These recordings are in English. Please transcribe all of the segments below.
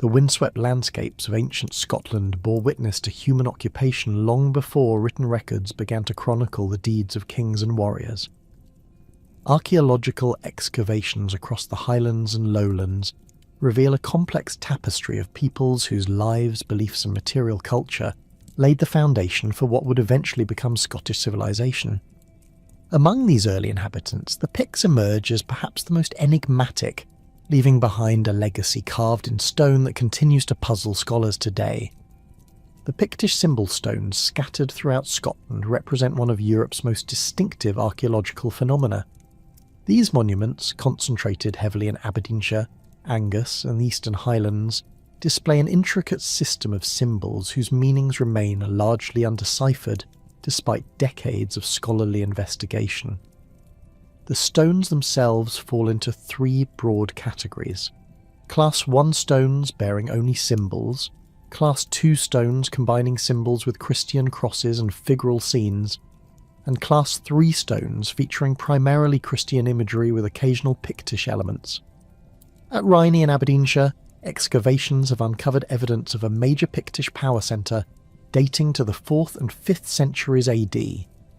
The windswept landscapes of ancient Scotland bore witness to human occupation long before written records began to chronicle the deeds of kings and warriors. Archaeological excavations across the Highlands and Lowlands reveal a complex tapestry of peoples whose lives, beliefs and material culture laid the foundation for what would eventually become Scottish civilization. Among these early inhabitants, the Picts emerge as perhaps the most enigmatic, leaving behind a legacy carved in stone that continues to puzzle scholars today. The Pictish symbol stones scattered throughout Scotland represent one of Europe's most distinctive archaeological phenomena. These monuments, concentrated heavily in Aberdeenshire, Angus and the Eastern Highlands, display an intricate system of symbols whose meanings remain largely undeciphered despite decades of scholarly investigation. The stones themselves fall into three broad categories: Class 1 stones bearing only symbols, Class 2 stones combining symbols with Christian crosses and figural scenes, and Class 3 stones featuring primarily Christian imagery with occasional Pictish elements. At Rhynie in Aberdeenshire, excavations have uncovered evidence of a major Pictish power centre dating to the 4th and 5th centuries AD,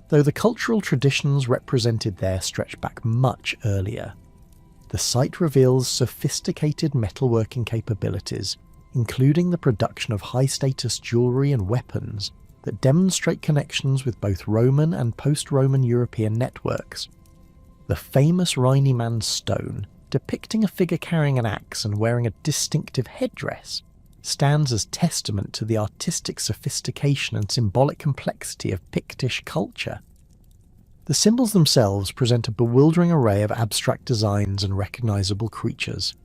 though the cultural traditions represented there stretch back much earlier. The site reveals sophisticated metalworking capabilities, including the production of high-status jewellery and weapons that demonstrate connections with both Roman and post-Roman European networks. The famous Rhynie man's stone, depicting a figure carrying an axe and wearing a distinctive headdress, stands as testament to the artistic sophistication and symbolic complexity of Pictish culture. The symbols themselves present a bewildering array of abstract designs and recognisable creatures.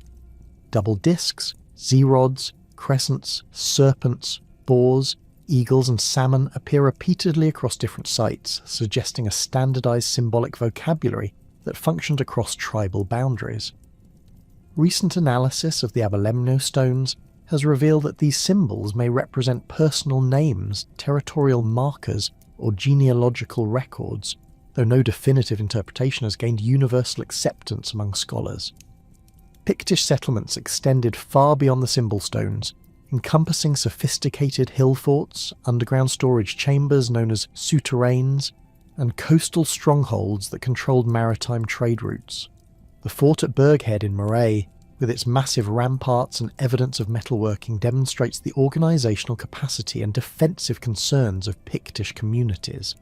Double discs, zerods, crescents, serpents, boars, eagles and salmon appear repeatedly across different sites, suggesting a standardised symbolic vocabulary that functioned across tribal boundaries. Recent analysis of the Aberlemno stones has revealed that these symbols may represent personal names, territorial markers, or genealogical records, though no definitive interpretation has gained universal acceptance among scholars. Pictish settlements extended far beyond the symbol stones, encompassing sophisticated hill forts, underground storage chambers known as souterrains, and coastal strongholds that controlled maritime trade routes. The fort at Burghead in Moray, with its massive ramparts and evidence of metalworking, demonstrates the organisational capacity and defensive concerns of Pictish communities.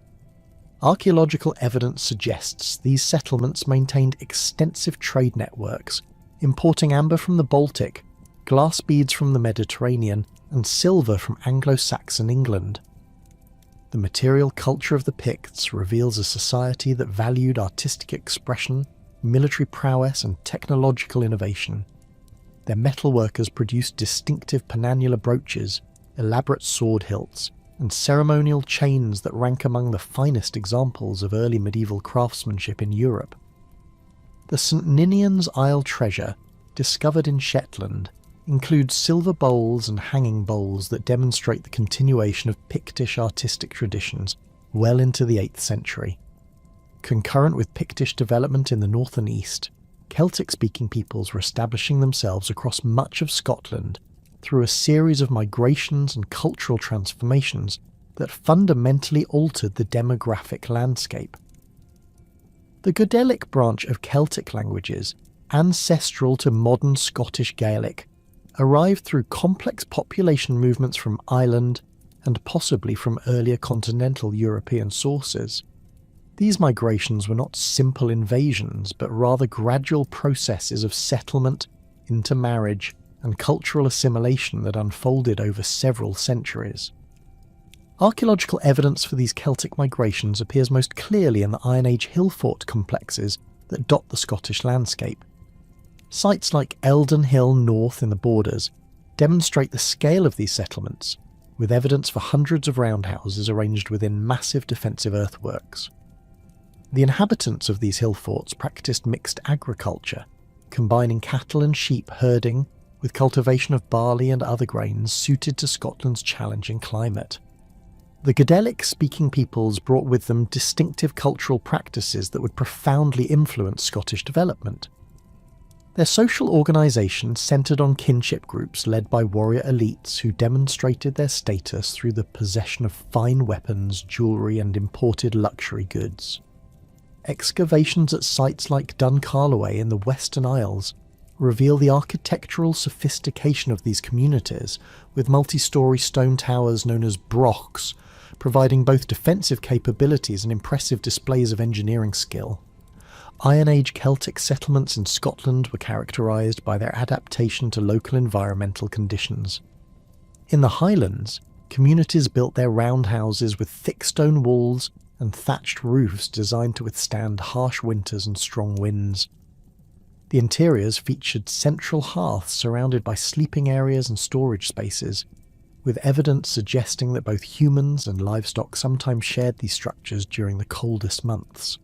Archaeological evidence suggests these settlements maintained extensive trade networks, importing amber from the Baltic, glass beads from the Mediterranean, and silver from Anglo-Saxon England. The material culture of the Picts reveals a society that valued artistic expression, military prowess and technological innovation. Their metalworkers produced distinctive penannular brooches, elaborate sword hilts, and ceremonial chains that rank among the finest examples of early medieval craftsmanship in Europe. The St Ninian's Isle treasure, discovered in Shetland, includes silver bowls and hanging bowls that demonstrate the continuation of Pictish artistic traditions well into the 8th century. Concurrent with Pictish development in the north and east, Celtic-speaking peoples were establishing themselves across much of Scotland through a series of migrations and cultural transformations that fundamentally altered the demographic landscape. The Goidelic branch of Celtic languages, ancestral to modern Scottish Gaelic, arrived through complex population movements from Ireland and possibly from earlier continental European sources. These migrations were not simple invasions, but rather gradual processes of settlement, intermarriage, and cultural assimilation that unfolded over several centuries. Archaeological evidence for these Celtic migrations appears most clearly in the Iron Age hill fort complexes that dot the Scottish landscape. Sites like Eldon Hill North in the Borders demonstrate the scale of these settlements, with evidence for hundreds of roundhouses arranged within massive defensive earthworks. The inhabitants of these hill forts practiced mixed agriculture, combining cattle and sheep herding with cultivation of barley and other grains suited to Scotland's challenging climate. The Goidelic-speaking peoples brought with them distinctive cultural practices that would profoundly influence Scottish development. Their social organisation centred on kinship groups led by warrior elites who demonstrated their status through the possession of fine weapons, jewellery and imported luxury goods. Excavations at sites like Duncarloway in the Western Isles reveal the architectural sophistication of these communities, with multi-storey stone towers known as brochs, providing both defensive capabilities and impressive displays of engineering skill. Iron Age Celtic settlements in Scotland were characterised by their adaptation to local environmental conditions. In the Highlands, communities built their roundhouses with thick stone walls and thatched roofs designed to withstand harsh winters and strong winds. The interiors featured central hearths surrounded by sleeping areas and storage spaces, with evidence suggesting that both humans and livestock sometimes shared these structures during the coldest months.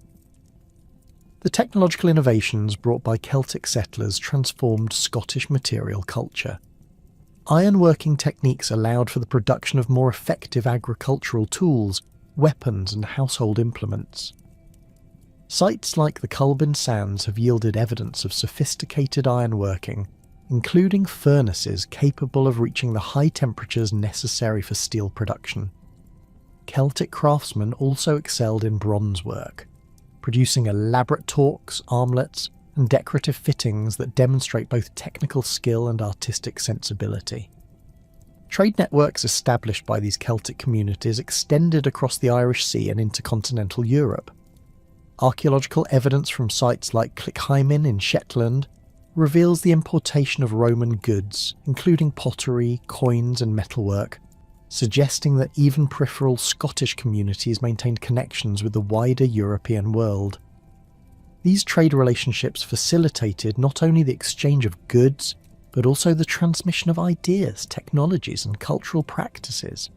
The technological innovations brought by Celtic settlers transformed Scottish material culture. Ironworking techniques allowed for the production of more effective agricultural tools, weapons and household implements. Sites like the Culbin Sands have yielded evidence of sophisticated ironworking, including furnaces capable of reaching the high temperatures necessary for steel production. Celtic craftsmen also excelled in bronze work, producing elaborate torques, armlets, and decorative fittings that demonstrate both technical skill and artistic sensibility. Trade networks established by these Celtic communities extended across the Irish Sea and into continental Europe. Archaeological evidence from sites like Clickhymen in Shetland reveals the importation of Roman goods, including pottery, coins and metalwork, suggesting that even peripheral Scottish communities maintained connections with the wider European world. These trade relationships facilitated not only the exchange of goods, but also the transmission of ideas, technologies and cultural practices.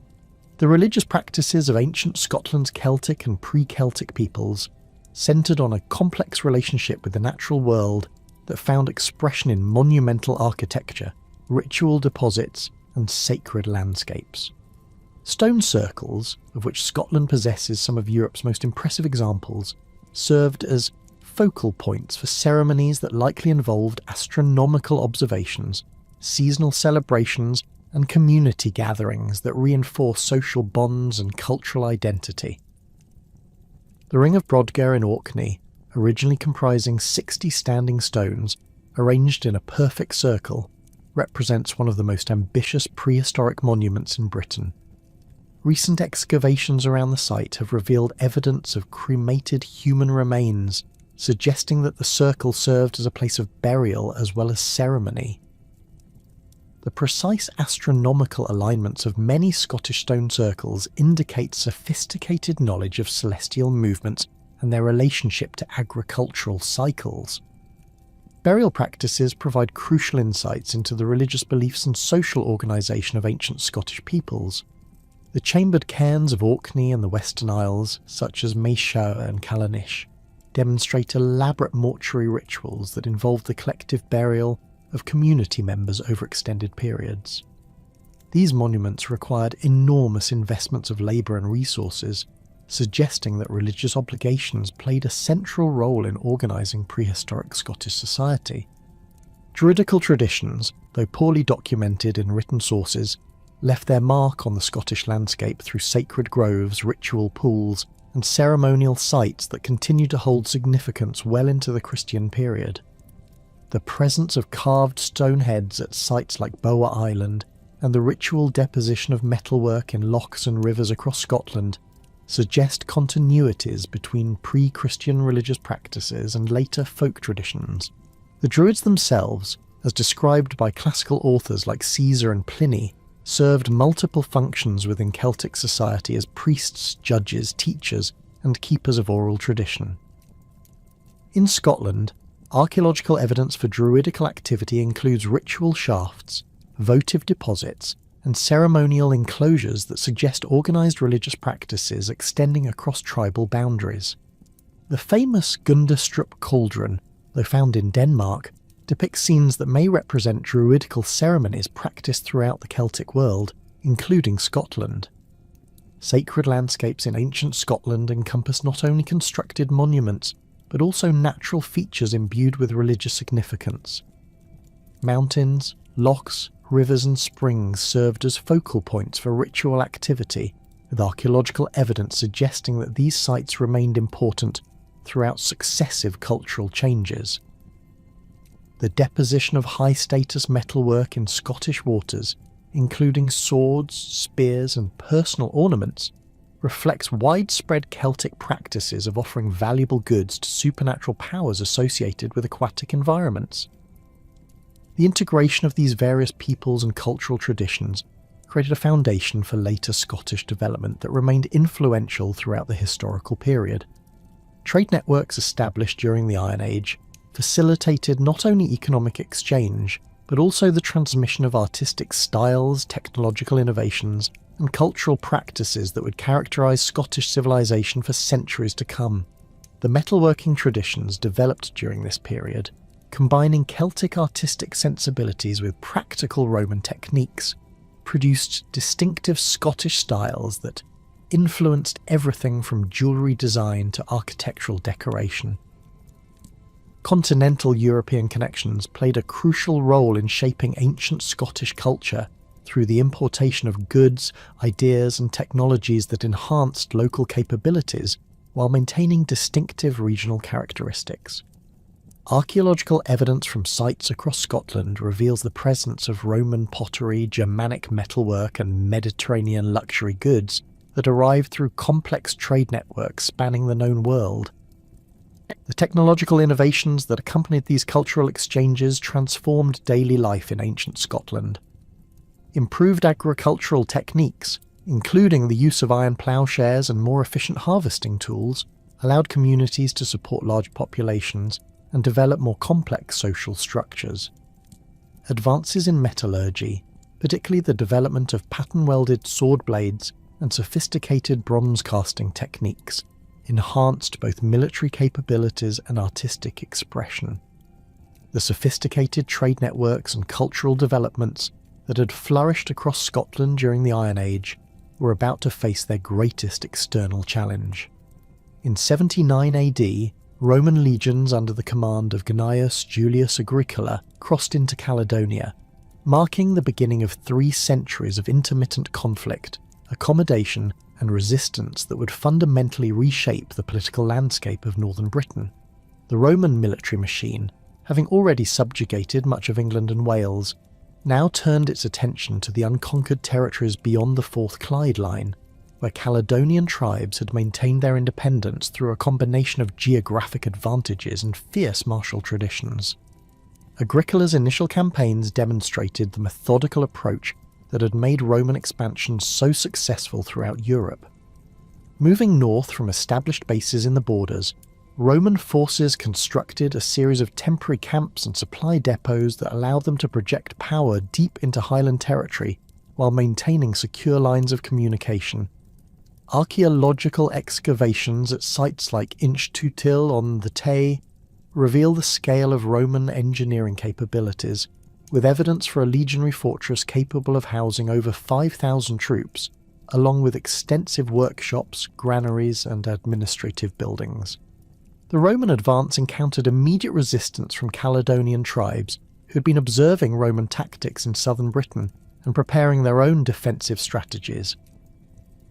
The religious practices of ancient Scotland's Celtic and pre-Celtic peoples centred on a complex relationship with the natural world that found expression in monumental architecture, ritual deposits and sacred landscapes. Stone circles, of which Scotland possesses some of Europe's most impressive examples, served as focal points for ceremonies that likely involved astronomical observations, seasonal celebrations, and community gatherings that reinforce social bonds and cultural identity. The Ring of Brodgar in Orkney, originally comprising 60 standing stones arranged in a perfect circle, represents one of the most ambitious prehistoric monuments in Britain. Recent excavations around the site have revealed evidence of cremated human remains, suggesting that the circle served as a place of burial as well as ceremony. The precise astronomical alignments of many Scottish stone circles indicate sophisticated knowledge of celestial movements and their relationship to agricultural cycles. Burial practices provide crucial insights into the religious beliefs and social organisation of ancient Scottish peoples. The chambered cairns of Orkney and the Western Isles, such as Maeshowe and Callanish, demonstrate elaborate mortuary rituals that involve the collective burial of community members over extended periods. These monuments required enormous investments of labour and resources, suggesting that religious obligations played a central role in organising prehistoric Scottish society. Druidical traditions, though poorly documented in written sources, left their mark on the Scottish landscape through sacred groves, ritual pools, and ceremonial sites that continue to hold significance well into the Christian period. The presence of carved stone heads at sites like Boa Island and the ritual deposition of metalwork in lochs and rivers across Scotland suggest continuities between pre-Christian religious practices and later folk traditions. The Druids themselves, as described by classical authors like Caesar and Pliny, served multiple functions within Celtic society as priests, judges, teachers, and keepers of oral tradition. In Scotland, archaeological evidence for Druidical activity includes ritual shafts, votive deposits, and ceremonial enclosures that suggest organised religious practices extending across tribal boundaries. The famous Gundestrup cauldron, though found in Denmark, depicts scenes that may represent Druidical ceremonies practiced throughout the Celtic world, including Scotland. Sacred landscapes in ancient Scotland encompass not only constructed monuments, but also natural features imbued with religious significance. Mountains, lochs, rivers and springs served as focal points for ritual activity, with archaeological evidence suggesting that these sites remained important throughout successive cultural changes. The deposition of high-status metalwork in Scottish waters, including swords, spears and personal ornaments, reflects widespread Celtic practices of offering valuable goods to supernatural powers associated with aquatic environments. The integration of these various peoples and cultural traditions created a foundation for later Scottish development that remained influential throughout the historical period. Trade networks established during the Iron Age facilitated not only economic exchange, but also the transmission of artistic styles, technological innovations, and cultural practices that would characterise Scottish civilization for centuries to come. The metalworking traditions developed during this period, combining Celtic artistic sensibilities with practical Roman techniques, produced distinctive Scottish styles that influenced everything from jewellery design to architectural decoration. Continental European connections played a crucial role in shaping ancient Scottish culture through the importation of goods, ideas and technologies that enhanced local capabilities while maintaining distinctive regional characteristics. Archaeological evidence from sites across Scotland reveals the presence of Roman pottery, Germanic metalwork and Mediterranean luxury goods that arrived through complex trade networks spanning the known world. The technological innovations that accompanied these cultural exchanges transformed daily life in ancient Scotland. Improved agricultural techniques, including the use of iron ploughshares and more efficient harvesting tools, allowed communities to support large populations and develop more complex social structures. Advances in metallurgy, particularly the development of pattern-welded sword blades and sophisticated bronze casting techniques, enhanced both military capabilities and artistic expression. The sophisticated trade networks and cultural developments that had flourished across Scotland during the Iron Age were about to face their greatest external challenge. In 79 AD, Roman legions under the command of Gnaeus Julius Agricola crossed into Caledonia, marking the beginning of 3 centuries of intermittent conflict, accommodation and resistance that would fundamentally reshape the political landscape of northern Britain. The Roman military machine, having already subjugated much of England and Wales, now turned its attention to the unconquered territories beyond the Forth Clyde line, where Caledonian tribes had maintained their independence through a combination of geographic advantages and fierce martial traditions. Agricola's initial campaigns demonstrated the methodical approach that had made Roman expansion so successful throughout Europe. Moving north from established bases in the borders, Roman forces constructed a series of temporary camps and supply depots that allowed them to project power deep into Highland territory while maintaining secure lines of communication. Archaeological excavations at sites like Inch Tutil on the Tay reveal the scale of Roman engineering capabilities, with evidence for a legionary fortress capable of housing over 5,000 troops, along with extensive workshops, granaries and administrative buildings. The Roman advance encountered immediate resistance from Caledonian tribes who had been observing Roman tactics in southern Britain and preparing their own defensive strategies.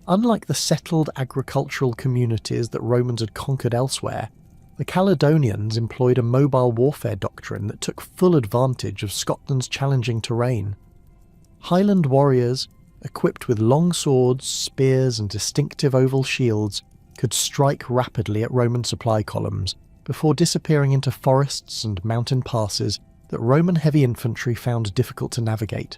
Unlike the settled agricultural communities that Romans had conquered elsewhere, the Caledonians employed a mobile warfare doctrine that took full advantage of Scotland's challenging terrain. Highland warriors, equipped with long swords, spears and distinctive oval shields, could strike rapidly at Roman supply columns before disappearing into forests and mountain passes that Roman heavy infantry found difficult to navigate.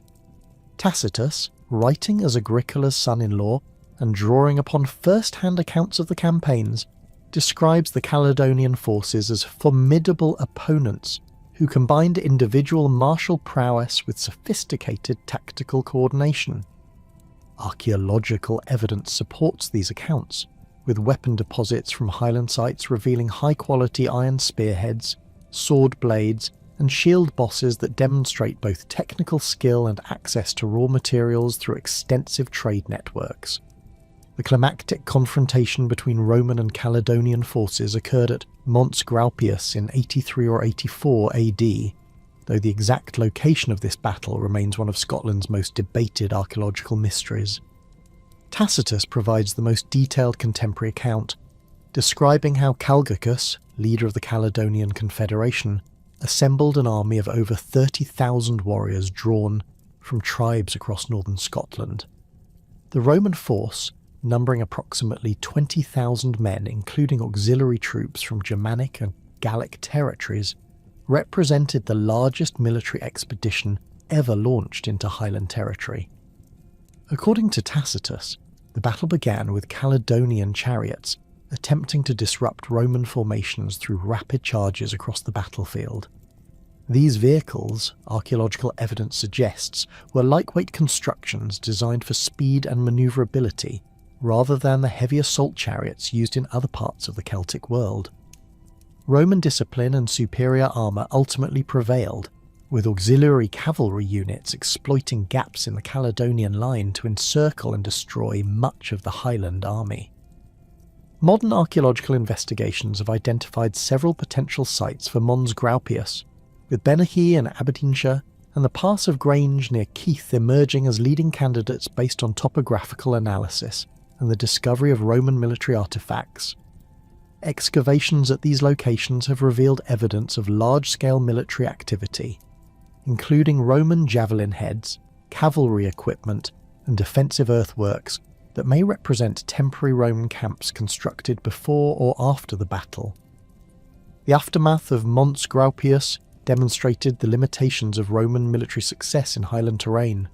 Tacitus, writing as Agricola's son-in-law and drawing upon first-hand accounts of the campaigns, describes the Caledonian forces as formidable opponents who combined individual martial prowess with sophisticated tactical coordination. Archaeological evidence supports these accounts, with weapon deposits from Highland sites revealing high-quality iron spearheads, sword blades, and shield bosses that demonstrate both technical skill and access to raw materials through extensive trade networks. The climactic confrontation between Roman and Caledonian forces occurred at Mons Graupius in 83 or 84 AD, though the exact location of this battle remains one of Scotland's most debated archaeological mysteries. Tacitus provides the most detailed contemporary account, describing how Calgacus, leader of the Caledonian Confederation, assembled an army of over 30,000 warriors drawn from tribes across northern Scotland. The Roman force, numbering approximately 20,000 men, including auxiliary troops from Germanic and Gallic territories, represented the largest military expedition ever launched into Highland territory. According to Tacitus, the battle began with Caledonian chariots attempting to disrupt Roman formations through rapid charges across the battlefield. These vehicles, archaeological evidence suggests, were lightweight constructions designed for speed and manoeuvrability, rather than the heavy assault chariots used in other parts of the Celtic world. Roman discipline and superior armour ultimately prevailed, with auxiliary cavalry units exploiting gaps in the Caledonian line to encircle and destroy much of the Highland army. Modern archaeological investigations have identified several potential sites for Mons Graupius, with Benahee in Aberdeenshire and the Pass of Grange near Keith emerging as leading candidates based on topographical analysis and the discovery of Roman military artefacts. Excavations at these locations have revealed evidence of large-scale military activity, including Roman javelin heads, cavalry equipment, and defensive earthworks that may represent temporary Roman camps constructed before or after the battle. The aftermath of Mons Graupius demonstrated the limitations of Roman military success in Highland terrain.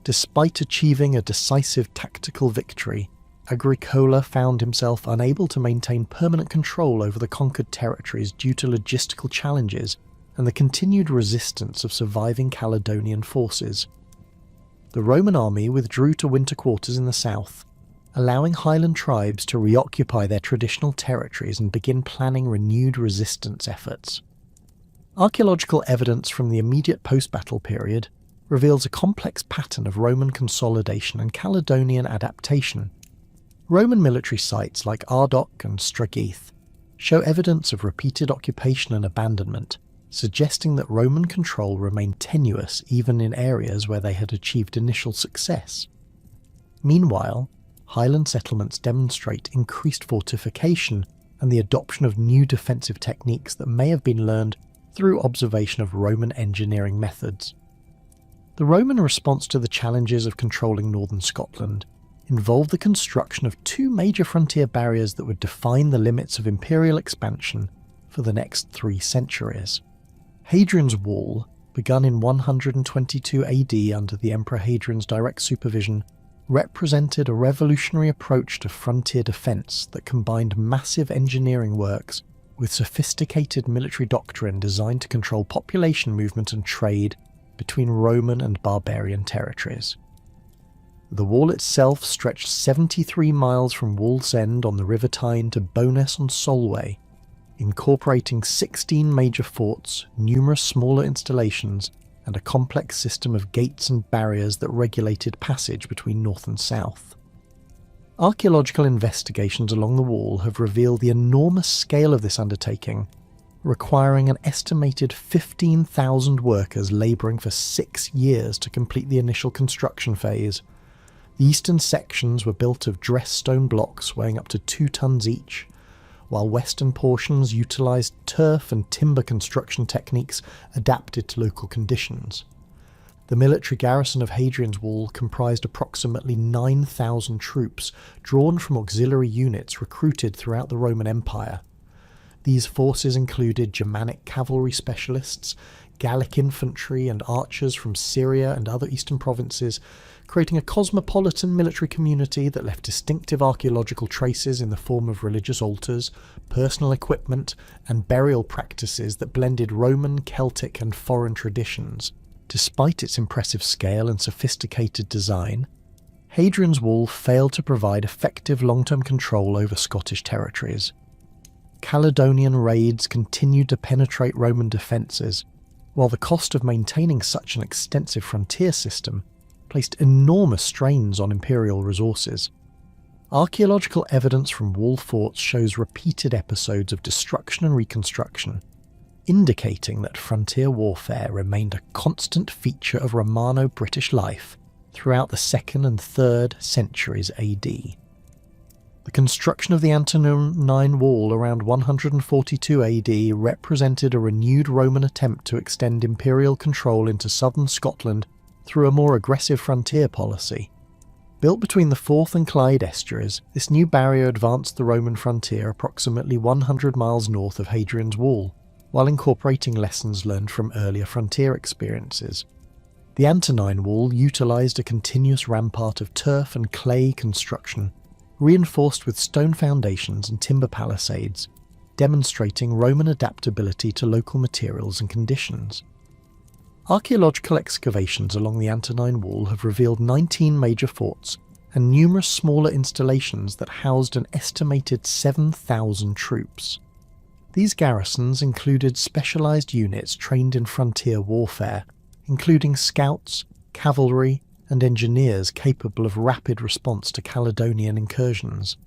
Despite achieving a decisive tactical victory, Agricola found himself unable to maintain permanent control over the conquered territories due to logistical challenges and the continued resistance of surviving Caledonian forces. The Roman army withdrew to winter quarters in the south, allowing Highland tribes to reoccupy their traditional territories and begin planning renewed resistance efforts. Archaeological evidence from the immediate post-battle period reveals a complex pattern of Roman consolidation and Caledonian adaptation. Roman military sites like Ardoch and Strageath show evidence of repeated occupation and abandonment, suggesting that Roman control remained tenuous even in areas where they had achieved initial success. Meanwhile, Highland settlements demonstrate increased fortification and the adoption of new defensive techniques that may have been learned through observation of Roman engineering methods. The Roman response to the challenges of controlling northern Scotland involved the construction of two major frontier barriers that would define the limits of imperial expansion for the next 3 centuries. Hadrian's Wall, begun in 122 AD under the Emperor Hadrian's direct supervision, represented a revolutionary approach to frontier defence that combined massive engineering works with sophisticated military doctrine designed to control population movement and trade between Roman and barbarian territories. The wall itself stretched 73 miles from Wallsend on the River Tyne to Bowness on Solway, incorporating 16 major forts, numerous smaller installations, and a complex system of gates and barriers that regulated passage between north and south. Archaeological investigations along the wall have revealed the enormous scale of this undertaking, requiring an estimated 15,000 workers labouring for 6 years to complete the initial construction phase. The eastern sections were built of dressed stone blocks weighing up to 2 tons each, while western portions utilised turf and timber construction techniques adapted to local conditions. The military garrison of Hadrian's Wall comprised approximately 9,000 troops drawn from auxiliary units recruited throughout the Roman Empire. These forces included Germanic cavalry specialists, Gallic infantry and archers from Syria and other eastern provinces, creating a cosmopolitan military community that left distinctive archaeological traces in the form of religious altars, personal equipment, and burial practices that blended Roman, Celtic, and foreign traditions. Despite its impressive scale and sophisticated design, Hadrian's Wall failed to provide effective long-term control over Scottish territories. Caledonian raids continued to penetrate Roman defences, while the cost of maintaining such an extensive frontier system placed enormous strains on imperial resources. Archaeological evidence from wall forts shows repeated episodes of destruction and reconstruction, indicating that frontier warfare remained a constant feature of Romano-British life throughout the 2nd and 3rd centuries AD. The construction of the Antonine Wall around 142 AD represented a renewed Roman attempt to extend imperial control into southern Scotland through a more aggressive frontier policy. Built between the Forth and Clyde estuaries, this new barrier advanced the Roman frontier approximately 100 miles north of Hadrian's Wall, while incorporating lessons learned from earlier frontier experiences. The Antonine Wall utilised a continuous rampart of turf and clay construction, reinforced with stone foundations and timber palisades, demonstrating Roman adaptability to local materials and conditions. Archaeological excavations along the Antonine Wall have revealed 19 major forts and numerous smaller installations that housed an estimated 7,000 troops. These garrisons included specialised units trained in frontier warfare, including scouts, cavalry, and engineers capable of rapid response to Caledonian incursions.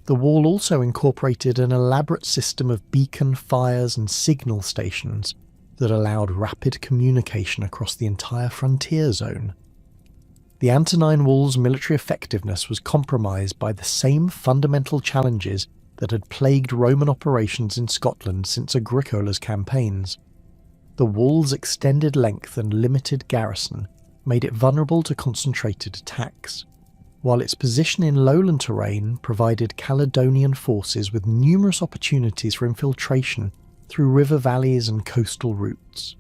The wall also incorporated an elaborate system of beacon fires and signal stations that allowed rapid communication across the entire frontier zone. The Antonine Wall's military effectiveness was compromised by the same fundamental challenges that had plagued Roman operations in Scotland since Agricola's campaigns. The wall's extended length and limited garrison made it vulnerable to concentrated attacks, while its position in lowland terrain provided Caledonian forces with numerous opportunities for infiltration through river valleys and coastal routes.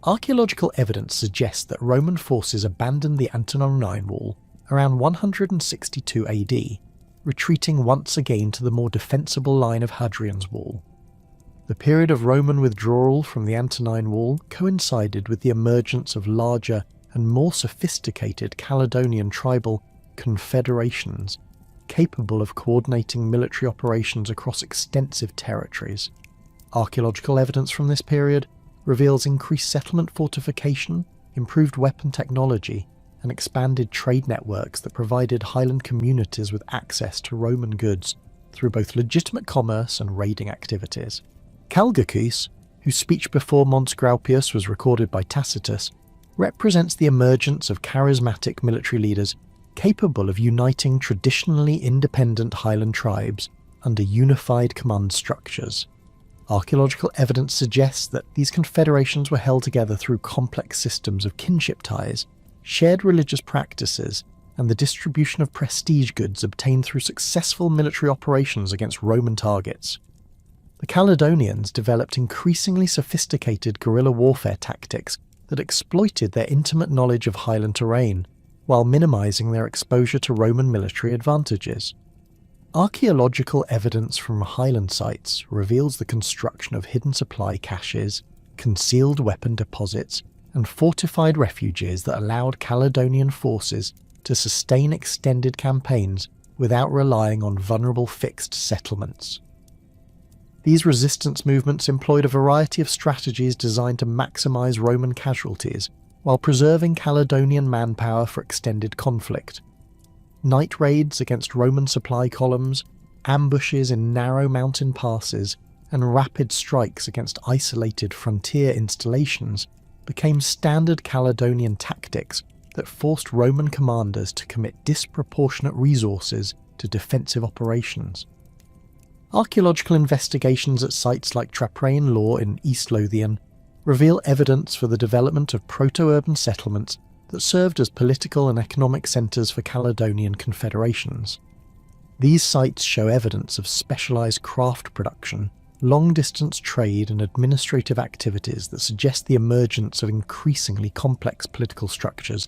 Archaeological evidence suggests that Roman forces abandoned the Antonine Wall around 162 AD, retreating once again to the more defensible line of Hadrian's Wall. The period of Roman withdrawal from the Antonine Wall coincided with the emergence of larger and more sophisticated Caledonian tribal confederations, capable of coordinating military operations across extensive territories. Archaeological evidence from this period reveals increased settlement fortification, improved weapon technology, and expanded trade networks that provided Highland communities with access to Roman goods through both legitimate commerce and raiding activities. Calgacus, whose speech before Mons Graupius was recorded by Tacitus, represents the emergence of charismatic military leaders capable of uniting traditionally independent Highland tribes under unified command structures. Archaeological evidence suggests that these confederations were held together through complex systems of kinship ties, shared religious practices, and the distribution of prestige goods obtained through successful military operations against Roman targets. The Caledonians developed increasingly sophisticated guerrilla warfare tactics that exploited their intimate knowledge of Highland terrain, while minimising their exposure to Roman military advantages. Archaeological evidence from Highland sites reveals the construction of hidden supply caches, concealed weapon deposits, and fortified refuges that allowed Caledonian forces to sustain extended campaigns without relying on vulnerable fixed settlements. These resistance movements employed a variety of strategies designed to maximise Roman casualties while preserving Caledonian manpower for extended conflict. Night raids against Roman supply columns, ambushes in narrow mountain passes, and rapid strikes against isolated frontier installations became standard Caledonian tactics that forced Roman commanders to commit disproportionate resources to defensive operations. Archaeological investigations at sites like Trapraean Law in East Lothian reveal evidence for the development of proto-urban settlements that served as political and economic centres for Caledonian confederations. These sites show evidence of specialised craft production, long-distance trade and administrative activities that suggest the emergence of increasingly complex political structures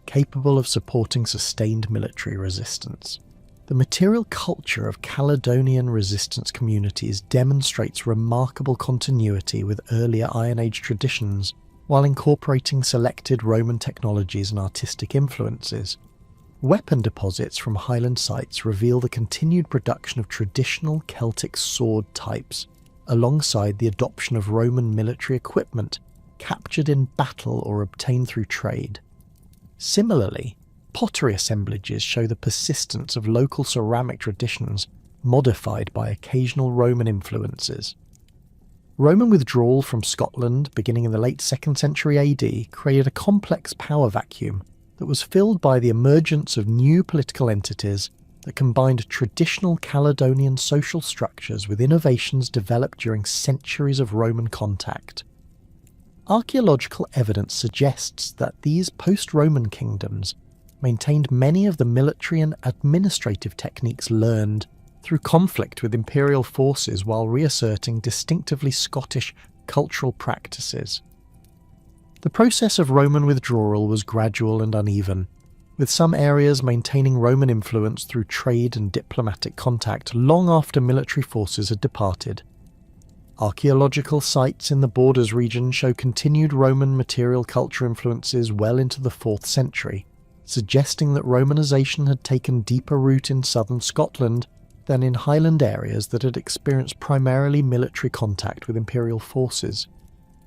capable of supporting sustained military resistance. The material culture of Caledonian resistance communities demonstrates remarkable continuity with earlier Iron Age traditions, while incorporating selected Roman technologies and artistic influences. Weapon deposits from Highland sites reveal the continued production of traditional Celtic sword types, alongside the adoption of Roman military equipment captured in battle or obtained through trade. Similarly, Pottery assemblages show the persistence of local ceramic traditions modified by occasional Roman influences. Roman withdrawal from Scotland beginning in the late 2nd century AD created a complex power vacuum that was filled by the emergence of new political entities that combined traditional Caledonian social structures with innovations developed during centuries of Roman contact. Archaeological evidence suggests that these post-Roman kingdoms maintained many of the military and administrative techniques learned through conflict with imperial forces while reasserting distinctively Scottish cultural practices. The process of Roman withdrawal was gradual and uneven, with some areas maintaining Roman influence through trade and diplomatic contact long after military forces had departed. Archaeological sites in the Borders region show continued Roman material culture influences well into the 4th century, suggesting that Romanization had taken deeper root in southern Scotland than in Highland areas that had experienced primarily military contact with imperial forces.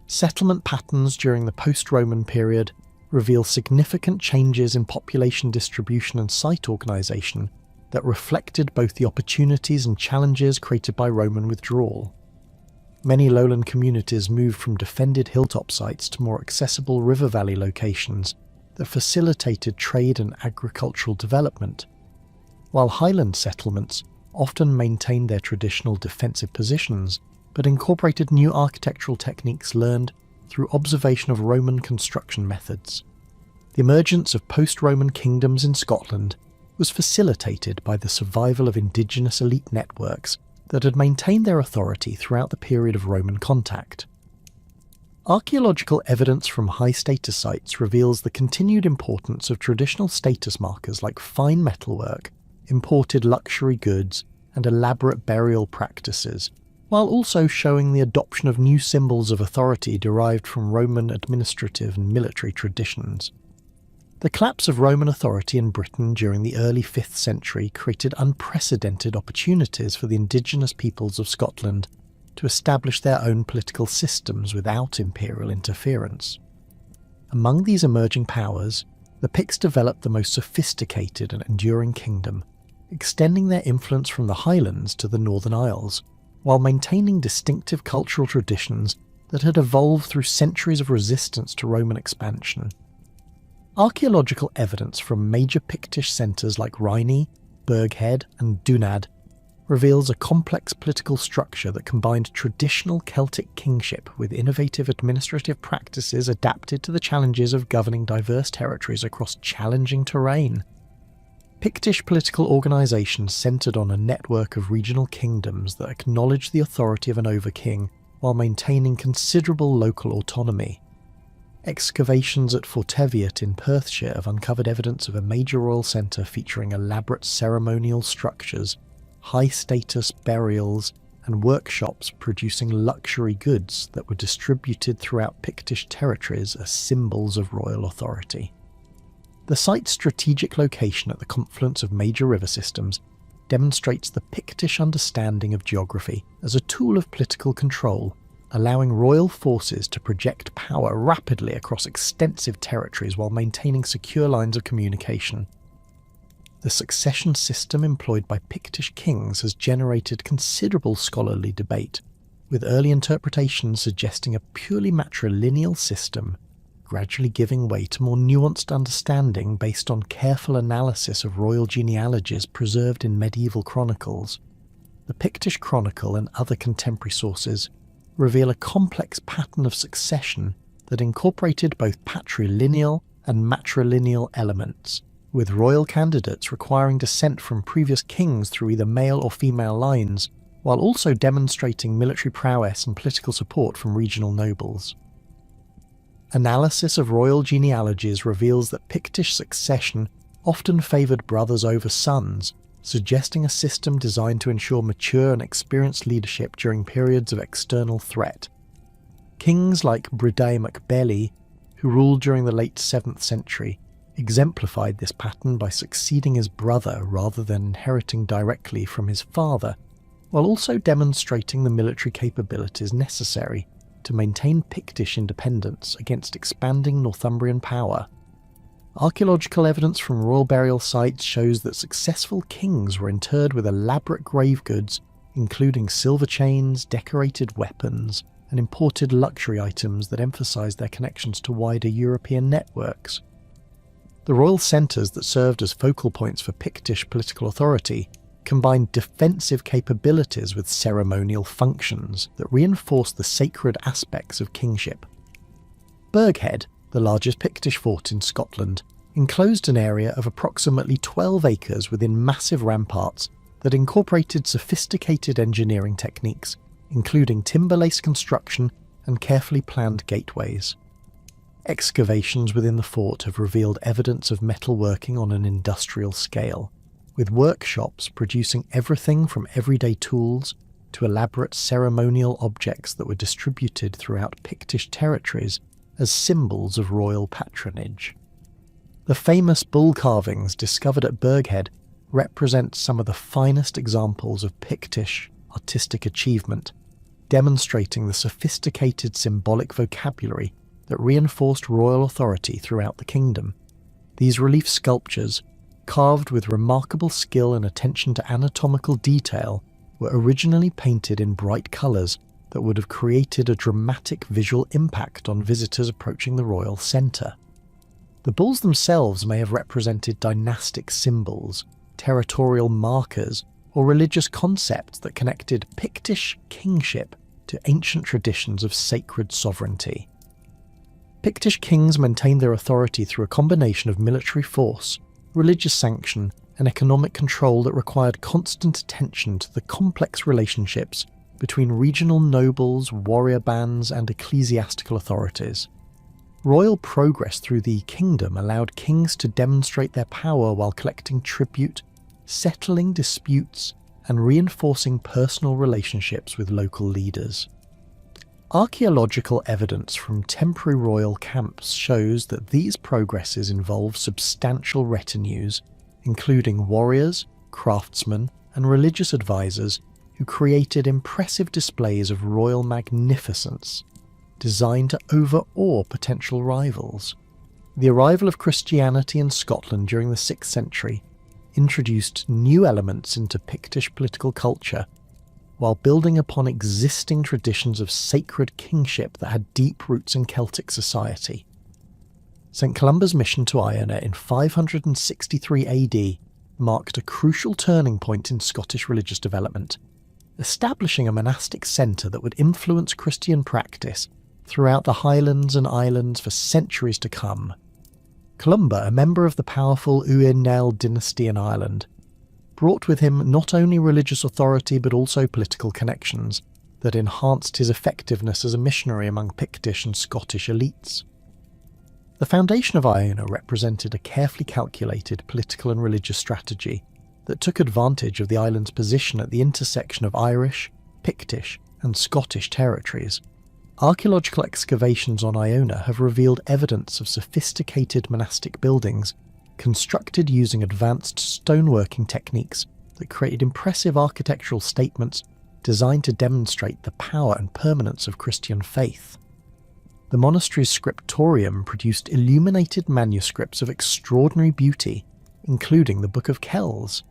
Settlement patterns during the post-Roman period reveal significant changes in population distribution and site organisation that reflected both the opportunities and challenges created by Roman withdrawal. Many lowland communities moved from defended hilltop sites to more accessible river valley locations that facilitated trade and agricultural development, while Highland settlements often maintained their traditional defensive positions but incorporated new architectural techniques learned through observation of Roman construction methods. The emergence of post-Roman kingdoms in Scotland was facilitated by the survival of indigenous elite networks that had maintained their authority throughout the period of Roman contact. Archaeological evidence from high-status sites reveals the continued importance of traditional status markers like fine metalwork, imported luxury goods, and elaborate burial practices, while also showing the adoption of new symbols of authority derived from Roman administrative and military traditions. The collapse of Roman authority in Britain during the early 5th century created unprecedented opportunities for the indigenous peoples of Scotland to establish their own political systems without imperial interference. Among these emerging powers, the Picts developed the most sophisticated and enduring kingdom, extending their influence from the Highlands to the Northern Isles, while maintaining distinctive cultural traditions that had evolved through centuries of resistance to Roman expansion. Archaeological evidence from major Pictish centres like Rhynie, Burghead and Dunad reveals a complex political structure that combined traditional Celtic kingship with innovative administrative practices adapted to the challenges of governing diverse territories across challenging terrain. Pictish political organisation centred on a network of regional kingdoms that acknowledged the authority of an over-king while maintaining considerable local autonomy. Excavations at Forteviot in Perthshire have uncovered evidence of a major royal centre featuring elaborate ceremonial structures, high-status burials, and workshops producing luxury goods that were distributed throughout Pictish territories as symbols of royal authority. The site's strategic location at the confluence of major river systems demonstrates the Pictish understanding of geography as a tool of political control, allowing royal forces to project power rapidly across extensive territories while maintaining secure lines of communication. The succession system employed by Pictish kings has generated considerable scholarly debate, with early interpretations suggesting a purely matrilineal system, gradually giving way to more nuanced understanding based on careful analysis of royal genealogies preserved in medieval chronicles. The Pictish Chronicle and other contemporary sources reveal a complex pattern of succession that incorporated both patrilineal and matrilineal elements, with royal candidates requiring descent from previous kings through either male or female lines, while also demonstrating military prowess and political support from regional nobles. Analysis of royal genealogies reveals that Pictish succession often favoured brothers over sons, suggesting a system designed to ensure mature and experienced leadership during periods of external threat. Kings like Brydei mac Beli, who ruled during the late 7th century, exemplified this pattern by succeeding his brother rather than inheriting directly from his father, while also demonstrating the military capabilities necessary to maintain Pictish independence against expanding Northumbrian power. Archaeological evidence from royal burial sites shows that successful kings were interred with elaborate grave goods, including silver chains, decorated weapons, and imported luxury items that emphasised their connections to wider European networks. The royal centres that served as focal points for Pictish political authority combined defensive capabilities with ceremonial functions that reinforced the sacred aspects of kingship. Burghead, the largest Pictish fort in Scotland, enclosed an area of approximately 12 acres within massive ramparts that incorporated sophisticated engineering techniques, including timber-lace construction and carefully planned gateways. Excavations within the fort have revealed evidence of metalworking on an industrial scale, with workshops producing everything from everyday tools to elaborate ceremonial objects that were distributed throughout Pictish territories as symbols of royal patronage. The famous bull carvings discovered at Burghead represent some of the finest examples of Pictish artistic achievement, demonstrating the sophisticated symbolic vocabulary that reinforced royal authority throughout the kingdom. These relief sculptures, carved with remarkable skill and attention to anatomical detail, were originally painted in bright colours that would have created a dramatic visual impact on visitors approaching the royal centre. The bulls themselves may have represented dynastic symbols, territorial markers, or religious concepts that connected Pictish kingship to ancient traditions of sacred sovereignty. Pictish kings maintained their authority through a combination of military force, religious sanction, and economic control that required constant attention to the complex relationships between regional nobles, warrior bands, and ecclesiastical authorities. Royal progress through the kingdom allowed kings to demonstrate their power while collecting tribute, settling disputes, and reinforcing personal relationships with local leaders. Archaeological evidence from temporary royal camps shows that these progresses involve substantial retinues, including warriors, craftsmen, and religious advisors who created impressive displays of royal magnificence, designed to overawe potential rivals. The arrival of Christianity in Scotland during the 6th century introduced new elements into Pictish political culture, while building upon existing traditions of sacred kingship that had deep roots in Celtic society. St Columba's mission to Iona in 563 AD marked a crucial turning point in Scottish religious development, establishing a monastic centre that would influence Christian practice throughout the Highlands and Islands for centuries to come. Columba, a member of the powerful Uí Nel dynasty in Ireland, brought with him not only religious authority but also political connections that enhanced his effectiveness as a missionary among Pictish and Scottish elites. The foundation of Iona represented a carefully calculated political and religious strategy that took advantage of the island's position at the intersection of Irish, Pictish, and Scottish territories. Archaeological excavations on Iona have revealed evidence of sophisticated monastic buildings constructed using advanced stoneworking techniques that created impressive architectural statements designed to demonstrate the power and permanence of Christian faith. The monastery's scriptorium produced illuminated manuscripts of extraordinary beauty, including the Book of Kells,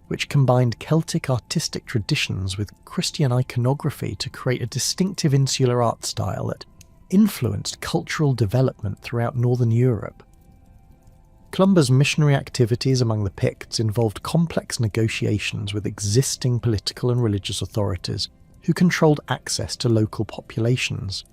which combined Celtic artistic traditions with Christian iconography to create a distinctive insular art style that influenced cultural development throughout Northern Europe. Columba's missionary activities among the Picts involved complex negotiations with existing political and religious authorities who controlled access to local populations.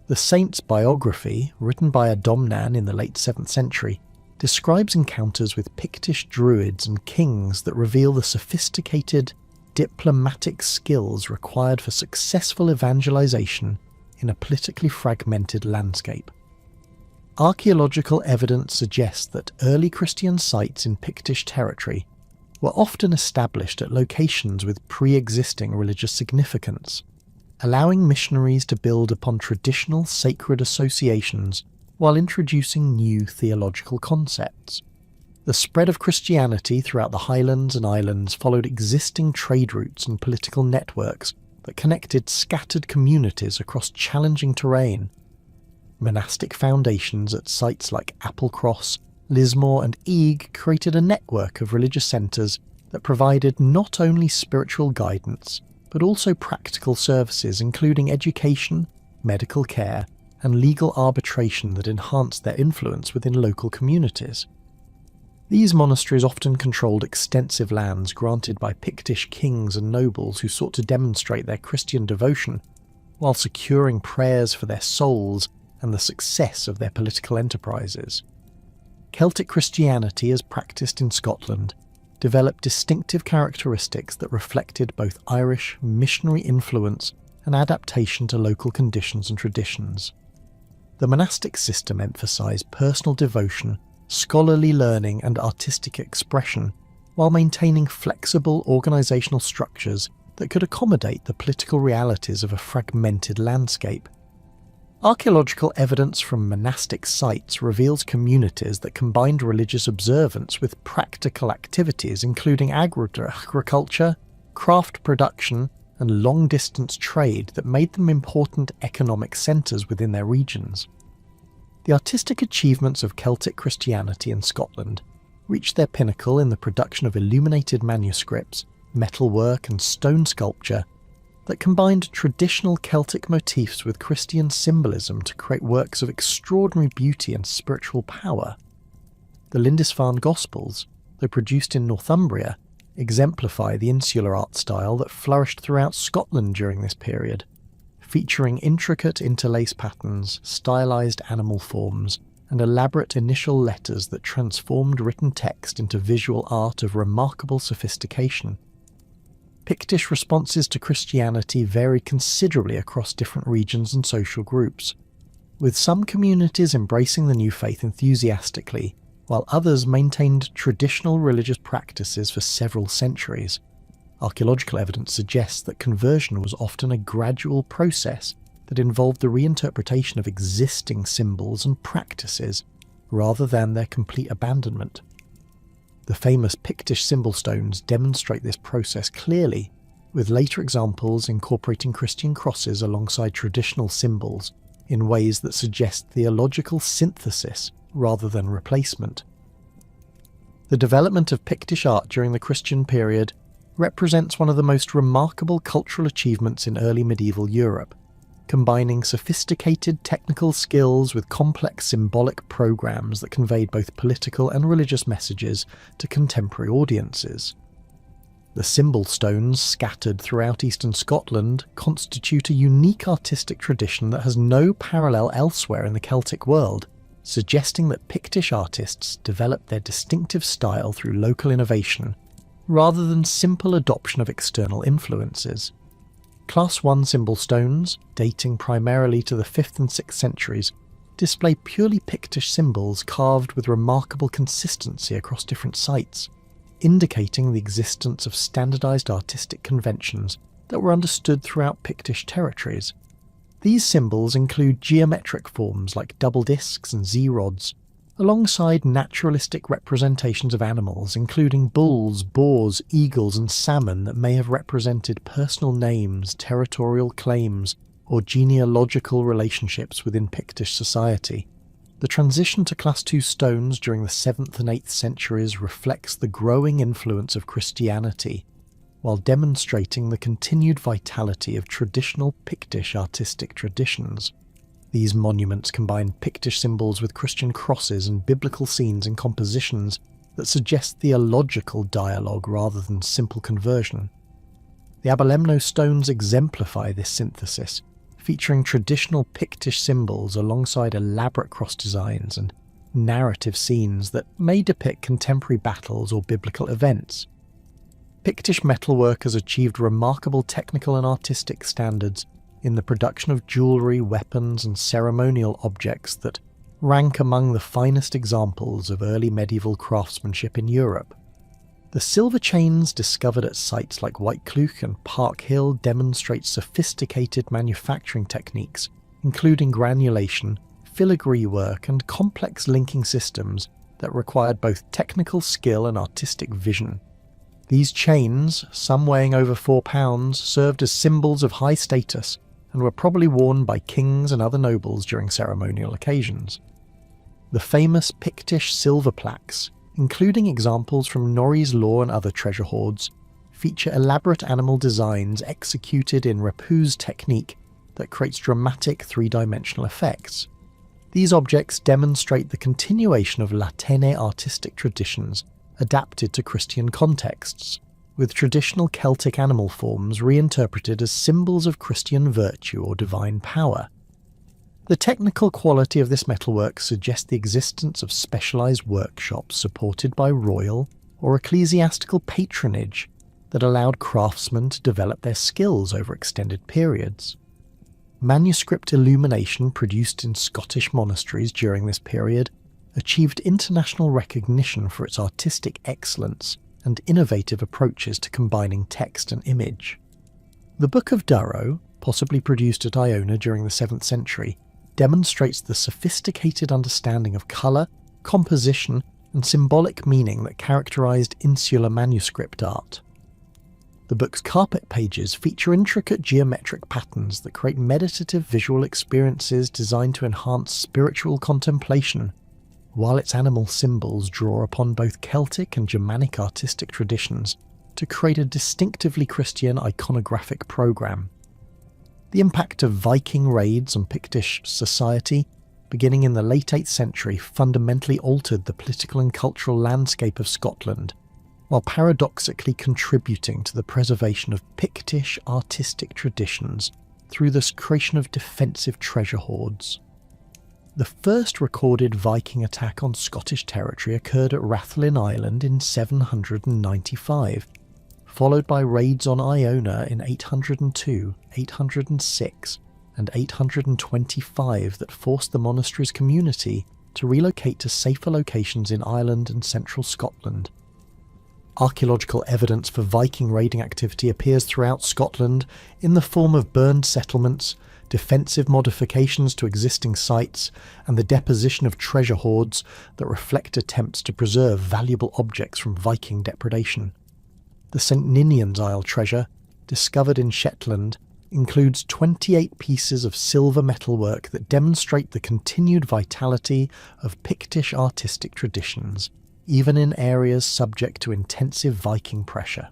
The saint's biography, written by a Domnan in the late 7th century, describes encounters with Pictish druids and kings that reveal the sophisticated diplomatic skills required for successful evangelization in a politically fragmented landscape. Archaeological evidence suggests that early Christian sites in Pictish territory were often established at locations with pre-existing religious significance, allowing missionaries to build upon traditional sacred associations while introducing new theological concepts. The spread of Christianity throughout the Highlands and Islands followed existing trade routes and political networks that connected scattered communities across challenging terrain. Monastic foundations at sites like Applecross, Lismore and Eeg created a network of religious centres that provided not only spiritual guidance, but also practical services including education, medical care, and legal arbitration that enhanced their influence within local communities. These monasteries often controlled extensive lands granted by Pictish kings and nobles who sought to demonstrate their Christian devotion, while securing prayers for their souls and the success of their political enterprises. Celtic Christianity, as practiced in Scotland, developed distinctive characteristics that reflected both Irish missionary influence and adaptation to local conditions and traditions. The monastic system emphasised personal devotion, scholarly learning and artistic expression, while maintaining flexible organisational structures that could accommodate the political realities of a fragmented landscape. Archaeological evidence from monastic sites reveals communities that combined religious observance with practical activities including agriculture, craft production, and long-distance trade that made them important economic centres within their regions. The artistic achievements of Celtic Christianity in Scotland reached their pinnacle in the production of illuminated manuscripts, metalwork and stone sculpture that combined traditional Celtic motifs with Christian symbolism to create works of extraordinary beauty and spiritual power. The Lindisfarne Gospels, though produced in Northumbria, exemplify the insular art style that flourished throughout Scotland during this period, featuring intricate interlace patterns, stylised animal forms, and elaborate initial letters that transformed written text into visual art of remarkable sophistication. Pictish responses to Christianity varied considerably across different regions and social groups, with some communities embracing the new faith enthusiastically, while others maintained traditional religious practices for several centuries. Archaeological evidence suggests that conversion was often a gradual process that involved the reinterpretation of existing symbols and practices, rather than their complete abandonment. The famous Pictish symbol stones demonstrate this process clearly, with later examples incorporating Christian crosses alongside traditional symbols in ways that suggest theological synthesis rather than replacement. The development of Pictish art during the Christian period represents one of the most remarkable cultural achievements in early medieval Europe, combining sophisticated technical skills with complex symbolic programs that conveyed both political and religious messages to contemporary audiences. The symbol stones scattered throughout eastern Scotland constitute a unique artistic tradition that has no parallel elsewhere in the Celtic world, suggesting that Pictish artists developed their distinctive style through local innovation, rather than simple adoption of external influences. Class 1 symbol stones, dating primarily to the 5th and 6th centuries, display purely Pictish symbols carved with remarkable consistency across different sites, indicating the existence of standardised artistic conventions that were understood throughout Pictish territories. These symbols include geometric forms like double discs and Z-rods, alongside naturalistic representations of animals including bulls, boars, eagles and salmon that may have represented personal names, territorial claims, or genealogical relationships within Pictish society. The transition to Class 2 stones during the 7th and 8th centuries reflects the growing influence of Christianity, while demonstrating the continued vitality of traditional Pictish artistic traditions. These monuments combine Pictish symbols with Christian crosses and biblical scenes in compositions that suggest theological dialogue rather than simple conversion. The Aberlemno stones exemplify this synthesis, featuring traditional Pictish symbols alongside elaborate cross designs and narrative scenes that may depict contemporary battles or biblical events. Pictish metalwork has achieved remarkable technical and artistic standards in the production of jewellery, weapons and ceremonial objects that rank among the finest examples of early medieval craftsmanship in Europe. The silver chains discovered at sites like Whitecleuch and Park Hill demonstrate sophisticated manufacturing techniques, including granulation, filigree work and complex linking systems that required both technical skill and artistic vision. These chains, some weighing over 4 pounds, served as symbols of high status and were probably worn by kings and other nobles during ceremonial occasions. The famous Pictish silver plaques, including examples from Norrie's Law and other treasure hoards, feature elaborate animal designs executed in repousse technique that creates dramatic three-dimensional effects. These objects demonstrate the continuation of Latène artistic traditions adapted to Christian contexts, with traditional Celtic animal forms reinterpreted as symbols of Christian virtue or divine power. The technical quality of this metalwork suggests the existence of specialised workshops supported by royal or ecclesiastical patronage that allowed craftsmen to develop their skills over extended periods. Manuscript illumination produced in Scottish monasteries during this period achieved international recognition for its artistic excellence and innovative approaches to combining text and image. The Book of Durrow, possibly produced at Iona during the 7th century, demonstrates the sophisticated understanding of colour, composition, and symbolic meaning that characterised insular manuscript art. The book's carpet pages feature intricate geometric patterns that create meditative visual experiences designed to enhance spiritual contemplation, while its animal symbols draw upon both Celtic and Germanic artistic traditions to create a distinctively Christian iconographic programme. The impact of Viking raids on Pictish society, beginning in the late 8th century, fundamentally altered the political and cultural landscape of Scotland, while paradoxically contributing to the preservation of Pictish artistic traditions through the creation of defensive treasure hoards. The first recorded Viking attack on Scottish territory occurred at Rathlin Island in 795, followed by raids on Iona in 802, 806, and 825 that forced the monastery's community to relocate to safer locations in Ireland and central Scotland. Archaeological evidence for Viking raiding activity appears throughout Scotland in the form of burned settlements, defensive modifications to existing sites, and the deposition of treasure hoards that reflect attempts to preserve valuable objects from Viking depredation. The St Ninian's Isle treasure, discovered in Shetland, includes 28 pieces of silver metalwork that demonstrate the continued vitality of Pictish artistic traditions, even in areas subject to intensive Viking pressure.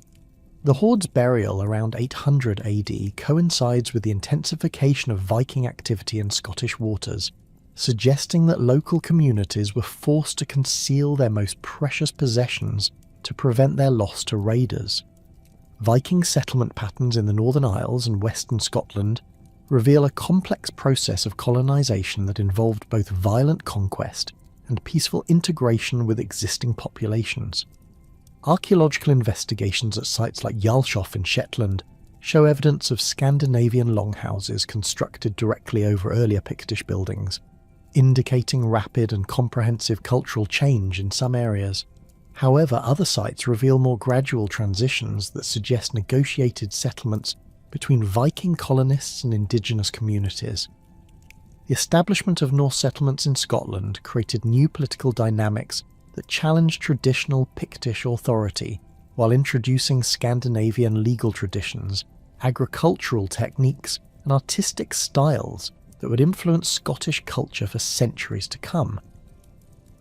The hoard's burial around 800 AD coincides with the intensification of Viking activity in Scottish waters, suggesting that local communities were forced to conceal their most precious possessions to prevent their loss to raiders. Viking settlement patterns in the Northern Isles and western Scotland reveal a complex process of colonisation that involved both violent conquest and peaceful integration with existing populations. Archaeological investigations at sites like Jarlshof in Shetland show evidence of Scandinavian longhouses constructed directly over earlier Pictish buildings, indicating rapid and comprehensive cultural change in some areas. However, other sites reveal more gradual transitions that suggest negotiated settlements between Viking colonists and indigenous communities. The establishment of Norse settlements in Scotland created new political dynamics that challenged traditional Pictish authority while introducing Scandinavian legal traditions, agricultural techniques, and artistic styles that would influence Scottish culture for centuries to come.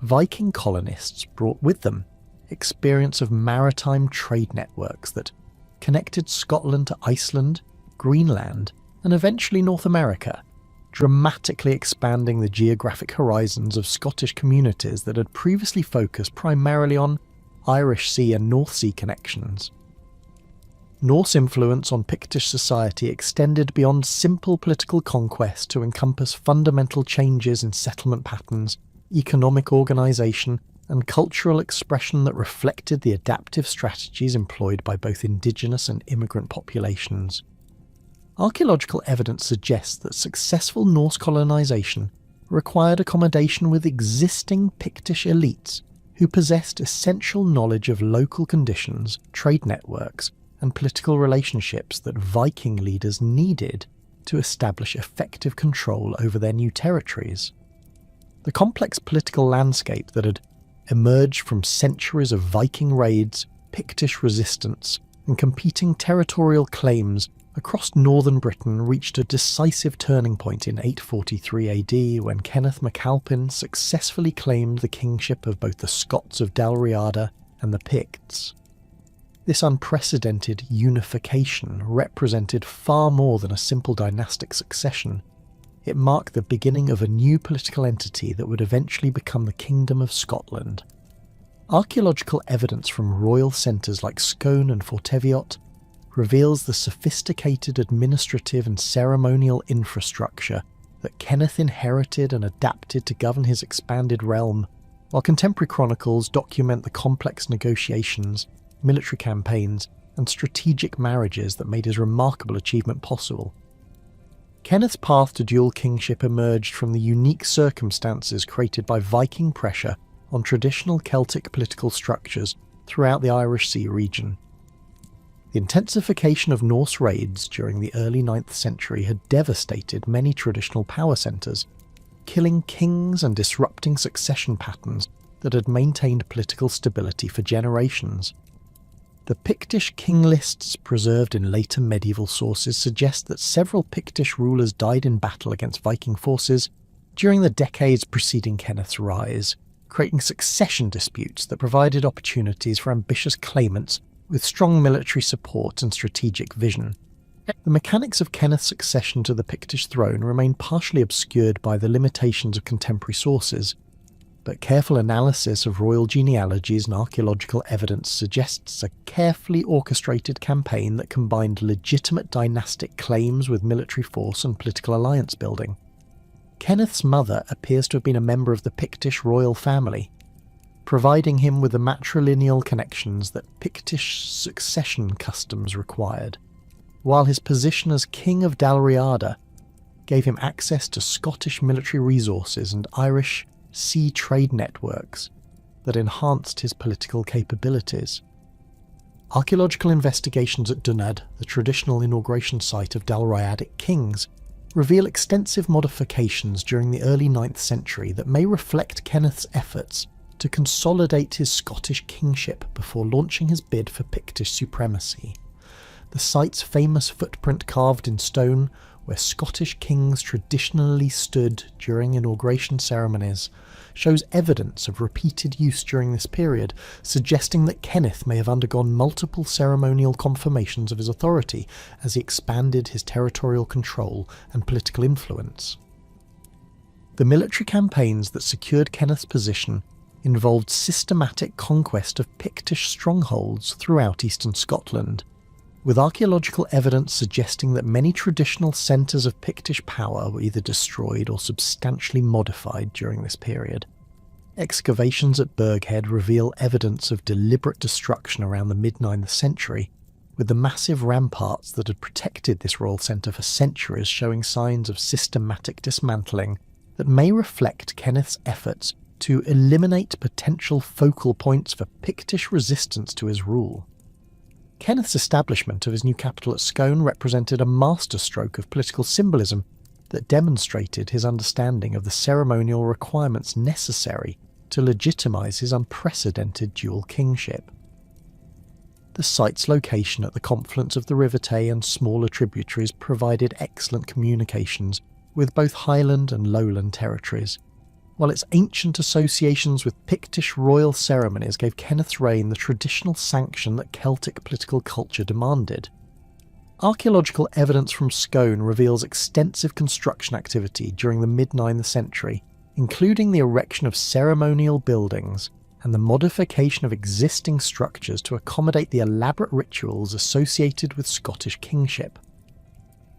Viking colonists brought with them experience of maritime trade networks that connected Scotland to Iceland, Greenland, and eventually North America, dramatically expanding the geographic horizons of Scottish communities that had previously focused primarily on Irish Sea and North Sea connections. Norse influence on Pictish society extended beyond simple political conquest to encompass fundamental changes in settlement patterns, economic organisation, and cultural expression that reflected the adaptive strategies employed by both indigenous and immigrant populations. Archaeological evidence suggests that successful Norse colonisation required accommodation with existing Pictish elites who possessed essential knowledge of local conditions, trade networks, and political relationships that Viking leaders needed to establish effective control over their new territories. The complex political landscape that had emerged from centuries of Viking raids, Pictish resistance, and competing territorial claims across northern Britain reached a decisive turning point in 843 AD when Kenneth MacAlpin successfully claimed the kingship of both the Scots of Dalriada and the Picts. This unprecedented unification represented far more than a simple dynastic succession. It marked the beginning of a new political entity that would eventually become the Kingdom of Scotland. Archaeological evidence from royal centres like Scone and Forteviot reveals the sophisticated administrative and ceremonial infrastructure that Kenneth inherited and adapted to govern his expanded realm, while contemporary chronicles document the complex negotiations, military campaigns, and strategic marriages that made his remarkable achievement possible. Kenneth's path to dual kingship emerged from the unique circumstances created by Viking pressure on traditional Celtic political structures throughout the Irish Sea region. The intensification of Norse raids during the early 9th century had devastated many traditional power centres, killing kings and disrupting succession patterns that had maintained political stability for generations. The Pictish king lists preserved in later medieval sources suggest that several Pictish rulers died in battle against Viking forces during the decades preceding Kenneth's rise, creating succession disputes that provided opportunities for ambitious claimants with strong military support and strategic vision. The mechanics of Kenneth's succession to the Pictish throne remain partially obscured by the limitations of contemporary sources, but careful analysis of royal genealogies and archaeological evidence suggests a carefully orchestrated campaign that combined legitimate dynastic claims with military force and political alliance building. Kenneth's mother appears to have been a member of the Pictish royal family, providing him with the matrilineal connections that Pictish succession customs required, while his position as King of Dalriada gave him access to Scottish military resources and Irish sea trade networks that enhanced his political capabilities. Archaeological investigations at Dunad, the traditional inauguration site of Dalriadic kings, reveal extensive modifications during the early 9th century that may reflect Kenneth's efforts to consolidate his Scottish kingship before launching his bid for Pictish supremacy. The site's famous footprint carved in stone, where Scottish kings traditionally stood during inauguration ceremonies, shows evidence of repeated use during this period, suggesting that Kenneth may have undergone multiple ceremonial confirmations of his authority as he expanded his territorial control and political influence. The military campaigns that secured Kenneth's position involved systematic conquest of Pictish strongholds throughout eastern Scotland, with archaeological evidence suggesting that many traditional centres of Pictish power were either destroyed or substantially modified during this period. Excavations at Burghead reveal evidence of deliberate destruction around the mid-9th century, with the massive ramparts that had protected this royal centre for centuries showing signs of systematic dismantling that may reflect Kenneth's efforts to eliminate potential focal points for Pictish resistance to his rule. Kenneth's establishment of his new capital at Scone represented a masterstroke of political symbolism that demonstrated his understanding of the ceremonial requirements necessary to legitimise his unprecedented dual kingship. The site's location at the confluence of the River Tay and smaller tributaries provided excellent communications with both Highland and Lowland territories, while its ancient associations with Pictish royal ceremonies gave Kenneth's reign the traditional sanction that Celtic political culture demanded. Archaeological evidence from Scone reveals extensive construction activity during the mid-9th century, including the erection of ceremonial buildings and the modification of existing structures to accommodate the elaborate rituals associated with Scottish kingship.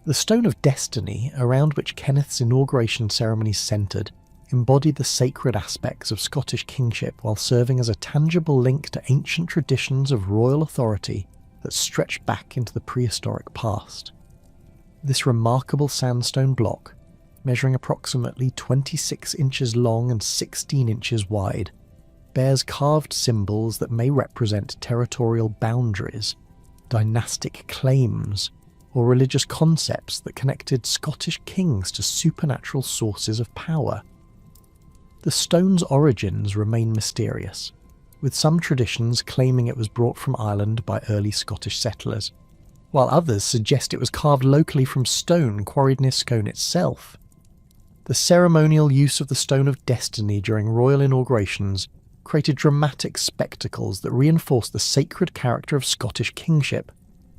The Stone of Destiny, around which Kenneth's inauguration ceremonies centred, embodied the sacred aspects of Scottish kingship while serving as a tangible link to ancient traditions of royal authority that stretched back into the prehistoric past. This remarkable sandstone block, measuring approximately 26 inches long and 16 inches wide, bears carved symbols that may represent territorial boundaries, dynastic claims, or religious concepts that connected Scottish kings to supernatural sources of power. The stone's origins remain mysterious, with some traditions claiming it was brought from Ireland by early Scottish settlers, while others suggest it was carved locally from stone quarried near Scone itself. The ceremonial use of the Stone of Destiny during royal inaugurations created dramatic spectacles that reinforced the sacred character of Scottish kingship,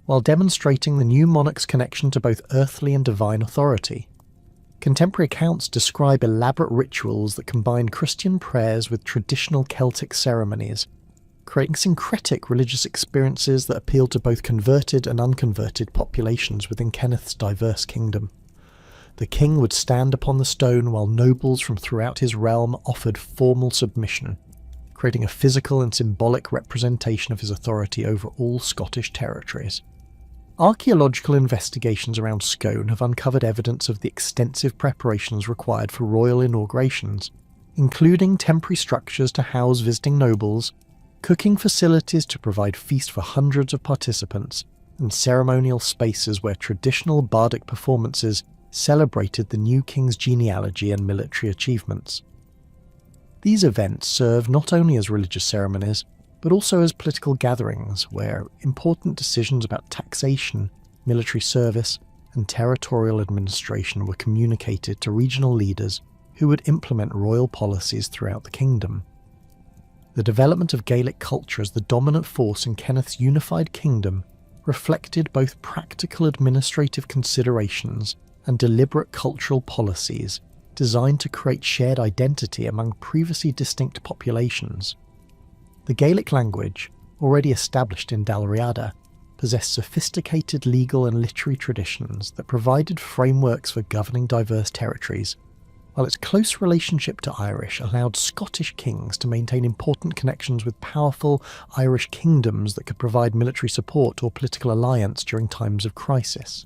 while demonstrating the new monarch's connection to both earthly and divine authority. Contemporary accounts describe elaborate rituals that combine Christian prayers with traditional Celtic ceremonies, creating syncretic religious experiences that appeal to both converted and unconverted populations within Kenneth's diverse kingdom. The king would stand upon the stone while nobles from throughout his realm offered formal submission, creating a physical and symbolic representation of his authority over all Scottish territories. Archaeological investigations around Scone have uncovered evidence of the extensive preparations required for royal inaugurations, including temporary structures to house visiting nobles, cooking facilities to provide feast for hundreds of participants, and ceremonial spaces where traditional bardic performances celebrated the new king's genealogy and military achievements. These events serve not only as religious ceremonies, but also as political gatherings where important decisions about taxation, military service, and territorial administration were communicated to regional leaders who would implement royal policies throughout the kingdom. The development of Gaelic culture as the dominant force in Kenneth's unified kingdom reflected both practical administrative considerations and deliberate cultural policies designed to create shared identity among previously distinct populations. The Gaelic language, already established in Dalriada, possessed sophisticated legal and literary traditions that provided frameworks for governing diverse territories, while its close relationship to Irish allowed Scottish kings to maintain important connections with powerful Irish kingdoms that could provide military support or political alliance during times of crisis.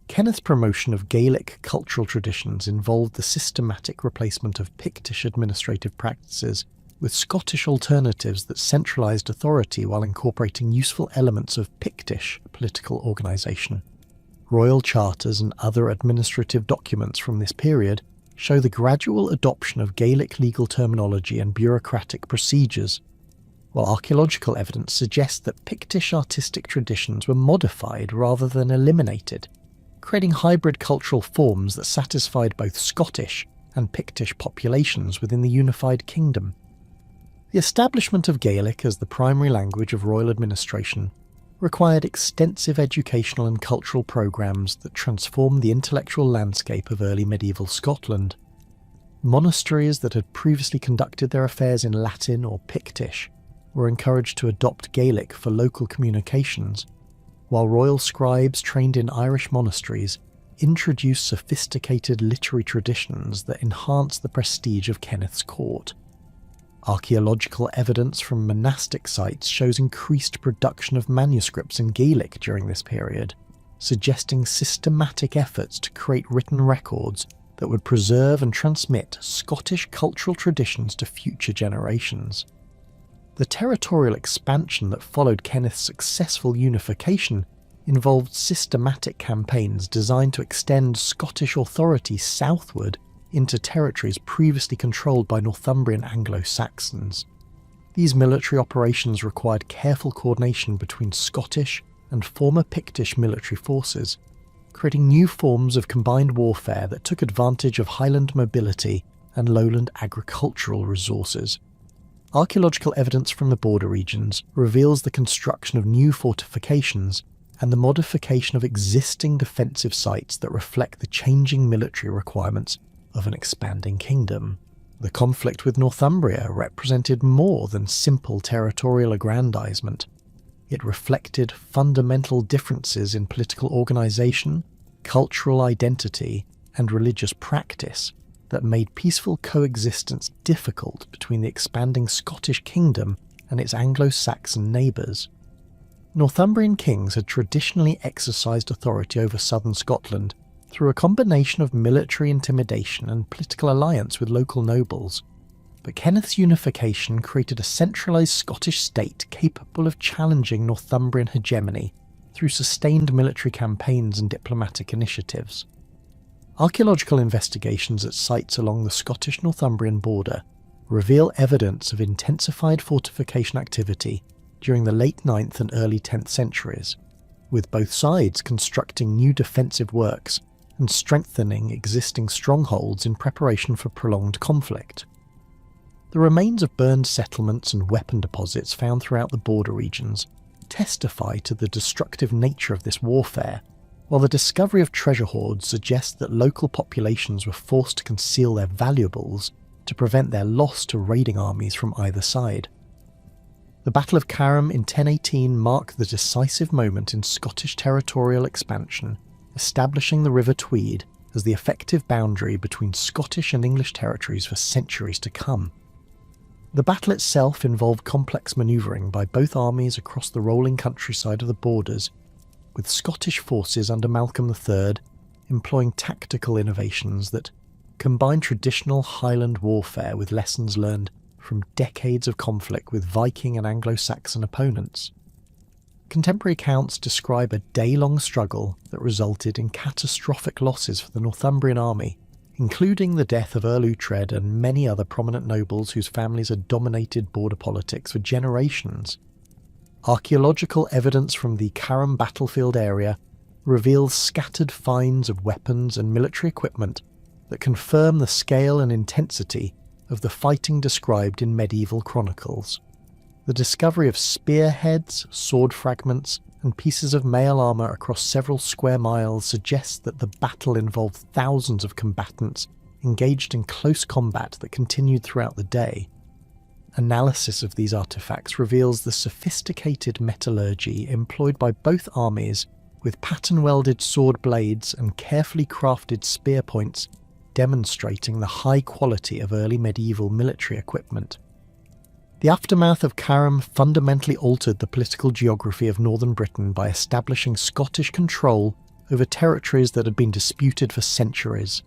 Kenneth's promotion of Gaelic cultural traditions involved the systematic replacement of Pictish administrative practices with Scottish alternatives that centralised authority while incorporating useful elements of Pictish political organisation. Royal charters and other administrative documents from this period show the gradual adoption of Gaelic legal terminology and bureaucratic procedures, while archaeological evidence suggests that Pictish artistic traditions were modified rather than eliminated, creating hybrid cultural forms that satisfied both Scottish and Pictish populations within the unified kingdom. The establishment of Gaelic as the primary language of royal administration required extensive educational and cultural programs that transformed the intellectual landscape of early medieval Scotland. Monasteries that had previously conducted their affairs in Latin or Pictish were encouraged to adopt Gaelic for local communications, while royal scribes trained in Irish monasteries introduced sophisticated literary traditions that enhanced the prestige of Kenneth's court. Archaeological evidence from monastic sites shows increased production of manuscripts in Gaelic during this period, suggesting systematic efforts to create written records that would preserve and transmit Scottish cultural traditions to future generations. The territorial expansion that followed Kenneth's successful unification involved systematic campaigns designed to extend Scottish authority southward into territories previously controlled by Northumbrian Anglo-Saxons. These military operations required careful coordination between Scottish and former Pictish military forces, creating new forms of combined warfare that took advantage of Highland mobility and lowland agricultural resources. Archaeological evidence from the border regions reveals the construction of new fortifications and the modification of existing defensive sites that reflect the changing military requirements of an expanding kingdom. The conflict with Northumbria represented more than simple territorial aggrandizement. It reflected fundamental differences in political organization, cultural identity, and religious practice that made peaceful coexistence difficult between the expanding Scottish kingdom and its Anglo-Saxon neighbours. Northumbrian kings had traditionally exercised authority over southern Scotland through a combination of military intimidation and political alliance with local nobles, but Kenneth's unification created a centralised Scottish state capable of challenging Northumbrian hegemony through sustained military campaigns and diplomatic initiatives. Archaeological investigations at sites along the Scottish-Northumbrian border reveal evidence of intensified fortification activity during the late 9th and early 10th centuries, with both sides constructing new defensive works and strengthening existing strongholds in preparation for prolonged conflict. The remains of burned settlements and weapon deposits found throughout the border regions testify to the destructive nature of this warfare, while the discovery of treasure hoards suggests that local populations were forced to conceal their valuables to prevent their loss to raiding armies from either side. The Battle of Carham in 1018 marked the decisive moment in Scottish territorial expansion, establishing the River Tweed as the effective boundary between Scottish and English territories for centuries to come. The battle itself involved complex manoeuvring by both armies across the rolling countryside of the borders, with Scottish forces under Malcolm III employing tactical innovations that combine traditional Highland warfare with lessons learned from decades of conflict with Viking and Anglo-Saxon opponents. Contemporary accounts describe a day-long struggle that resulted in catastrophic losses for the Northumbrian army, including the death of Earl Uhtred and many other prominent nobles whose families had dominated border politics for generations. Archaeological evidence from the Carham battlefield area reveals scattered finds of weapons and military equipment that confirm the scale and intensity of the fighting described in medieval chronicles. The discovery of spearheads, sword fragments, and pieces of mail armour across several square miles suggests that the battle involved thousands of combatants engaged in close combat that continued throughout the day. Analysis of these artefacts reveals the sophisticated metallurgy employed by both armies, with pattern-welded sword blades and carefully crafted spear points demonstrating the high quality of early medieval military equipment. The aftermath of Carham fundamentally altered the political geography of northern Britain by establishing Scottish control over territories that had been disputed for centuries.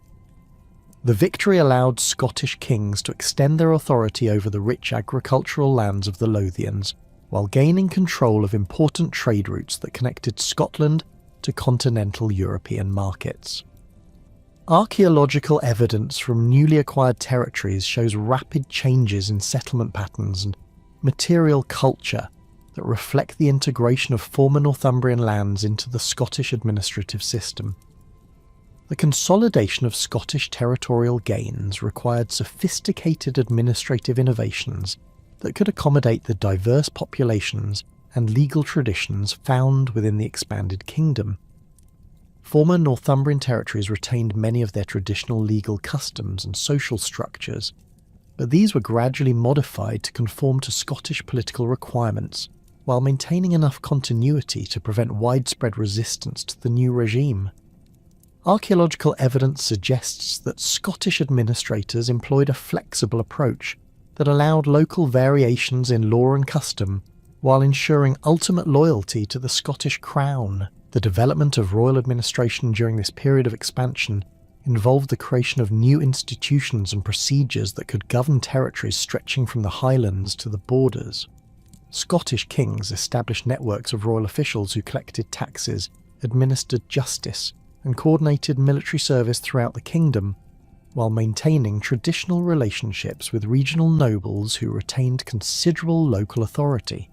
The victory allowed Scottish kings to extend their authority over the rich agricultural lands of the Lothians, while gaining control of important trade routes that connected Scotland to continental European markets. Archaeological evidence from newly acquired territories shows rapid changes in settlement patterns and material culture that reflect the integration of former Northumbrian lands into the Scottish administrative system. The consolidation of Scottish territorial gains required sophisticated administrative innovations that could accommodate the diverse populations and legal traditions found within the expanded kingdom. Former Northumbrian territories retained many of their traditional legal customs and social structures, but these were gradually modified to conform to Scottish political requirements, while maintaining enough continuity to prevent widespread resistance to the new regime. Archaeological evidence suggests that Scottish administrators employed a flexible approach that allowed local variations in law and custom, while ensuring ultimate loyalty to the Scottish crown. The development of royal administration during this period of expansion involved the creation of new institutions and procedures that could govern territories stretching from the Highlands to the borders. Scottish kings established networks of royal officials who collected taxes, administered justice, and coordinated military service throughout the kingdom, while maintaining traditional relationships with regional nobles who retained considerable local authority.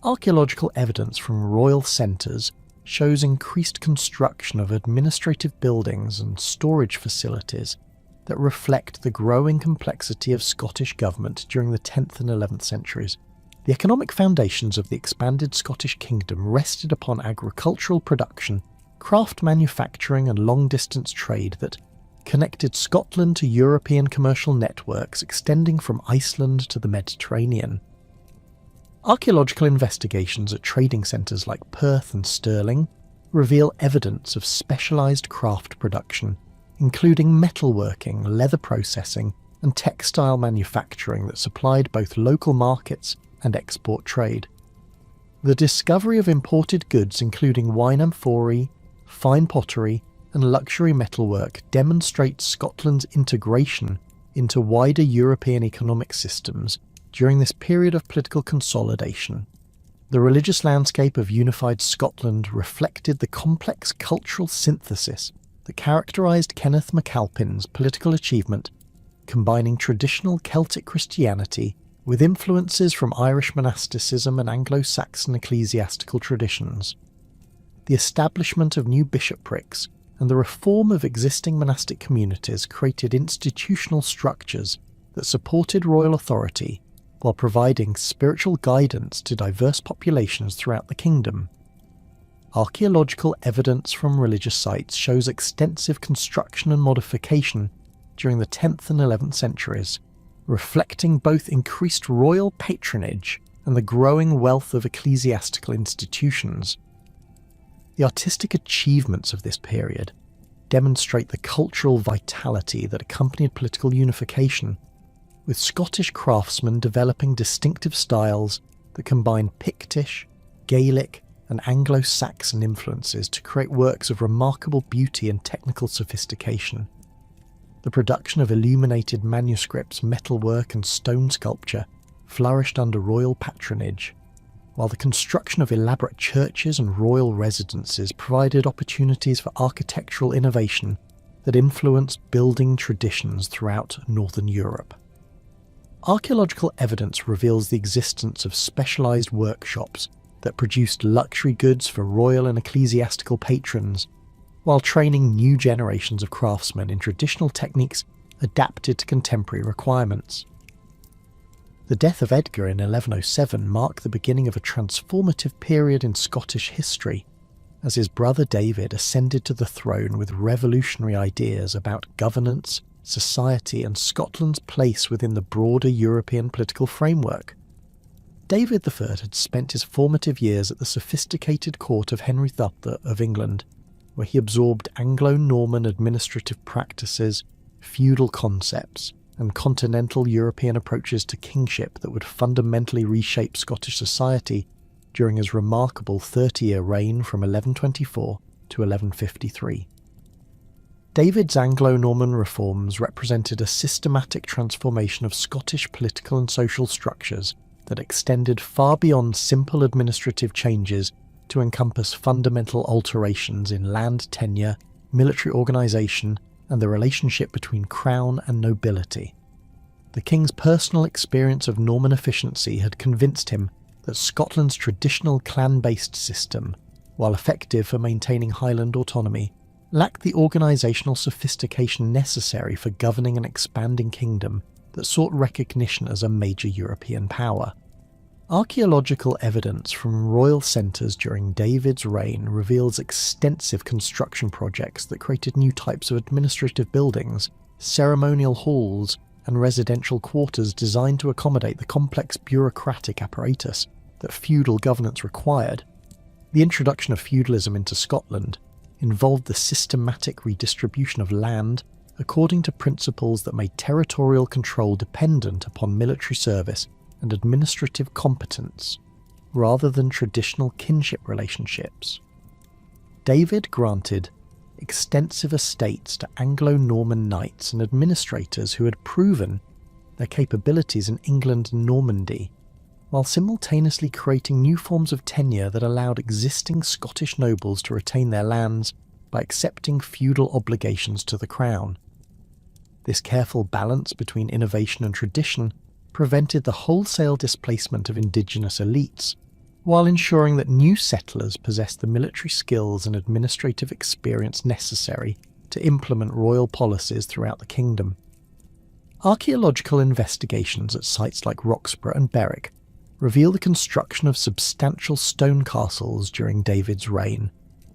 Archaeological evidence from royal centres shows increased construction of administrative buildings and storage facilities that reflect the growing complexity of Scottish government during the 10th and 11th centuries. The economic foundations of the expanded Scottish kingdom rested upon agricultural production, craft manufacturing and long-distance trade that connected Scotland to European commercial networks extending from Iceland to the Mediterranean. Archaeological investigations at trading centres like Perth and Stirling reveal evidence of specialised craft production, including metalworking, leather processing, and textile manufacturing that supplied both local markets and export trade. The discovery of imported goods including wine amphorae, fine pottery, and luxury metalwork demonstrates Scotland's integration into wider European economic systems during this period of political consolidation. The religious landscape of unified Scotland reflected the complex cultural synthesis that characterised Kenneth MacAlpin's political achievement combining traditional Celtic Christianity with influences from Irish monasticism and Anglo-Saxon ecclesiastical traditions. The establishment of new bishoprics and the reform of existing monastic communities created institutional structures that supported royal authority while providing spiritual guidance to diverse populations throughout the kingdom. Archaeological evidence from religious sites shows extensive construction and modification during the 10th and 11th centuries, reflecting both increased royal patronage and the growing wealth of ecclesiastical institutions. The artistic achievements of this period demonstrate the cultural vitality that accompanied political unification, with Scottish craftsmen developing distinctive styles that combine Pictish, Gaelic, and Anglo-Saxon influences to create works of remarkable beauty and technical sophistication. The production of illuminated manuscripts, metalwork, and stone sculpture flourished under royal patronage, while the construction of elaborate churches and royal residences provided opportunities for architectural innovation that influenced building traditions throughout Northern Europe. Archaeological evidence reveals the existence of specialised workshops that produced luxury goods for royal and ecclesiastical patrons, while training new generations of craftsmen in traditional techniques adapted to contemporary requirements. The death of Edgar in 1107 marked the beginning of a transformative period in Scottish history, as his brother David ascended to the throne with revolutionary ideas about governance, society, and Scotland's place within the broader European political framework. David I had spent his formative years at the sophisticated court of Henry III of England, where he absorbed Anglo-Norman administrative practices, feudal concepts, and continental European approaches to kingship that would fundamentally reshape Scottish society during his remarkable 30-year reign from 1124 to 1153. David's Anglo-Norman reforms represented a systematic transformation of Scottish political and social structures that extended far beyond simple administrative changes to encompass fundamental alterations in land tenure, military organisation, and the relationship between crown and nobility. The king's personal experience of Norman efficiency had convinced him that Scotland's traditional clan-based system, while effective for maintaining Highland autonomy, lacked the organisational sophistication necessary for governing an expanding kingdom that sought recognition as a major European power. Archaeological evidence from royal centres during David's reign reveals extensive construction projects that created new types of administrative buildings, ceremonial halls, and residential quarters designed to accommodate the complex bureaucratic apparatus that feudal governance required. The introduction of feudalism into Scotland involved the systematic redistribution of land according to principles that made territorial control dependent upon military service and administrative competence, rather than traditional kinship relationships. David granted extensive estates to Anglo-Norman knights and administrators who had proven their capabilities in England and Normandy, while simultaneously creating new forms of tenure that allowed existing Scottish nobles to retain their lands by accepting feudal obligations to the crown. This careful balance between innovation and tradition prevented the wholesale displacement of indigenous elites, while ensuring that new settlers possessed the military skills and administrative experience necessary to implement royal policies throughout the kingdom. Archaeological investigations at sites like Roxburgh and Berwick reveal the construction of substantial stone castles during David's reign,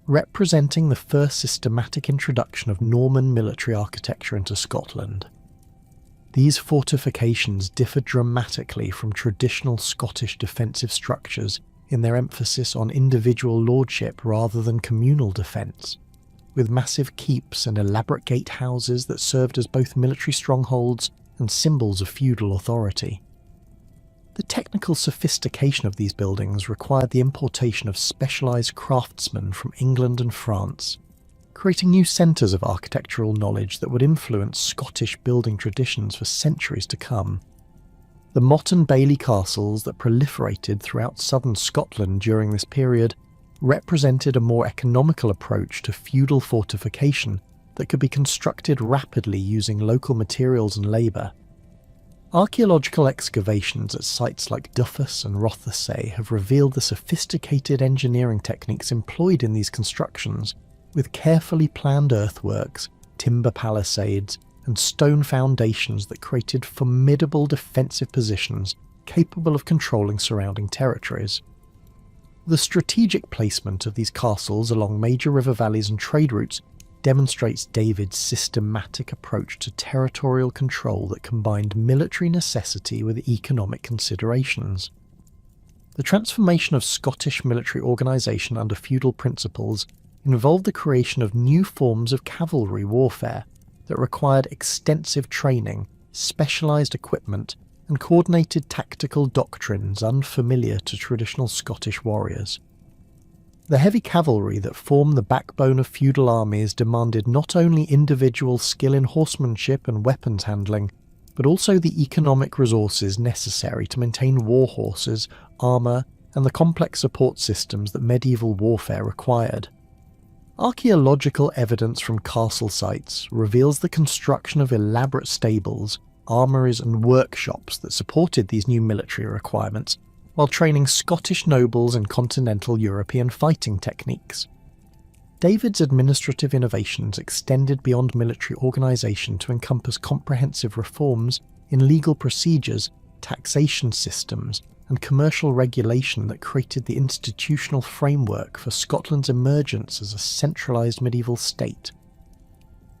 representing the first systematic introduction of Norman military architecture into Scotland. These fortifications differ dramatically from traditional Scottish defensive structures in their emphasis on individual lordship rather than communal defence, with massive keeps and elaborate gatehouses that served as both military strongholds and symbols of feudal authority. The technical sophistication of these buildings required the importation of specialised craftsmen from England and France, creating new centres of architectural knowledge that would influence Scottish building traditions for centuries to come. The motte and bailey castles that proliferated throughout southern Scotland during this period represented a more economical approach to feudal fortification that could be constructed rapidly using local materials and labour. Archaeological excavations at sites like Duffus and Rothesay have revealed the sophisticated engineering techniques employed in these constructions, with carefully planned earthworks, timber palisades, and stone foundations that created formidable defensive positions capable of controlling surrounding territories. The strategic placement of these castles along major river valleys and trade routes demonstrates David's systematic approach to territorial control that combined military necessity with economic considerations. The transformation of Scottish military organisation under feudal principles involved the creation of new forms of cavalry warfare that required extensive training, specialised equipment, and coordinated tactical doctrines unfamiliar to traditional Scottish warriors. The heavy cavalry that formed the backbone of feudal armies demanded not only individual skill in horsemanship and weapons handling, but also the economic resources necessary to maintain war horses, armour, and the complex support systems that medieval warfare required. Archaeological evidence from castle sites reveals the construction of elaborate stables, armouries and workshops that supported these new military requirements, while training Scottish nobles in continental European fighting techniques. David's administrative innovations extended beyond military organisation to encompass comprehensive reforms in legal procedures, taxation systems, and commercial regulation that created the institutional framework for Scotland's emergence as a centralised medieval state.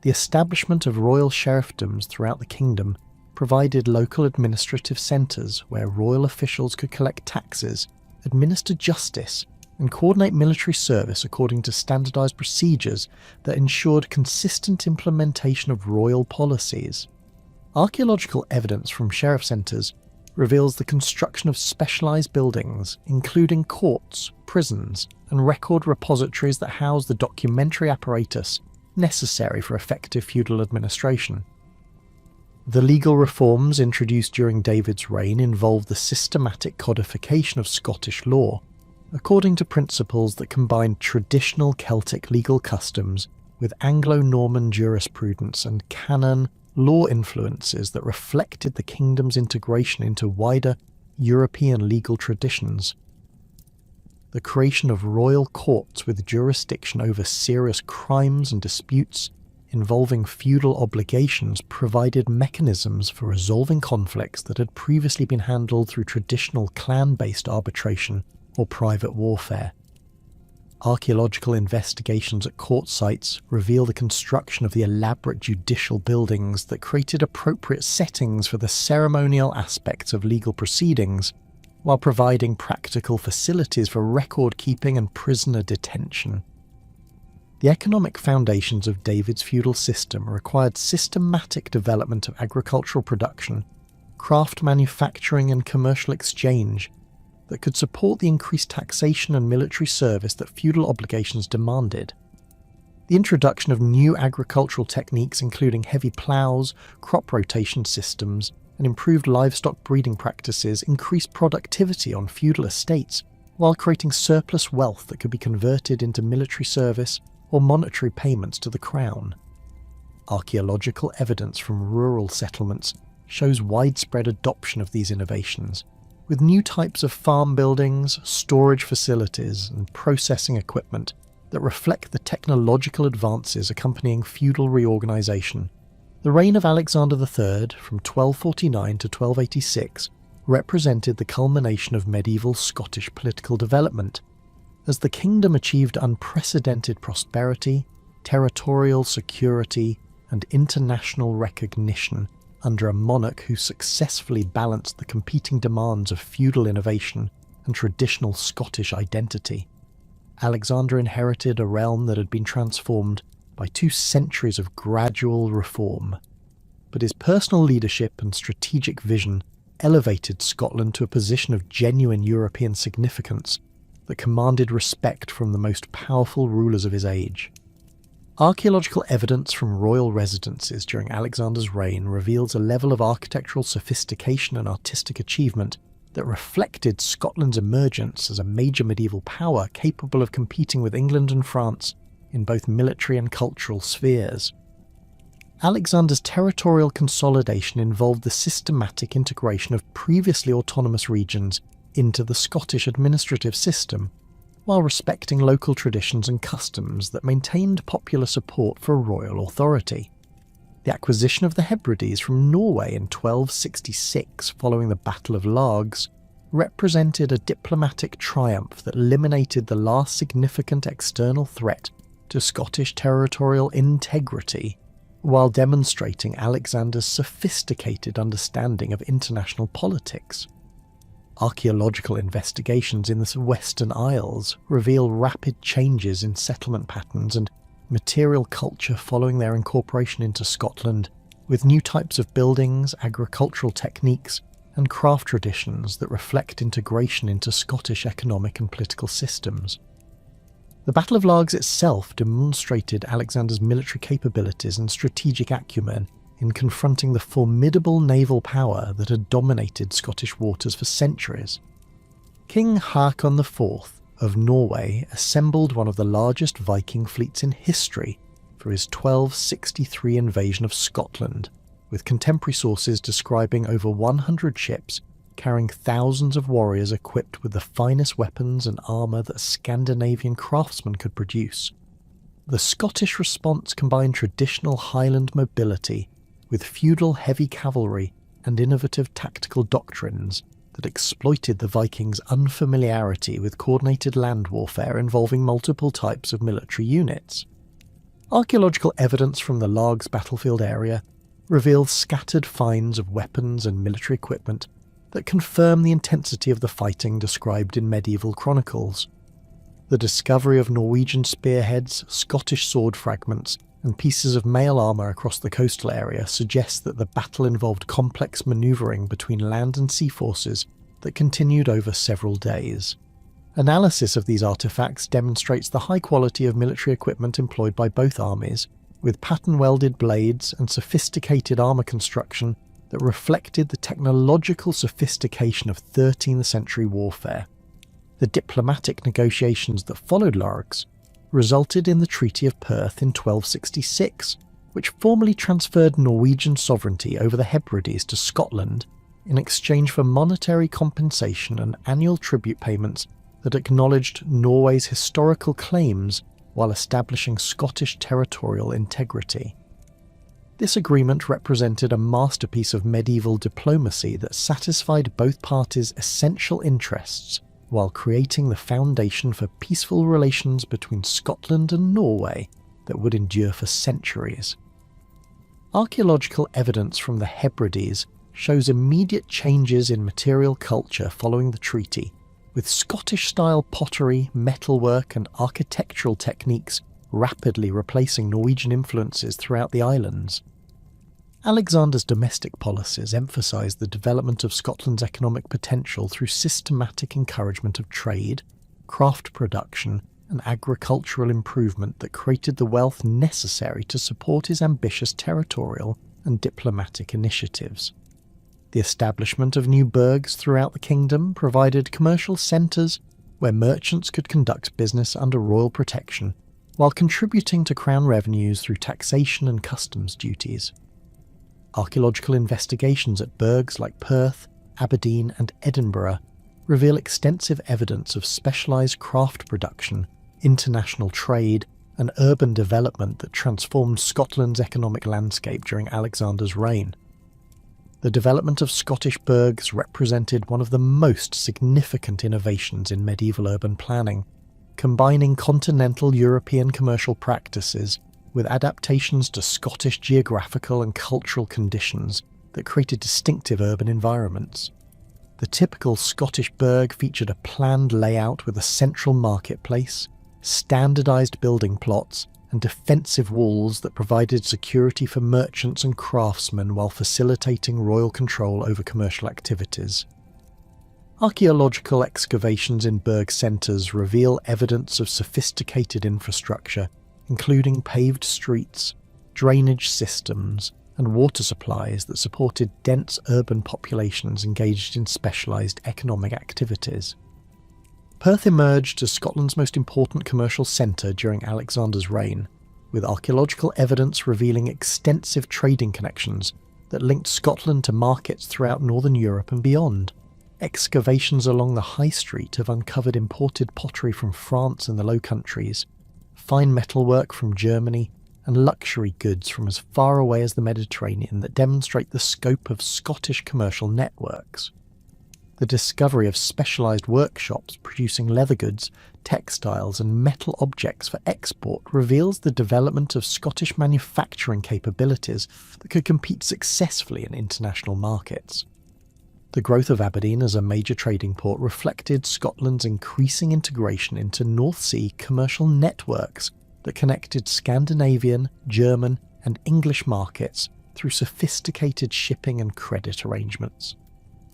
The establishment of royal sheriffdoms throughout the kingdom provided local administrative centres where royal officials could collect taxes, administer justice, and coordinate military service according to standardised procedures that ensured consistent implementation of royal policies. Archaeological evidence from sheriff centres reveals the construction of specialised buildings, including courts, prisons, and record repositories that house the documentary apparatus necessary for effective feudal administration. The legal reforms introduced during David's reign involved the systematic codification of Scottish law, according to principles that combined traditional Celtic legal customs with Anglo-Norman jurisprudence and canon law influences that reflected the kingdom's integration into wider European legal traditions. The creation of royal courts with jurisdiction over serious crimes and disputes involving feudal obligations provided mechanisms for resolving conflicts that had previously been handled through traditional clan-based arbitration or private warfare. Archaeological investigations at court sites reveal the construction of the elaborate judicial buildings that created appropriate settings for the ceremonial aspects of legal proceedings, while providing practical facilities for record-keeping and prisoner detention. The economic foundations of David's feudal system required systematic development of agricultural production, craft manufacturing and commercial exchange that could support the increased taxation and military service that feudal obligations demanded. The introduction of new agricultural techniques including heavy ploughs, crop rotation systems, and improved livestock breeding practices increased productivity on feudal estates while creating surplus wealth that could be converted into military service or monetary payments to the crown. Archaeological evidence from rural settlements shows widespread adoption of these innovations, with new types of farm buildings, storage facilities, and processing equipment that reflect the technological advances accompanying feudal reorganisation. The reign of Alexander III, from 1249 to 1286, represented the culmination of medieval Scottish political development, as the kingdom achieved unprecedented prosperity, territorial security, and international recognition under a monarch who successfully balanced the competing demands of feudal innovation and traditional Scottish identity. Alexander inherited a realm that had been transformed by 2 centuries of gradual reform, but his personal leadership and strategic vision elevated Scotland to a position of genuine European significance that commanded respect from the most powerful rulers of his age. Archaeological evidence from royal residences during Alexander's reign reveals a level of architectural sophistication and artistic achievement that reflected Scotland's emergence as a major medieval power capable of competing with England and France in both military and cultural spheres. Alexander's territorial consolidation involved the systematic integration of previously autonomous regions into the Scottish administrative system, while respecting local traditions and customs that maintained popular support for royal authority. The acquisition of the Hebrides from Norway in 1266 following the Battle of Largs represented a diplomatic triumph that eliminated the last significant external threat to Scottish territorial integrity, while demonstrating Alexander's sophisticated understanding of international politics. Archaeological investigations in the Western Isles reveal rapid changes in settlement patterns and material culture following their incorporation into Scotland, with new types of buildings, agricultural techniques, and craft traditions that reflect integration into Scottish economic and political systems. The Battle of Largs itself demonstrated Alexander's military capabilities and strategic acumen in confronting the formidable naval power that had dominated Scottish waters for centuries. King Haakon IV of Norway assembled one of the largest Viking fleets in history for his 1263 invasion of Scotland, with contemporary sources describing over 100 ships carrying thousands of warriors equipped with the finest weapons and armour that Scandinavian craftsmen could produce. The Scottish response combined traditional Highland mobility with feudal heavy cavalry and innovative tactical doctrines that exploited the Vikings' unfamiliarity with coordinated land warfare involving multiple types of military units. Archaeological evidence from the Largs battlefield area reveals scattered finds of weapons and military equipment that confirm the intensity of the fighting described in medieval chronicles. The discovery of Norwegian spearheads, Scottish sword fragments, and pieces of mail armour across the coastal area suggests that the battle involved complex manoeuvring between land and sea forces that continued over several days. Analysis of these artefacts demonstrates the high quality of military equipment employed by both armies, with pattern-welded blades and sophisticated armour construction that reflected the technological sophistication of 13th century warfare. The diplomatic negotiations that followed Largs resulted in the Treaty of Perth in 1266, which formally transferred Norwegian sovereignty over the Hebrides to Scotland in exchange for monetary compensation and annual tribute payments that acknowledged Norway's historical claims while establishing Scottish territorial integrity. This agreement represented a masterpiece of medieval diplomacy that satisfied both parties' essential interests while creating the foundation for peaceful relations between Scotland and Norway that would endure for centuries. Archaeological evidence from the Hebrides shows immediate changes in material culture following the treaty, with Scottish-style pottery, metalwork and architectural techniques rapidly replacing Norwegian influences throughout the islands. Alexander's domestic policies emphasised the development of Scotland's economic potential through systematic encouragement of trade, craft production and agricultural improvement that created the wealth necessary to support his ambitious territorial and diplomatic initiatives. The establishment of new burghs throughout the kingdom provided commercial centres where merchants could conduct business under royal protection, while contributing to crown revenues through taxation and customs duties. Archaeological investigations at burghs like Perth, Aberdeen and Edinburgh reveal extensive evidence of specialised craft production, international trade and urban development that transformed Scotland's economic landscape during Alexander's reign. The development of Scottish burghs represented one of the most significant innovations in medieval urban planning, combining continental European commercial practices with adaptations to Scottish geographical and cultural conditions that created distinctive urban environments. The typical Scottish burgh featured a planned layout with a central marketplace, standardised building plots, and defensive walls that provided security for merchants and craftsmen while facilitating royal control over commercial activities. Archaeological excavations in burgh centres reveal evidence of sophisticated infrastructure, including paved streets, drainage systems, and water supplies that supported dense urban populations engaged in specialised economic activities. Perth emerged as Scotland's most important commercial centre during Alexander's reign, with archaeological evidence revealing extensive trading connections that linked Scotland to markets throughout Northern Europe and beyond. Excavations along the High Street have uncovered imported pottery from France and the Low Countries, fine metalwork from Germany, and luxury goods from as far away as the Mediterranean that demonstrate the scope of Scottish commercial networks. The discovery of specialised workshops producing leather goods, textiles and metal objects for export reveals the development of Scottish manufacturing capabilities that could compete successfully in international markets. The growth of Aberdeen as a major trading port reflected Scotland's increasing integration into North Sea commercial networks that connected Scandinavian, German and English markets through sophisticated shipping and credit arrangements.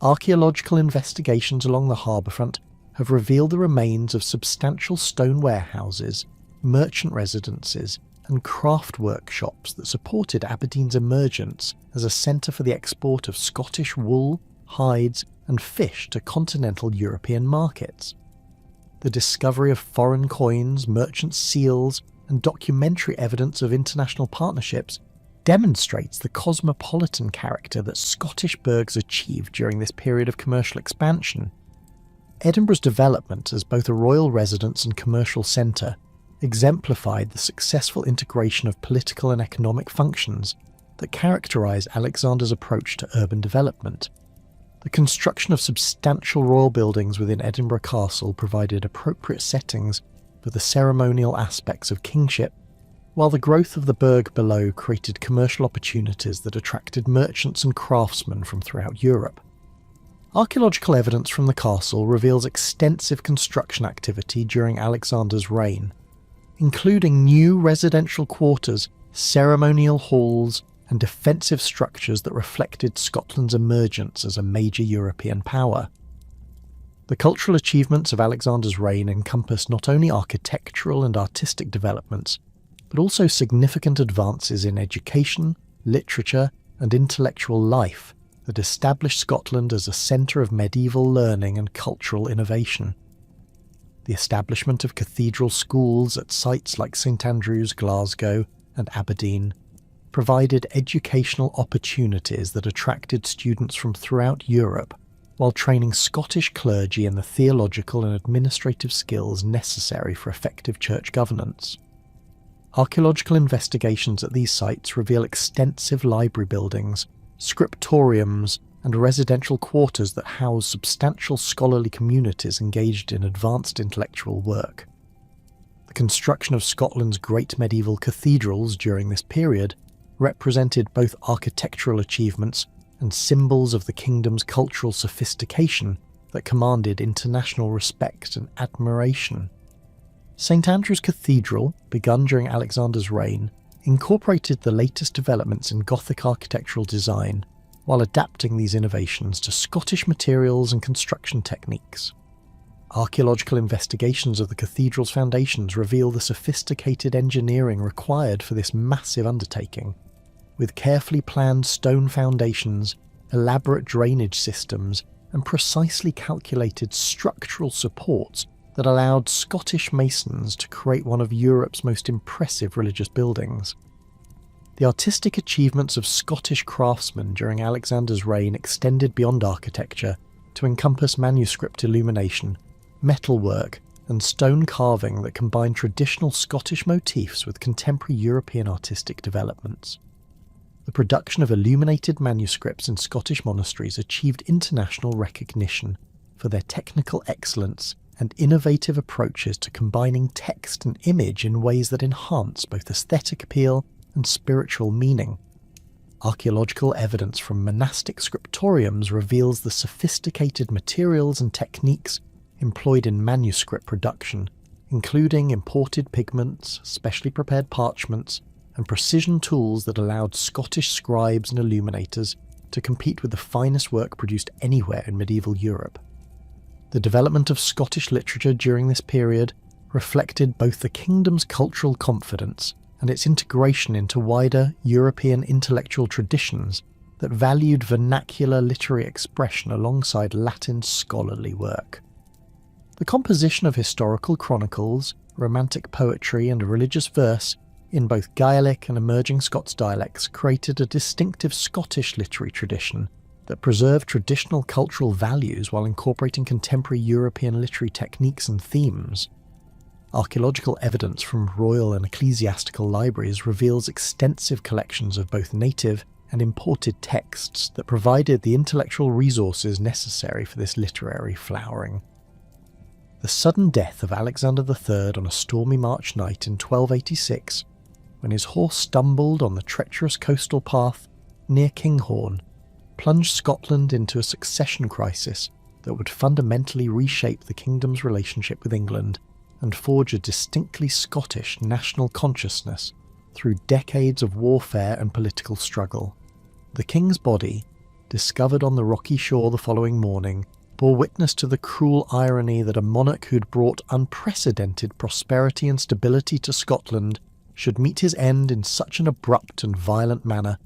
Archaeological investigations along the harbourfront have revealed the remains of substantial stone warehouses, merchant residences and craft workshops that supported Aberdeen's emergence as a centre for the export of Scottish wool, hides and fish to continental European markets. The discovery of foreign coins, merchant seals and documentary evidence of international partnerships demonstrates the cosmopolitan character that Scottish burghs achieved during this period of commercial expansion. Edinburgh's development as both a royal residence and commercial centre exemplified the successful integration of political and economic functions that characterise Alexander's approach to urban development. The construction of substantial royal buildings within Edinburgh Castle provided appropriate settings for the ceremonial aspects of kingship, while the growth of the burgh below created commercial opportunities that attracted merchants and craftsmen from throughout Europe. Archaeological evidence from the castle reveals extensive construction activity during Alexander's reign, including new residential quarters, ceremonial halls, and defensive structures that reflected Scotland's emergence as a major European power. The cultural achievements of Alexander's reign encompass not only architectural and artistic developments, but also significant advances in education, literature, and intellectual life that established Scotland as a centre of medieval learning and cultural innovation. The establishment of cathedral schools at sites like St Andrews, Glasgow, and Aberdeen provided educational opportunities that attracted students from throughout Europe, while training Scottish clergy in the theological and administrative skills necessary for effective church governance. Archaeological investigations at these sites reveal extensive library buildings, scriptoriums, and residential quarters that house substantial scholarly communities engaged in advanced intellectual work. The construction of Scotland's great medieval cathedrals during this period represented both architectural achievements and symbols of the kingdom's cultural sophistication that commanded international respect and admiration. St Andrews Cathedral, begun during Alexander's reign, incorporated the latest developments in Gothic architectural design while adapting these innovations to Scottish materials and construction techniques. Archaeological investigations of the cathedral's foundations reveal the sophisticated engineering required for this massive undertaking, with carefully planned stone foundations, elaborate drainage systems, and precisely calculated structural supports that allowed Scottish masons to create one of Europe's most impressive religious buildings. The artistic achievements of Scottish craftsmen during Alexander's reign extended beyond architecture to encompass manuscript illumination, metalwork, and stone carving that combined traditional Scottish motifs with contemporary European artistic developments. The production of illuminated manuscripts in Scottish monasteries achieved international recognition for their technical excellence and innovative approaches to combining text and image in ways that enhance both aesthetic appeal and spiritual meaning. Archaeological evidence from monastic scriptoriums reveals the sophisticated materials and techniques employed in manuscript production, including imported pigments, specially prepared parchments, and precision tools that allowed Scottish scribes and illuminators to compete with the finest work produced anywhere in medieval Europe. The development of Scottish literature during this period reflected both the kingdom's cultural confidence and its integration into wider European intellectual traditions that valued vernacular literary expression alongside Latin scholarly work. The composition of historical chronicles, romantic poetry, and religious verse in both Gaelic and emerging Scots dialects created a distinctive Scottish literary tradition that preserved traditional cultural values while incorporating contemporary European literary techniques and themes. Archaeological evidence from royal and ecclesiastical libraries reveals extensive collections of both native and imported texts that provided the intellectual resources necessary for this literary flowering. The sudden death of Alexander III on a stormy March night in 1286, when his horse stumbled on the treacherous coastal path near Kinghorn, plunged Scotland into a succession crisis that would fundamentally reshape the kingdom's relationship with England and forge a distinctly Scottish national consciousness through decades of warfare and political struggle. The king's body, discovered on the rocky shore the following morning, bore witness to the cruel irony that a monarch who'd brought unprecedented prosperity and stability to Scotland should meet his end in such an abrupt and violent manner,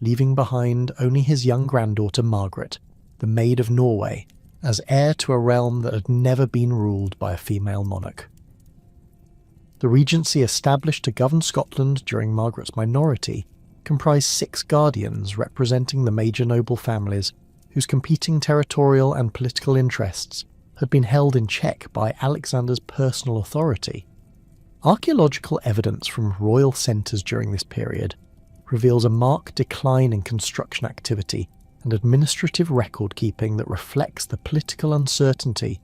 leaving behind only his young granddaughter Margaret, the Maid of Norway, as heir to a realm that had never been ruled by a female monarch. The regency established to govern Scotland during Margaret's minority comprised 6 guardians representing the major noble families whose competing territorial and political interests had been held in check by Alexander's personal authority. Archaeological evidence from royal centres during this period reveals a marked decline in construction activity and administrative record-keeping that reflects the political uncertainty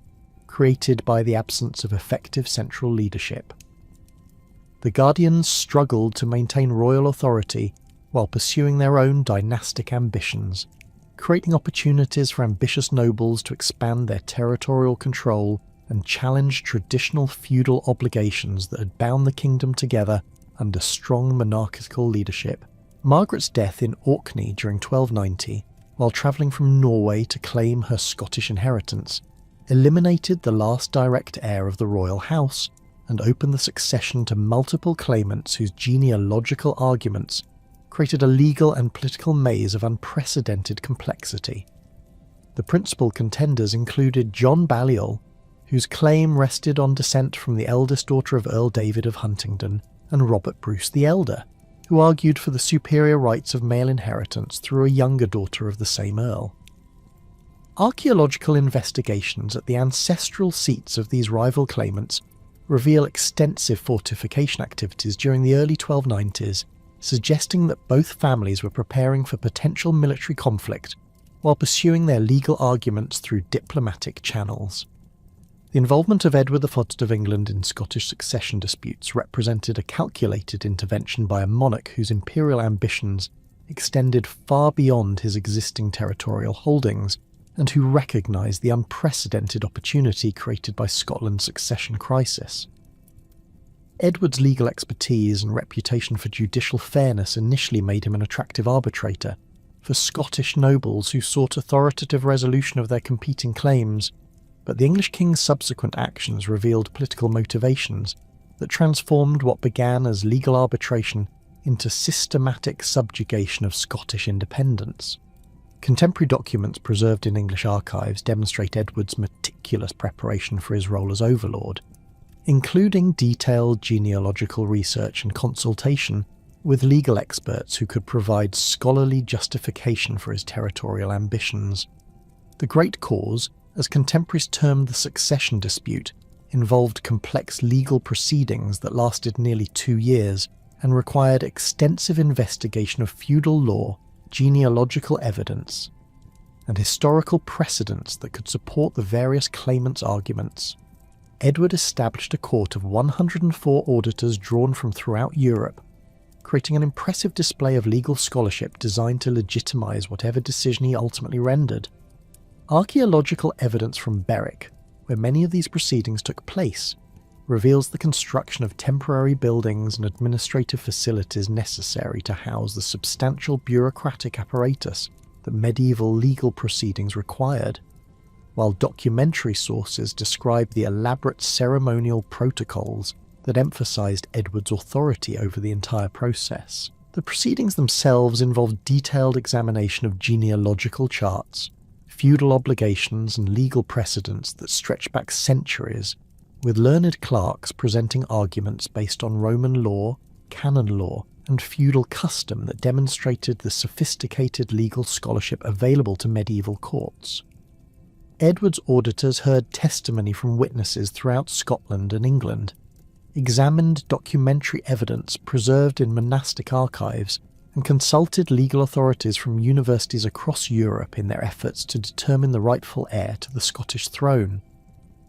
created by the absence of effective central leadership. The Guardians struggled to maintain royal authority while pursuing their own dynastic ambitions, creating opportunities for ambitious nobles to expand their territorial control and challenge traditional feudal obligations that had bound the kingdom together under strong monarchical leadership. Margaret's death in Orkney during 1290, while travelling from Norway to claim her Scottish inheritance, eliminated the last direct heir of the royal house and opened the succession to multiple claimants whose genealogical arguments created a legal and political maze of unprecedented complexity. The principal contenders included John Balliol, whose claim rested on descent from the eldest daughter of Earl David of Huntingdon, and Robert Bruce the Elder, who argued for the superior rights of male inheritance through a younger daughter of the same earl. Archaeological investigations at the ancestral seats of these rival claimants reveal extensive fortification activities during the early 1290s, suggesting that both families were preparing for potential military conflict while pursuing their legal arguments through diplomatic channels. The involvement of Edward IV of England in Scottish succession disputes represented a calculated intervention by a monarch whose imperial ambitions extended far beyond his existing territorial holdings, and who recognised the unprecedented opportunity created by Scotland's succession crisis. Edward's legal expertise and reputation for judicial fairness initially made him an attractive arbitrator for Scottish nobles who sought authoritative resolution of their competing claims, but the English king's subsequent actions revealed political motivations that transformed what began as legal arbitration into systematic subjugation of Scottish independence. Contemporary documents preserved in English archives demonstrate Edward's meticulous preparation for his role as overlord, including detailed genealogical research and consultation with legal experts who could provide scholarly justification for his territorial ambitions. The Great Cause, as contemporaries termed the succession dispute, involved complex legal proceedings that lasted nearly 2 years and required extensive investigation of feudal law, genealogical evidence, and historical precedents that could support the various claimants' arguments. Edward established a court of 104 auditors drawn from throughout Europe, creating an impressive display of legal scholarship designed to legitimise whatever decision he ultimately rendered. Archaeological evidence from Berwick, where many of these proceedings took place, reveals the construction of temporary buildings and administrative facilities necessary to house the substantial bureaucratic apparatus that medieval legal proceedings required, while documentary sources describe the elaborate ceremonial protocols that emphasised Edward's authority over the entire process. The proceedings themselves involved detailed examination of genealogical charts, feudal obligations and legal precedents that stretch back centuries, with learned clerks presenting arguments based on Roman law, canon law, and feudal custom that demonstrated the sophisticated legal scholarship available to medieval courts. Edward's auditors heard testimony from witnesses throughout Scotland and England, examined documentary evidence preserved in monastic archives, and consulted legal authorities from universities across Europe in their efforts to determine the rightful heir to the Scottish throne.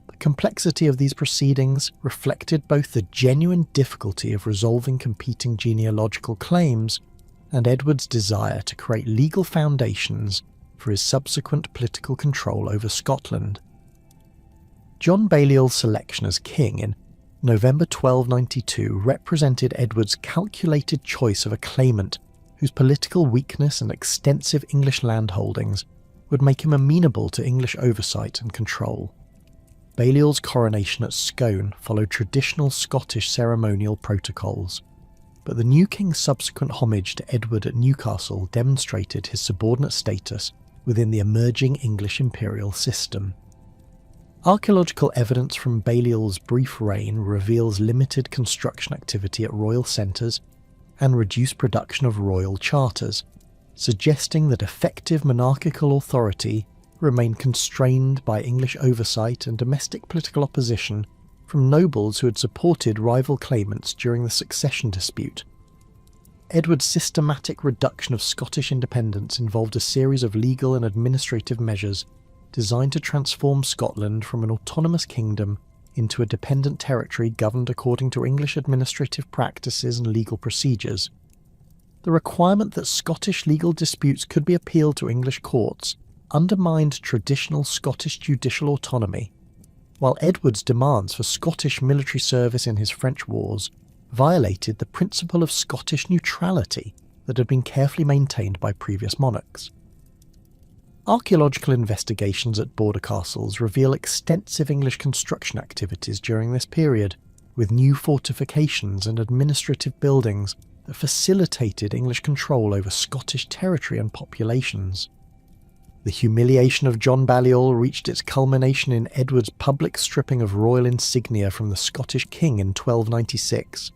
The complexity of these proceedings reflected both the genuine difficulty of resolving competing genealogical claims and Edward's desire to create legal foundations for his subsequent political control over Scotland. John Balliol's selection as king in November 1292 represented Edward's calculated choice of a claimant whose political weakness and extensive English landholdings would make him amenable to English oversight and control. Balliol's coronation at Scone followed traditional Scottish ceremonial protocols, but the new king's subsequent homage to Edward at Newcastle demonstrated his subordinate status within the emerging English imperial system. Archaeological evidence from Balliol's brief reign reveals limited construction activity at royal centres and reduced production of royal charters, suggesting that effective monarchical authority remained constrained by English oversight and domestic political opposition from nobles who had supported rival claimants during the succession dispute. Edward's systematic reduction of Scottish independence involved a series of legal and administrative measures designed to transform Scotland from an autonomous kingdom into a dependent territory governed according to English administrative practices and legal procedures. The requirement that Scottish legal disputes could be appealed to English courts undermined traditional Scottish judicial autonomy, while Edward's demands for Scottish military service in his French wars violated the principle of Scottish neutrality that had been carefully maintained by previous monarchs. Archaeological investigations at border castles reveal extensive English construction activities during this period, with new fortifications and administrative buildings that facilitated English control over Scottish territory and populations. The humiliation of John Balliol reached its culmination in Edward's public stripping of royal insignia from the Scottish king in 1296,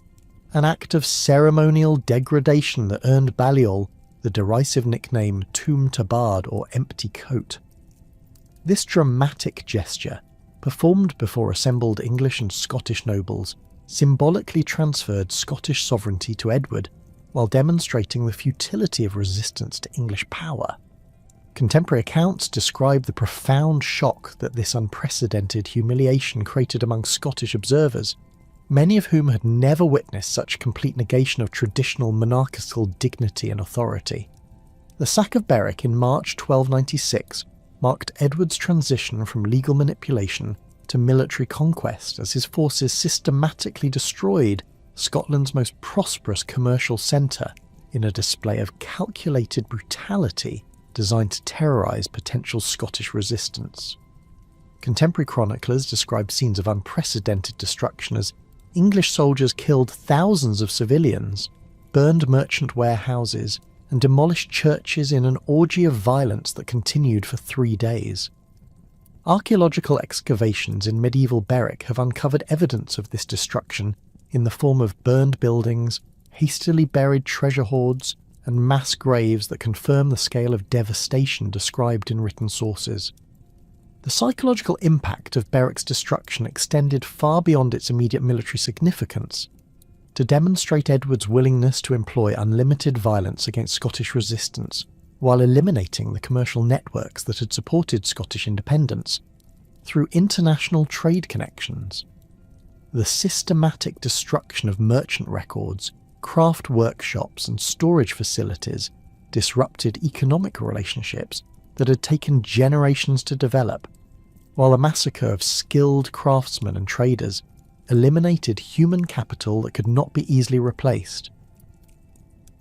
an act of ceremonial degradation that earned Balliol the derisive nickname Tomb Tabard or Empty Coat. This dramatic gesture, performed before assembled English and Scottish nobles, symbolically transferred Scottish sovereignty to Edward while demonstrating the futility of resistance to English power. Contemporary accounts describe the profound shock that this unprecedented humiliation created among Scottish observers, many of whom had never witnessed such complete negation of traditional monarchical dignity and authority. The sack of Berwick in March 1296 marked Edward's transition from legal manipulation to military conquest as his forces systematically destroyed Scotland's most prosperous commercial centre in a display of calculated brutality designed to terrorise potential Scottish resistance. Contemporary chroniclers describe scenes of unprecedented destruction as English soldiers killed thousands of civilians, burned merchant warehouses, and demolished churches in an orgy of violence that continued for 3 days. Archaeological excavations in medieval Berwick have uncovered evidence of this destruction in the form of burned buildings, hastily buried treasure hoards, and mass graves that confirm the scale of devastation described in written sources. The psychological impact of Berwick's destruction extended far beyond its immediate military significance. To demonstrate Edward's willingness to employ unlimited violence against Scottish resistance, while eliminating the commercial networks that had supported Scottish independence, through international trade connections. The systematic destruction of merchant records, craft workshops and storage facilities disrupted economic relationships that had taken generations to develop, while the massacre of skilled craftsmen and traders eliminated human capital that could not be easily replaced.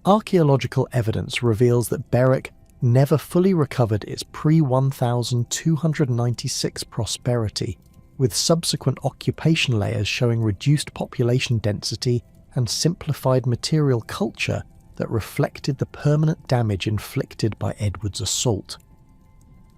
Archaeological evidence reveals that Berwick never fully recovered its pre-1296 prosperity, with subsequent occupation layers showing reduced population density and simplified material culture that reflected the permanent damage inflicted by Edward's assault.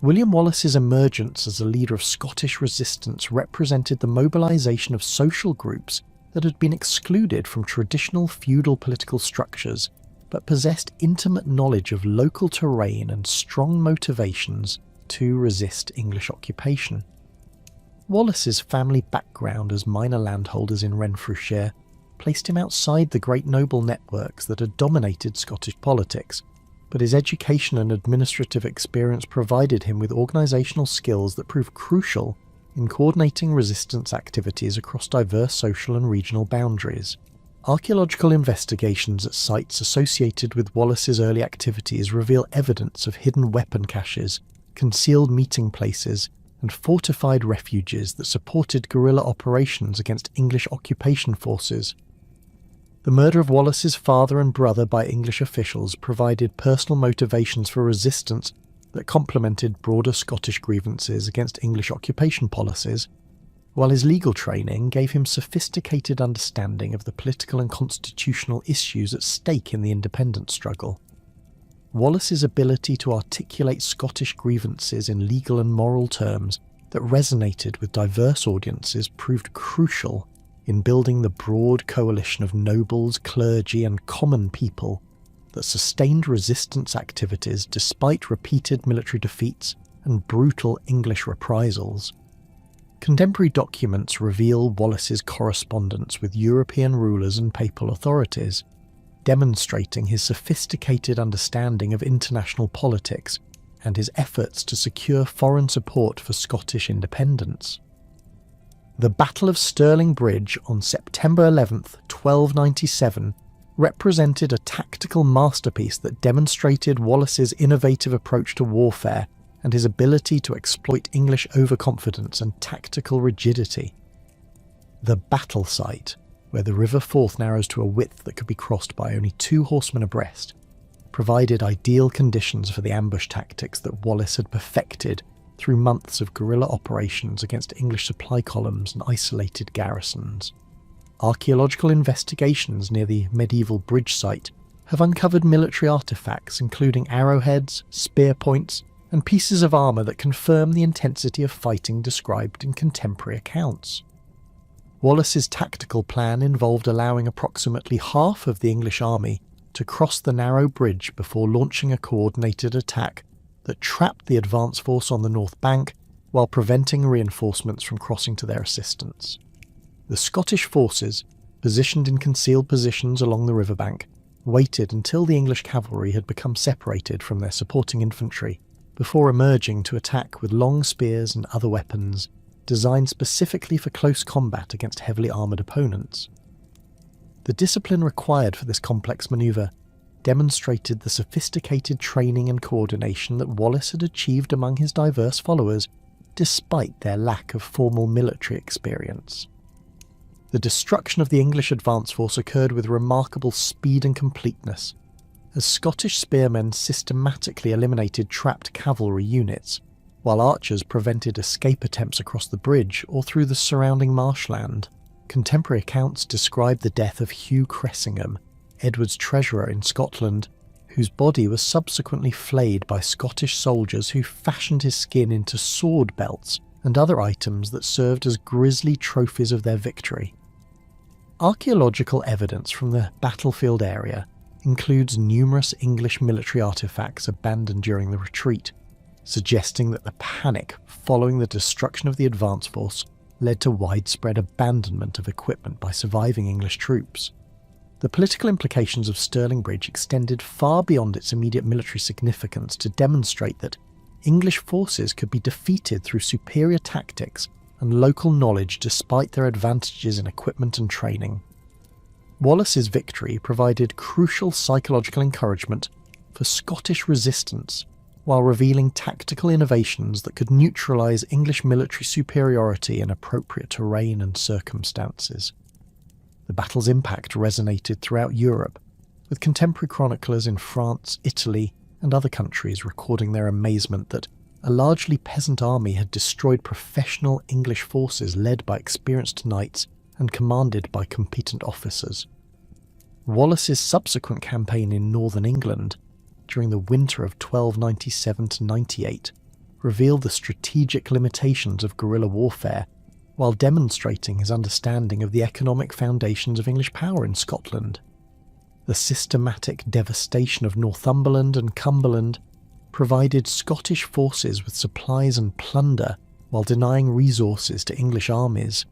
William Wallace's emergence as a leader of Scottish resistance represented the mobilisation of social groups that had been excluded from traditional feudal political structures but possessed intimate knowledge of local terrain and strong motivations to resist English occupation. Wallace's family background as minor landholders in Renfrewshire placed him outside the great noble networks that had dominated Scottish politics, but his education and administrative experience provided him with organisational skills that proved crucial in coordinating resistance activities across diverse social and regional boundaries. Archaeological investigations at sites associated with Wallace's early activities reveal evidence of hidden weapon caches, concealed meeting places, and fortified refuges that supported guerrilla operations against English occupation forces. The murder of Wallace's father and brother by English officials provided personal motivations for resistance that complemented broader Scottish grievances against English occupation policies, while his legal training gave him sophisticated understanding of the political and constitutional issues at stake in the independence struggle. Wallace's ability to articulate Scottish grievances in legal and moral terms that resonated with diverse audiences proved crucial in building the broad coalition of nobles, clergy and common people that sustained resistance activities despite repeated military defeats and brutal English reprisals. Contemporary documents reveal Wallace's correspondence with European rulers and papal authorities, demonstrating his sophisticated understanding of international politics and his efforts to secure foreign support for Scottish independence. The Battle of Stirling Bridge on September 11th, 1297, represented a tactical masterpiece that demonstrated Wallace's innovative approach to warfare and his ability to exploit English overconfidence and tactical rigidity. The battle site, where the River Forth narrows to a width that could be crossed by only 2 horsemen abreast, provided ideal conditions for the ambush tactics that Wallace had perfected through months of guerrilla operations against English supply columns and isolated garrisons. Archaeological investigations near the medieval bridge site have uncovered military artefacts including arrowheads, spear points, and pieces of armour that confirm the intensity of fighting described in contemporary accounts. Wallace's tactical plan involved allowing approximately half of the English army to cross the narrow bridge before launching a coordinated attack that trapped the advance force on the north bank while preventing reinforcements from crossing to their assistance. The Scottish forces, positioned in concealed positions along the riverbank, waited until the English cavalry had become separated from their supporting infantry before emerging to attack with long spears and other weapons designed specifically for close combat against heavily armoured opponents. The discipline required for this complex manoeuvre demonstrated the sophisticated training and coordination that Wallace had achieved among his diverse followers, despite their lack of formal military experience. The destruction of the English advance force occurred with remarkable speed and completeness, as Scottish spearmen systematically eliminated trapped cavalry units, while archers prevented escape attempts across the bridge or through the surrounding marshland. Contemporary accounts describe the death of Hugh Cressingham, Edward's treasurer in Scotland, whose body was subsequently flayed by Scottish soldiers who fashioned his skin into sword belts and other items that served as grisly trophies of their victory. Archaeological evidence from the battlefield area includes numerous English military artefacts abandoned during the retreat, suggesting that the panic following the destruction of the advance force led to widespread abandonment of equipment by surviving English troops. The political implications of Stirling Bridge extended far beyond its immediate military significance to demonstrate that English forces could be defeated through superior tactics and local knowledge despite their advantages in equipment and training. Wallace's victory provided crucial psychological encouragement for Scottish resistance while revealing tactical innovations that could neutralise English military superiority in appropriate terrain and circumstances. The battle's impact resonated throughout Europe, with contemporary chroniclers in France, Italy, and other countries recording their amazement that a largely peasant army had destroyed professional English forces led by experienced knights and commanded by competent officers. Wallace's subsequent campaign in northern England, during the winter of 1297-98, revealed the strategic limitations of guerrilla warfare, while demonstrating his understanding of the economic foundations of English power in Scotland. The systematic devastation of Northumberland and Cumberland provided Scottish forces with supplies and plunder while denying resources to English armies,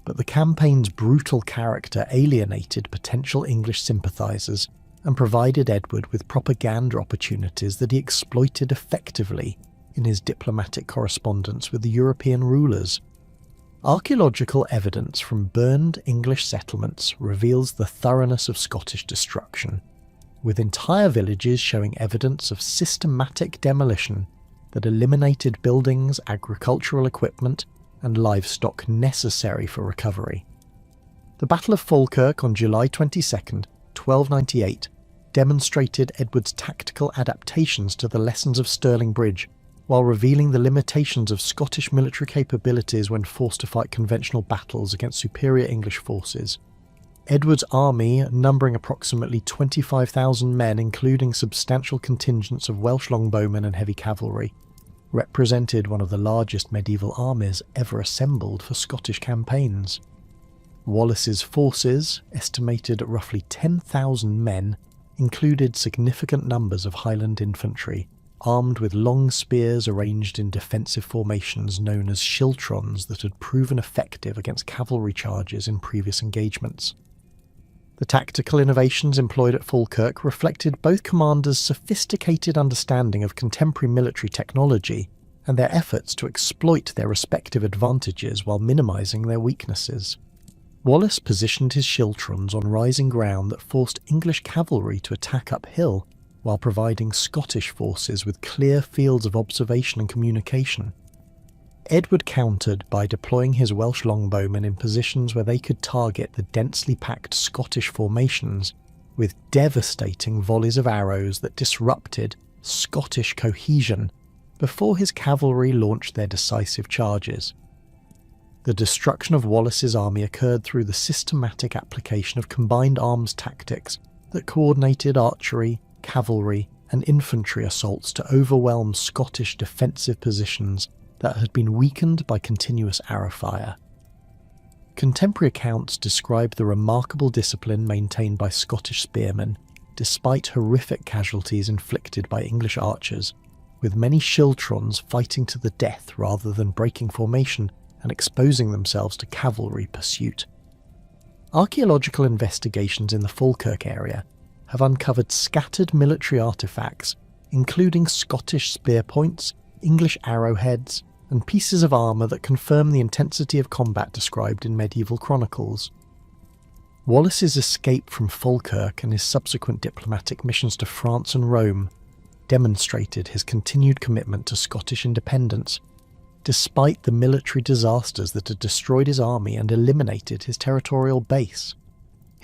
but the campaign's brutal character alienated potential English sympathisers and provided Edward with propaganda opportunities that he exploited effectively in his diplomatic correspondence with the European rulers. Archaeological evidence from burned English settlements reveals the thoroughness of Scottish destruction, with entire villages showing evidence of systematic demolition that eliminated buildings, agricultural equipment, and livestock necessary for recovery. The Battle of Falkirk on July 22nd, 1298, demonstrated Edward's tactical adaptations to the lessons of Stirling Bridge, while revealing the limitations of Scottish military capabilities when forced to fight conventional battles against superior English forces. Edward's army, numbering approximately 25,000 men including substantial contingents of Welsh longbowmen and heavy cavalry, represented one of the largest medieval armies ever assembled for Scottish campaigns. Wallace's forces, estimated at roughly 10,000 men, included significant numbers of Highland infantry, armed with long spears arranged in defensive formations known as schiltrons that had proven effective against cavalry charges in previous engagements. The tactical innovations employed at Falkirk reflected both commanders' sophisticated understanding of contemporary military technology and their efforts to exploit their respective advantages while minimising their weaknesses. Wallace positioned his schiltrons on rising ground that forced English cavalry to attack uphill, while providing Scottish forces with clear fields of observation and communication. Edward countered by deploying his Welsh longbowmen in positions where they could target the densely packed Scottish formations with devastating volleys of arrows that disrupted Scottish cohesion before his cavalry launched their decisive charges. The destruction of Wallace's army occurred through the systematic application of combined arms tactics that coordinated archery, cavalry, and infantry assaults to overwhelm Scottish defensive positions that had been weakened by continuous arrow fire. Contemporary accounts describe the remarkable discipline maintained by Scottish spearmen, despite horrific casualties inflicted by English archers, with many schiltrons fighting to the death rather than breaking formation and exposing themselves to cavalry pursuit. Archaeological investigations in the Falkirk area have uncovered scattered military artefacts, including Scottish spear points, English arrowheads, and pieces of armour that confirm the intensity of combat described in medieval chronicles. Wallace's escape from Falkirk and his subsequent diplomatic missions to France and Rome demonstrated his continued commitment to Scottish independence, despite the military disasters that had destroyed his army and eliminated his territorial base.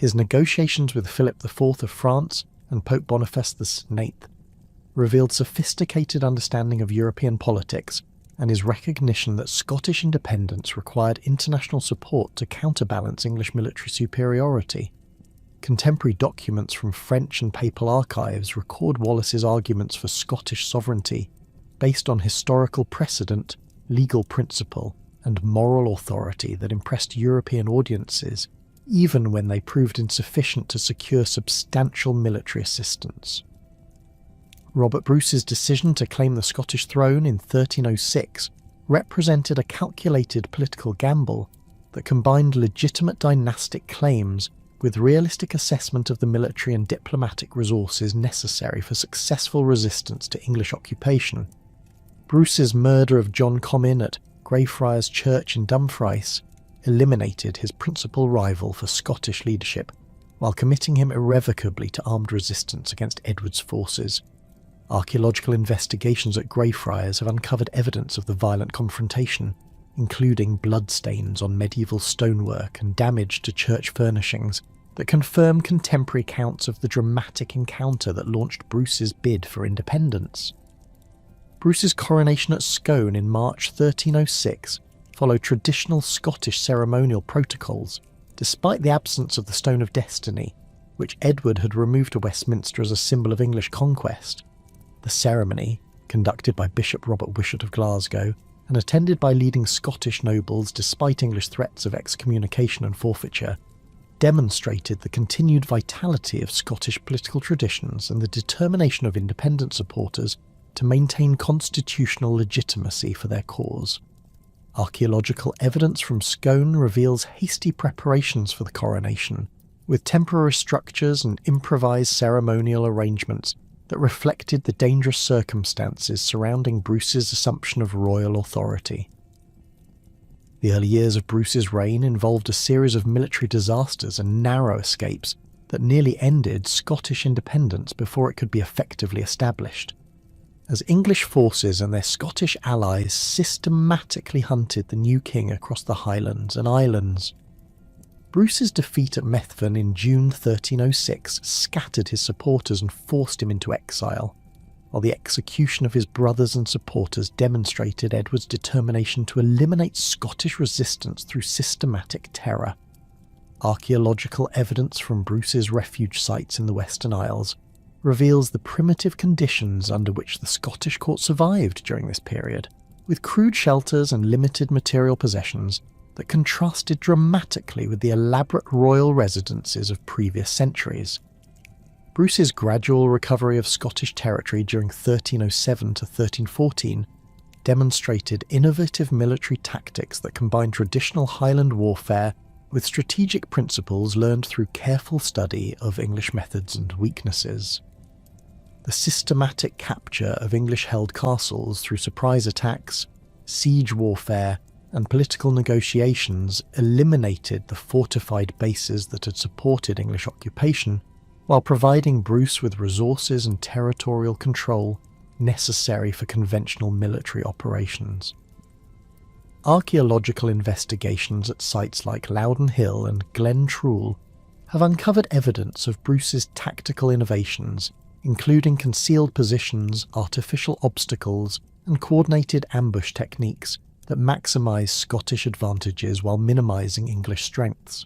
His negotiations with Philip IV of France and Pope Boniface VIII revealed sophisticated understanding of European politics and his recognition that Scottish independence required international support to counterbalance English military superiority. Contemporary documents from French and papal archives record Wallace's arguments for Scottish sovereignty based on historical precedent, legal principle, and moral authority that impressed European audiences, even when they proved insufficient to secure substantial military assistance. Robert Bruce's decision to claim the Scottish throne in 1306 represented a calculated political gamble that combined legitimate dynastic claims with realistic assessment of the military and diplomatic resources necessary for successful resistance to English occupation. Bruce's murder of John Comyn at Greyfriars Church in Dumfries eliminated his principal rival for Scottish leadership, while committing him irrevocably to armed resistance against Edward's forces. Archaeological investigations at Greyfriars have uncovered evidence of the violent confrontation, including bloodstains on medieval stonework and damage to church furnishings, that confirm contemporary accounts of the dramatic encounter that launched Bruce's bid for independence. Bruce's coronation at Scone in March 1306 followed traditional Scottish ceremonial protocols, despite the absence of the Stone of Destiny, which Edward had removed to Westminster as a symbol of English conquest. The ceremony, conducted by Bishop Robert Wishart of Glasgow, and attended by leading Scottish nobles despite English threats of excommunication and forfeiture, demonstrated the continued vitality of Scottish political traditions and the determination of independent supporters to maintain constitutional legitimacy for their cause. Archaeological evidence from Scone reveals hasty preparations for the coronation, with temporary structures and improvised ceremonial arrangements that reflected the dangerous circumstances surrounding Bruce's assumption of royal authority. The early years of Bruce's reign involved a series of military disasters and narrow escapes that nearly ended Scottish independence before it could be effectively established, as English forces and their Scottish allies systematically hunted the new king across the Highlands and Islands. Bruce's defeat at Methven in June 1306 scattered his supporters and forced him into exile, while the execution of his brothers and supporters demonstrated Edward's determination to eliminate Scottish resistance through systematic terror. Archaeological evidence from Bruce's refuge sites in the Western Isles reveals the primitive conditions under which the Scottish court survived during this period, with crude shelters and limited material possessions that contrasted dramatically with the elaborate royal residences of previous centuries. Bruce's gradual recovery of Scottish territory during 1307 to 1314 demonstrated innovative military tactics that combined traditional Highland warfare with strategic principles learned through careful study of English methods and weaknesses. The systematic capture of English-held castles through surprise attacks, siege warfare, and political negotiations eliminated the fortified bases that had supported English occupation, while providing Bruce with resources and territorial control necessary for conventional military operations. Archaeological investigations at sites like Loudon Hill and Glen Trool have uncovered evidence of Bruce's tactical innovations, including concealed positions, artificial obstacles, and coordinated ambush techniques that maximise Scottish advantages while minimising English strengths.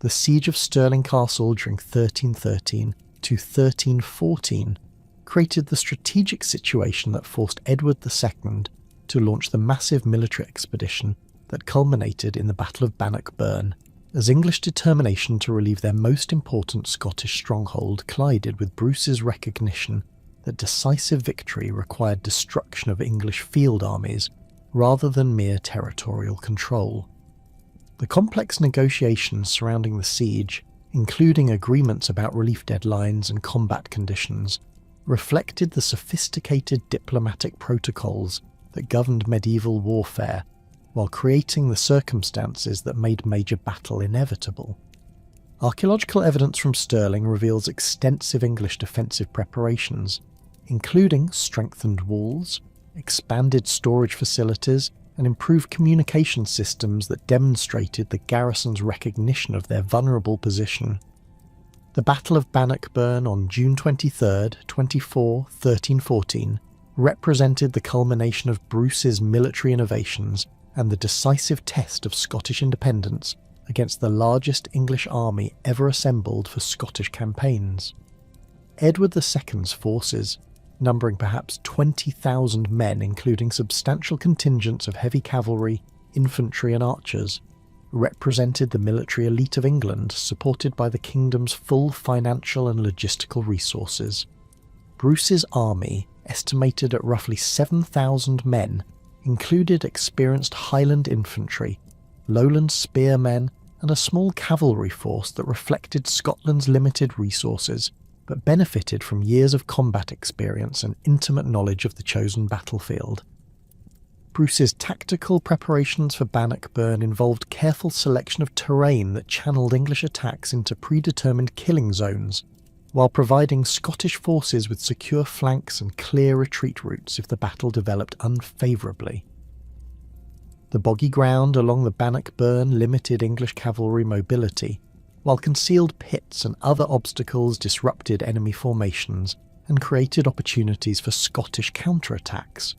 The Siege of Stirling Castle during 1313 to 1314 created the strategic situation that forced Edward II to launch the massive military expedition that culminated in the Battle of Bannockburn, as English determination to relieve their most important Scottish stronghold collided with Bruce's recognition that decisive victory required destruction of English field armies rather than mere territorial control. The complex negotiations surrounding the siege, including agreements about relief deadlines and combat conditions, reflected the sophisticated diplomatic protocols that governed medieval warfare, while creating the circumstances that made major battle inevitable. Archaeological evidence from Stirling reveals extensive English defensive preparations, including strengthened walls, expanded storage facilities, and improved communication systems that demonstrated the garrison's recognition of their vulnerable position. The Battle of Bannockburn on June 23, 24, 1314 represented the culmination of Bruce's military innovations and the decisive test of Scottish independence against the largest English army ever assembled for Scottish campaigns. Edward II's forces, numbering perhaps 20,000 men including substantial contingents of heavy cavalry, infantry and archers, represented the military elite of England supported by the kingdom's full financial and logistical resources. Bruce's army, estimated at roughly 7,000 men, included experienced Highland infantry, Lowland spearmen, and a small cavalry force that reflected Scotland's limited resources, but benefited from years of combat experience and intimate knowledge of the chosen battlefield. Bruce's tactical preparations for Bannockburn involved careful selection of terrain that channeled English attacks into predetermined killing zones, while providing Scottish forces with secure flanks and clear retreat routes if the battle developed unfavourably. The boggy ground along the Bannockburn limited English cavalry mobility, while concealed pits and other obstacles disrupted enemy formations and created opportunities for Scottish counterattacks.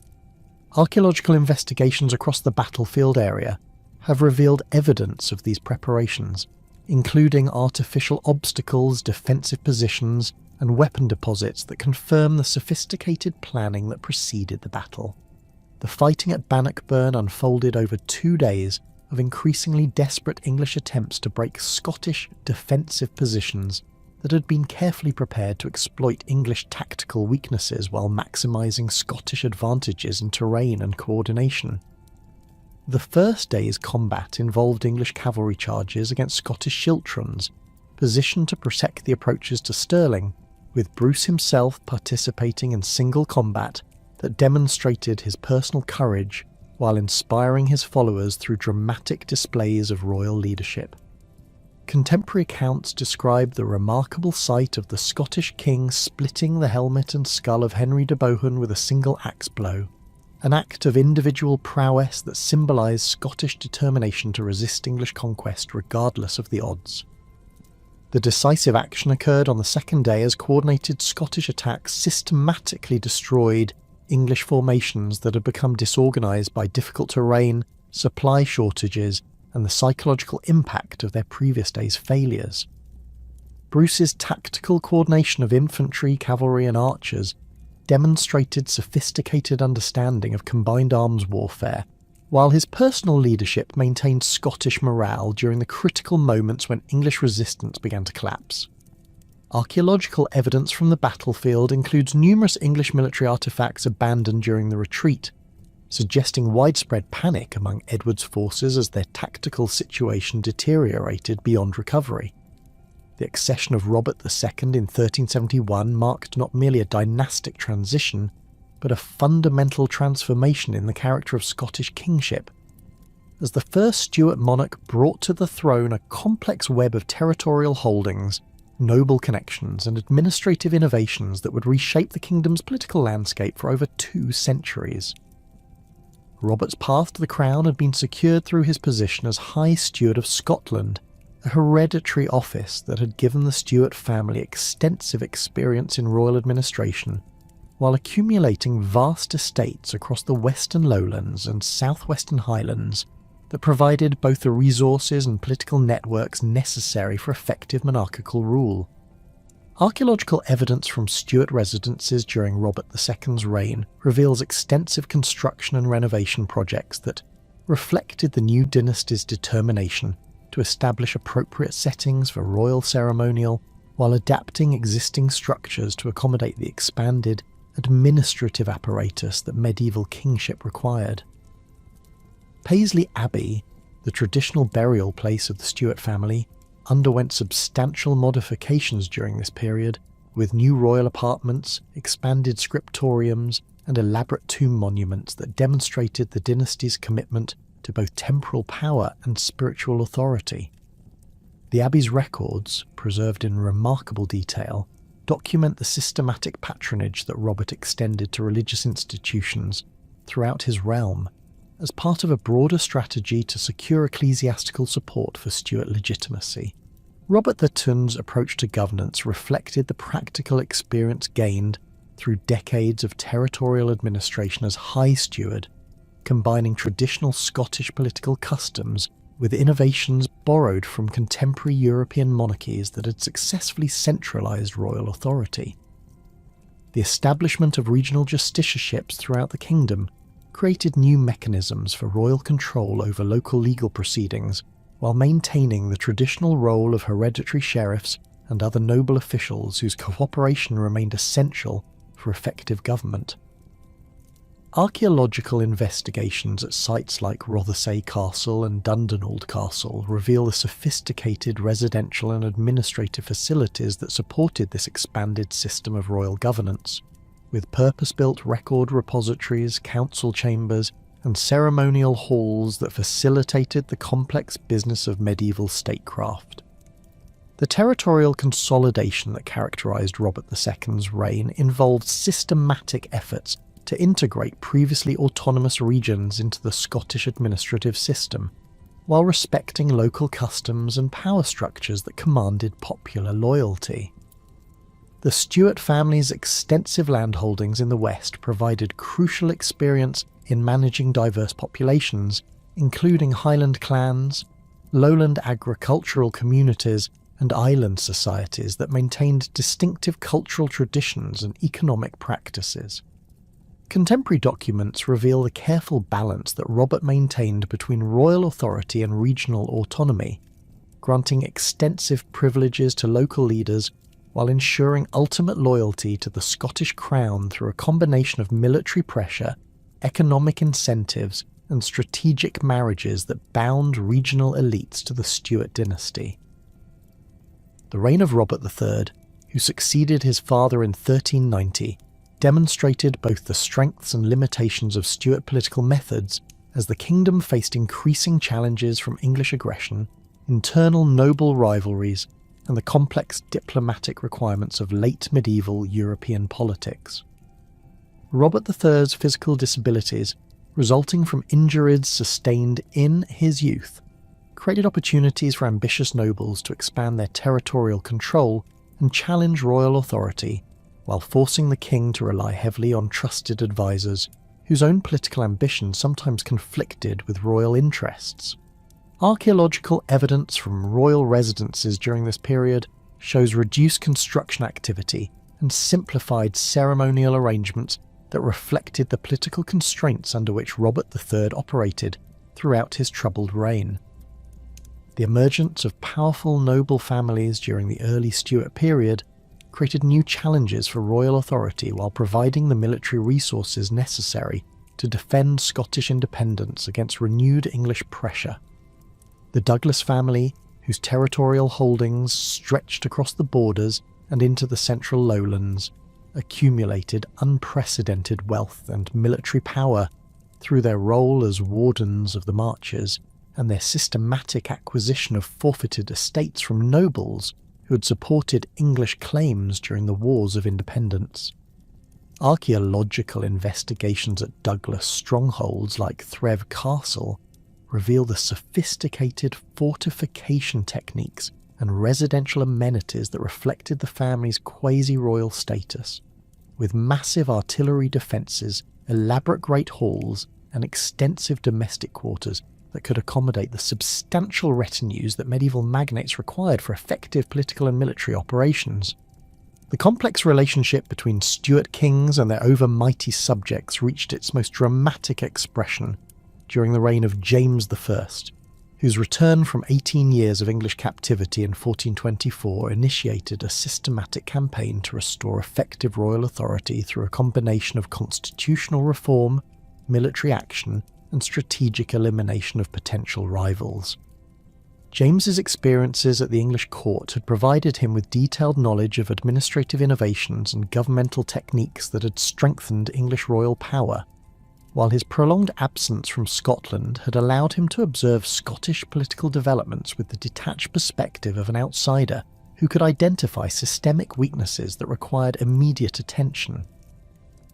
Archaeological investigations across the battlefield area have revealed evidence of these preparations, including artificial obstacles, defensive positions, and weapon deposits that confirm the sophisticated planning that preceded the battle. the fighting at Bannockburn unfolded over 2 days of increasingly desperate English attempts to break Scottish defensive positions that had been carefully prepared to exploit English tactical weaknesses while maximising Scottish advantages in terrain and coordination. The first day's combat involved English cavalry charges against Scottish schiltrons, positioned to protect the approaches to Stirling, with Bruce himself participating in single combat that demonstrated his personal courage while inspiring his followers through dramatic displays of royal leadership. Contemporary accounts describe the remarkable sight of the Scottish king splitting the helmet and skull of Henry de Bohun with a single axe blow, an act of individual prowess that symbolised Scottish determination to resist English conquest regardless of the odds. The decisive action occurred on the second day as coordinated Scottish attacks systematically destroyed English formations that had become disorganised by difficult terrain, supply shortages, and the psychological impact of their previous day's failures. Bruce's tactical coordination of infantry, cavalry, and archers demonstrated sophisticated understanding of combined arms warfare, while his personal leadership maintained Scottish morale during the critical moments when English resistance began to collapse. Archaeological evidence from the battlefield includes numerous English military artefacts abandoned during the retreat, suggesting widespread panic among Edward's forces as their tactical situation deteriorated beyond recovery. The accession of Robert II in 1371 marked not merely a dynastic transition, but a fundamental transformation in the character of Scottish kingship. As the first Stuart monarch brought to the throne a complex web of territorial holdings, noble connections, and administrative innovations that would reshape the kingdom's political landscape for over 2 centuries. Robert's path to the crown had been secured through his position as High Steward of Scotland, a hereditary office that had given the Stuart family extensive experience in royal administration, while accumulating vast estates across the western Lowlands and southwestern Highlands that provided both the resources and political networks necessary for effective monarchical rule. Archaeological evidence from Stuart residences during Robert II's reign reveals extensive construction and renovation projects that reflected the new dynasty's determination to establish appropriate settings for royal ceremonial while adapting existing structures to accommodate the expanded administrative apparatus that medieval kingship required. Paisley Abbey, the traditional burial place of the Stuart family, underwent substantial modifications during this period, with new royal apartments, expanded scriptoriums, and elaborate tomb monuments that demonstrated the dynasty's commitment to both temporal power and spiritual authority. The abbey's records, preserved in remarkable detail, document the systematic patronage that Robert extended to religious institutions throughout his realm, as part of a broader strategy to secure ecclesiastical support for Stuart legitimacy. Robert II's approach to governance reflected the practical experience gained through decades of territorial administration as High Steward, combining traditional Scottish political customs with innovations borrowed from contemporary European monarchies that had successfully centralised royal authority. The establishment of regional justiciarships throughout the kingdom created new mechanisms for royal control over local legal proceedings, while maintaining the traditional role of hereditary sheriffs and other noble officials whose cooperation remained essential for effective government. Archaeological investigations at sites like Rothesay Castle and Dundonald Castle reveal the sophisticated residential and administrative facilities that supported this expanded system of royal governance, with purpose-built record repositories, council chambers, and ceremonial halls that facilitated the complex business of medieval statecraft. The territorial consolidation that characterised Robert II's reign involved systematic efforts to integrate previously autonomous regions into the Scottish administrative system, while respecting local customs and power structures that commanded popular loyalty. The Stuart family's extensive landholdings in the west provided crucial experience in managing diverse populations, including Highland clans, lowland agricultural communities, and island societies that maintained distinctive cultural traditions and economic practices. Contemporary documents reveal the careful balance that Robert maintained between royal authority and regional autonomy, granting extensive privileges to local leaders while ensuring ultimate loyalty to the Scottish crown through a combination of military pressure, economic incentives, and strategic marriages that bound regional elites to the Stuart dynasty. The reign of Robert III, who succeeded his father in 1390, demonstrated both the strengths and limitations of Stuart political methods as the kingdom faced increasing challenges from English aggression, internal noble rivalries, and the complex diplomatic requirements of late medieval European politics. Robert III's physical disabilities, resulting from injuries sustained in his youth, created opportunities for ambitious nobles to expand their territorial control and challenge royal authority, while forcing the king to rely heavily on trusted advisors, whose own political ambitions sometimes conflicted with royal interests. Archaeological evidence from royal residences during this period shows reduced construction activity and simplified ceremonial arrangements that reflected the political constraints under which Robert III operated throughout his troubled reign. The emergence of powerful noble families during the early Stuart period created new challenges for royal authority while providing the military resources necessary to defend Scottish independence against renewed English pressure. The Douglas family, whose territorial holdings stretched across the borders and into the central lowlands, accumulated unprecedented wealth and military power through their role as wardens of the marches and their systematic acquisition of forfeited estates from nobles who had supported English claims during the Wars of Independence. Archaeological investigations at Douglas strongholds like Threv Castle reveal the sophisticated fortification techniques and residential amenities that reflected the family's quasi-royal status, with massive artillery defences, elaborate great halls, and extensive domestic quarters that could accommodate the substantial retinues that medieval magnates required for effective political and military operations. The complex relationship between Stuart kings and their overmighty subjects reached its most dramatic expression during the reign of James I, whose return from 18 years of English captivity in 1424 initiated a systematic campaign to restore effective royal authority through a combination of constitutional reform, military action, and strategic elimination of potential rivals. James's experiences at the English court had provided him with detailed knowledge of administrative innovations and governmental techniques that had strengthened English royal power, while his prolonged absence from Scotland had allowed him to observe Scottish political developments with the detached perspective of an outsider who could identify systemic weaknesses that required immediate attention.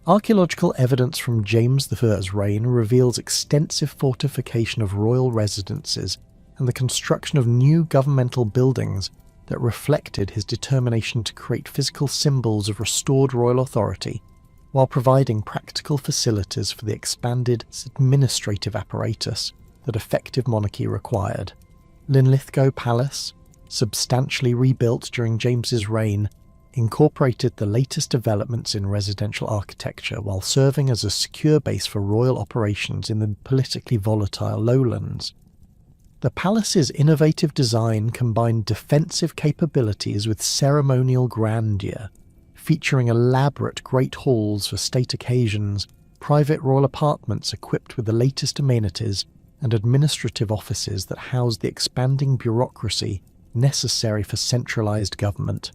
Archaeological evidence from James I's reign reveals extensive fortification of royal residences and the construction of new governmental buildings that reflected his determination to create physical symbols of restored royal authority while providing practical facilities for the expanded administrative apparatus that effective monarchy required. Linlithgow Palace, substantially rebuilt during James's reign, incorporated the latest developments in residential architecture while serving as a secure base for royal operations in the politically volatile Lowlands. The palace's innovative design combined defensive capabilities with ceremonial grandeur, featuring elaborate great halls for state occasions, private royal apartments equipped with the latest amenities, and administrative offices that housed the expanding bureaucracy necessary for centralised government.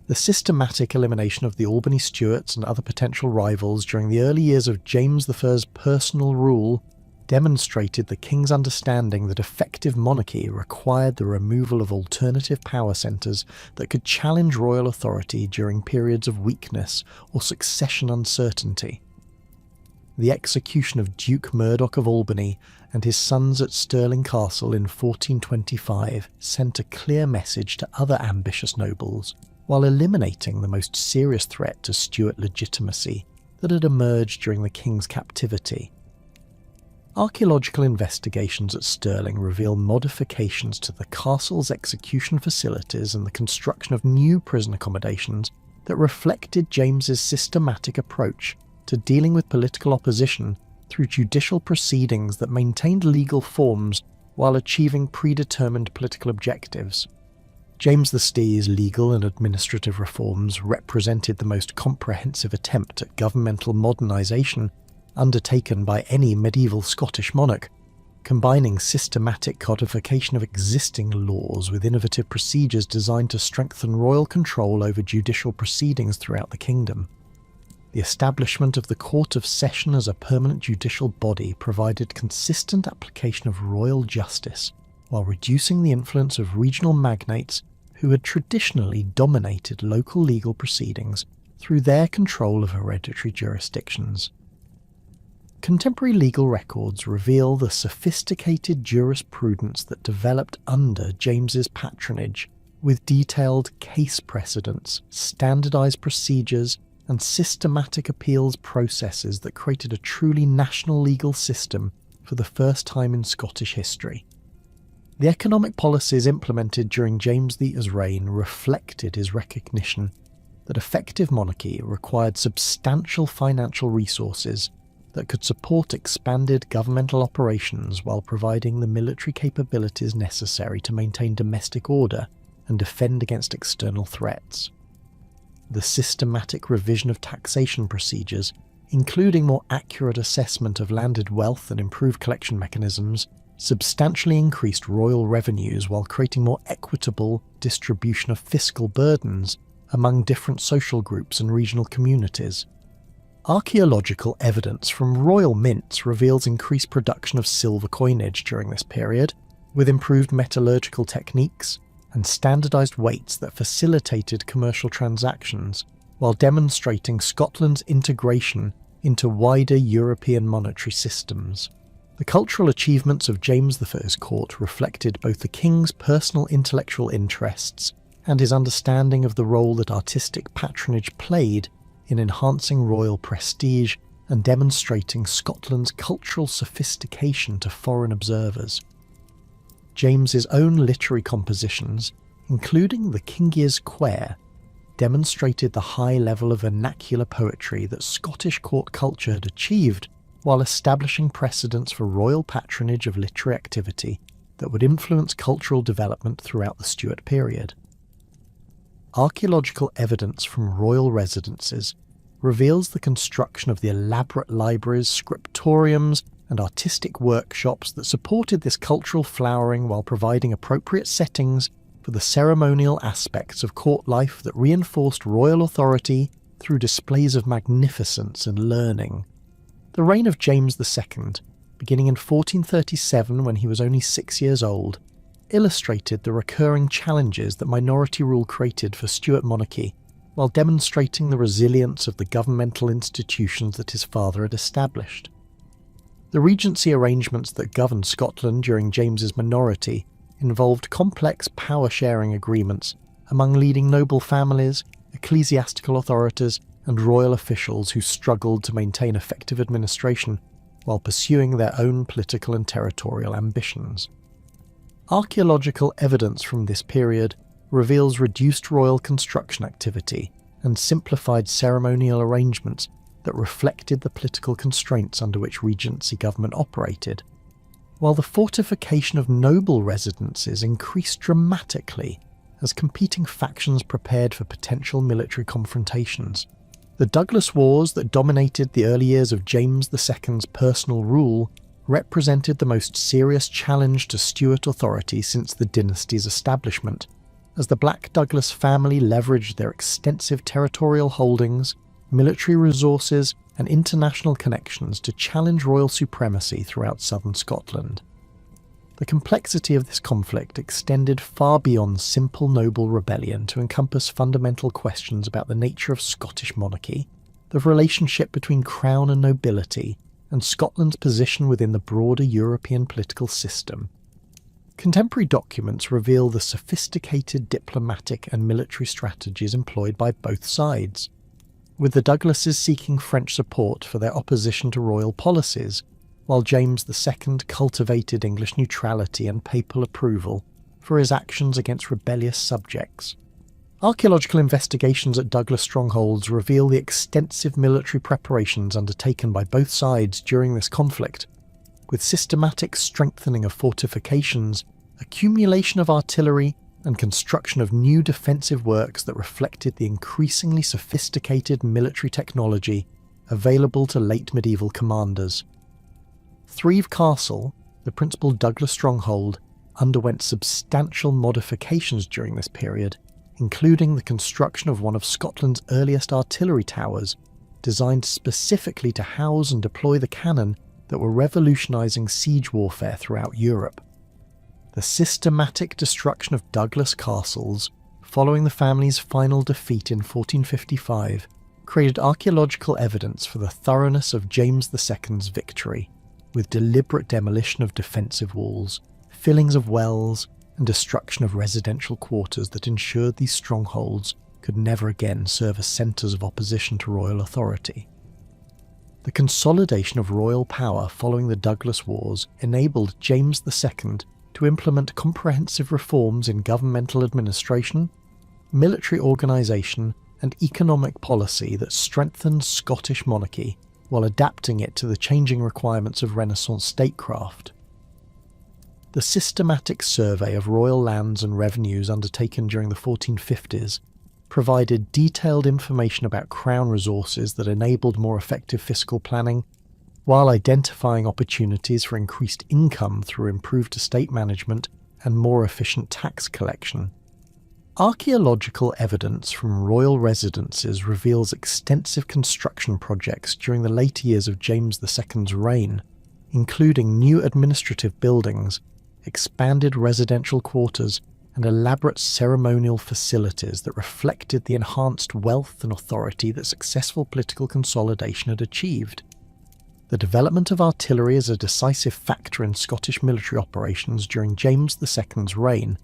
The systematic elimination of the Albany Stuarts and other potential rivals during the early years of James I's personal rule demonstrated the king's understanding that effective monarchy required the removal of alternative power centres that could challenge royal authority during periods of weakness or succession uncertainty. The execution of Duke Murdoch of Albany and his sons at Stirling Castle in 1425 sent a clear message to other ambitious nobles, while eliminating the most serious threat to Stuart legitimacy that had emerged during the king's captivity. Archaeological investigations at Stirling reveal modifications to the castle's execution facilities and the construction of new prison accommodations that reflected James's systematic approach to dealing with political opposition through judicial proceedings that maintained legal forms while achieving predetermined political objectives. James VI's legal and administrative reforms represented the most comprehensive attempt at governmental modernisation undertaken by any medieval Scottish monarch, combining systematic codification of existing laws with innovative procedures designed to strengthen royal control over judicial proceedings throughout the kingdom. The establishment of the Court of Session as a permanent judicial body provided consistent application of royal justice, while reducing the influence of regional magnates who had traditionally dominated local legal proceedings through their control of hereditary jurisdictions. Contemporary legal records reveal the sophisticated jurisprudence that developed under James's patronage, with detailed case precedents, standardised procedures, and systematic appeals processes that created a truly national legal system for the first time in Scottish history. The economic policies implemented during James VII's reign reflected his recognition that effective monarchy required substantial financial resources that could support expanded governmental operations while providing the military capabilities necessary to maintain domestic order and defend against external threats. The systematic revision of taxation procedures, including more accurate assessment of landed wealth and improved collection mechanisms, substantially increased royal revenues while creating more equitable distribution of fiscal burdens among different social groups and regional communities. Archaeological evidence from royal mints reveals increased production of silver coinage during this period, with improved metallurgical techniques and standardised weights that facilitated commercial transactions, while demonstrating Scotland's integration into wider European monetary systems. The cultural achievements of James I's court reflected both the king's personal intellectual interests and his understanding of the role that artistic patronage played in enhancing royal prestige and demonstrating Scotland's cultural sophistication to foreign observers. James's own literary compositions, including the King's Quair, demonstrated the high level of vernacular poetry that Scottish court culture had achieved while establishing precedents for royal patronage of literary activity that would influence cultural development throughout the Stuart period. Archaeological evidence from royal residences reveals the construction of the elaborate libraries, scriptoriums, and artistic workshops that supported this cultural flowering while providing appropriate settings for the ceremonial aspects of court life that reinforced royal authority through displays of magnificence and learning. The reign of James II, beginning in 1437 when he was only 6 years old, illustrated the recurring challenges that minority rule created for Stuart monarchy, while demonstrating the resilience of the governmental institutions that his father had established. The regency arrangements that governed Scotland during James's minority involved complex power-sharing agreements among leading noble families, ecclesiastical authorities, and royal officials who struggled to maintain effective administration while pursuing their own political and territorial ambitions. Archaeological evidence from this period reveals reduced royal construction activity and simplified ceremonial arrangements that reflected the political constraints under which Regency government operated, while the fortification of noble residences increased dramatically as competing factions prepared for potential military confrontations. The Douglas Wars that dominated the early years of James II's personal rule represented the most serious challenge to Stuart authority since the dynasty's establishment, as the Black Douglas family leveraged their extensive territorial holdings, military resources, and international connections to challenge royal supremacy throughout southern Scotland. The complexity of this conflict extended far beyond simple noble rebellion to encompass fundamental questions about the nature of Scottish monarchy, the relationship between crown and nobility, and Scotland's position within the broader European political system. Contemporary documents reveal the sophisticated diplomatic and military strategies employed by both sides, with the Douglases seeking French support for their opposition to royal policies, while James II cultivated English neutrality and papal approval for his actions against rebellious subjects. Archaeological investigations at Douglas strongholds reveal the extensive military preparations undertaken by both sides during this conflict, with systematic strengthening of fortifications, accumulation of artillery, and construction of new defensive works that reflected the increasingly sophisticated military technology available to late medieval commanders. Threave Castle, the principal Douglas stronghold, underwent substantial modifications during this period, including the construction of one of Scotland's earliest artillery towers, designed specifically to house and deploy the cannon that were revolutionising siege warfare throughout Europe. The systematic destruction of Douglas castles, following the family's final defeat in 1455, created archaeological evidence for the thoroughness of James II's victory, with deliberate demolition of defensive walls, fillings of wells, and destruction of residential quarters that ensured these strongholds could never again serve as centres of opposition to royal authority. The consolidation of royal power following the Douglas Wars enabled James II to implement comprehensive reforms in governmental administration, military organisation, and economic policy that strengthened Scottish monarchy while adapting it to the changing requirements of Renaissance statecraft. The systematic survey of royal lands and revenues undertaken during the 1450s provided detailed information about crown resources that enabled more effective fiscal planning, while identifying opportunities for increased income through improved estate management and more efficient tax collection. Archaeological evidence from royal residences reveals extensive construction projects during the later years of James II's reign, including new administrative buildings, expanded residential quarters, and elaborate ceremonial facilities that reflected the enhanced wealth and authority that successful political consolidation had achieved. The development of artillery as a decisive factor in Scottish military operations during James II's reign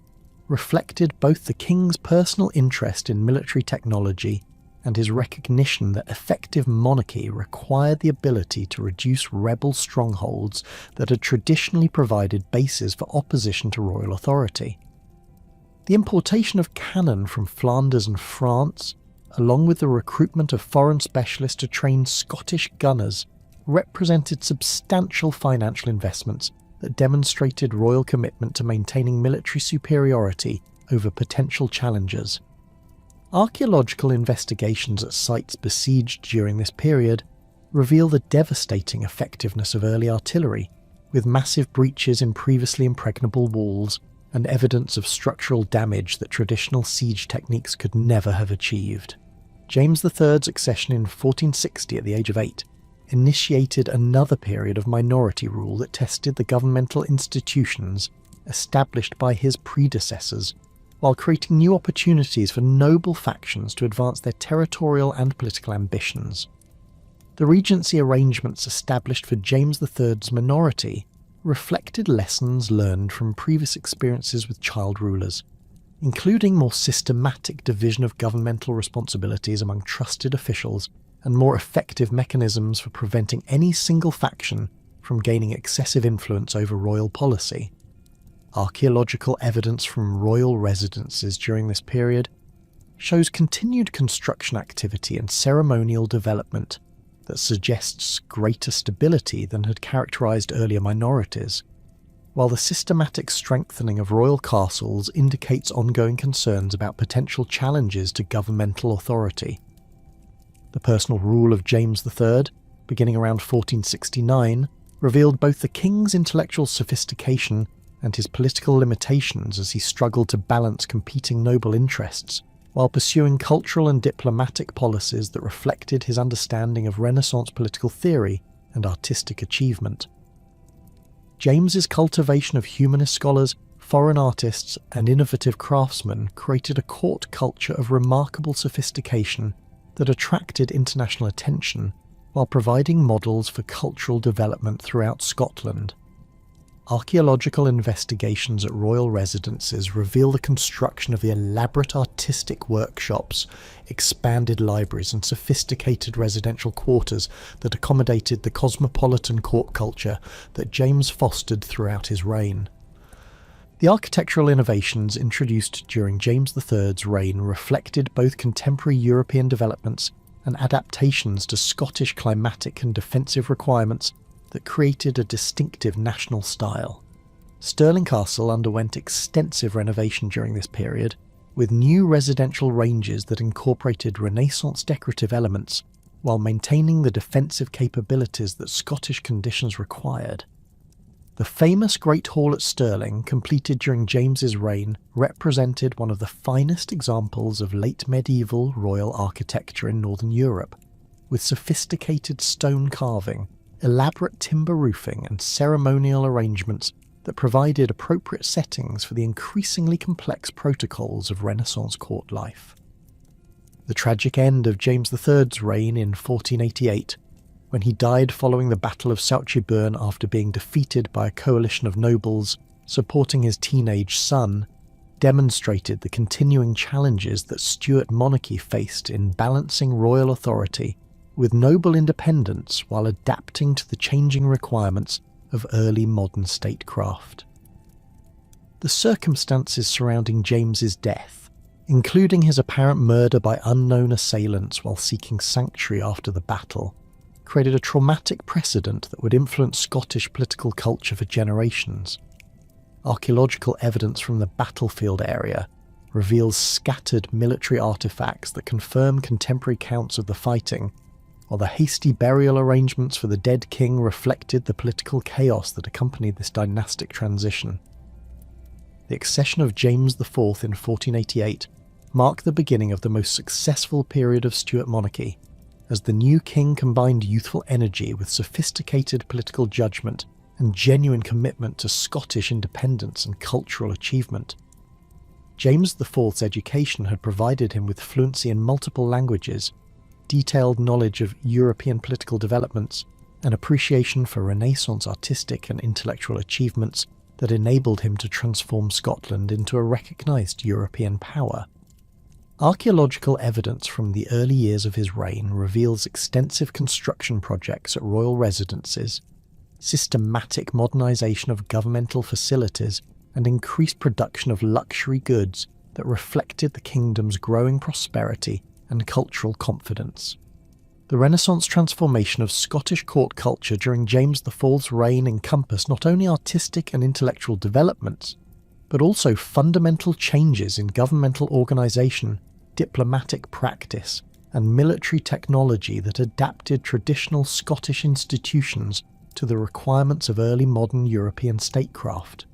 reflected both the king's personal interest in military technology and his recognition that effective monarchy required the ability to reduce rebel strongholds that had traditionally provided bases for opposition to royal authority. The importation of cannon from Flanders and France, along with the recruitment of foreign specialists to train Scottish gunners, represented substantial financial investments that demonstrated royal commitment to maintaining military superiority over potential challengers. Archaeological investigations at sites besieged during this period reveal the devastating effectiveness of early artillery, with massive breaches in previously impregnable walls and evidence of structural damage that traditional siege techniques could never have achieved. James III's accession in 1460 at the age of 8 initiated another period of minority rule that tested the governmental institutions established by his predecessors, while creating new opportunities for noble factions to advance their territorial and political ambitions. The regency arrangements established for James III's minority reflected lessons learned from previous experiences with child rulers, including more systematic division of governmental responsibilities among trusted officials and more effective mechanisms for preventing any single faction from gaining excessive influence over royal policy. Archaeological evidence from royal residences during this period shows continued construction activity and ceremonial development that suggests greater stability than had characterised earlier minorities, while the systematic strengthening of royal castles indicates ongoing concerns about potential challenges to governmental authority. The personal rule of James III, beginning around 1469, revealed both the king's intellectual sophistication and his political limitations as he struggled to balance competing noble interests, while pursuing cultural and diplomatic policies that reflected his understanding of Renaissance political theory and artistic achievement. James's cultivation of humanist scholars, foreign artists, and innovative craftsmen created a court culture of remarkable sophistication that attracted international attention while providing models for cultural development throughout Scotland. Archaeological investigations at royal residences reveal the construction of the elaborate artistic workshops, expanded libraries, and sophisticated residential quarters that accommodated the cosmopolitan court culture that James fostered throughout his reign. The architectural innovations introduced during James III's reign reflected both contemporary European developments and adaptations to Scottish climatic and defensive requirements that created a distinctive national style. Stirling Castle underwent extensive renovation during this period, with new residential ranges that incorporated Renaissance decorative elements while maintaining the defensive capabilities that Scottish conditions required. The famous Great Hall at Stirling, completed during James's reign, represented one of the finest examples of late medieval royal architecture in Northern Europe, with sophisticated stone carving, elaborate timber roofing and ceremonial arrangements that provided appropriate settings for the increasingly complex protocols of Renaissance court life. The tragic end of James III's reign in 1488, when he died following the Battle of Sauchiburn after being defeated by a coalition of nobles supporting his teenage son, demonstrated the continuing challenges that Stuart monarchy faced in balancing royal authority with noble independence while adapting to the changing requirements of early modern statecraft. The circumstances surrounding James's death, including his apparent murder by unknown assailants while seeking sanctuary after the battle, created a traumatic precedent that would influence Scottish political culture for generations. Archaeological evidence from the battlefield area reveals scattered military artefacts that confirm contemporary accounts of the fighting, while the hasty burial arrangements for the dead king reflected the political chaos that accompanied this dynastic transition. The accession of James IV in 1488 marked the beginning of the most successful period of Stuart monarchy, as the new king combined youthful energy with sophisticated political judgment and genuine commitment to Scottish independence and cultural achievement. James IV's education had provided him with fluency in multiple languages, detailed knowledge of European political developments, and appreciation for Renaissance artistic and intellectual achievements that enabled him to transform Scotland into a recognised European power. Archaeological evidence from the early years of his reign reveals extensive construction projects at royal residences, systematic modernisation of governmental facilities, and increased production of luxury goods that reflected the kingdom's growing prosperity and cultural confidence. The Renaissance transformation of Scottish court culture during James IV's reign encompassed not only artistic and intellectual developments, but also fundamental changes in governmental organisation, diplomatic practice, and military technology that adapted traditional Scottish institutions to the requirements of early modern European statecraft.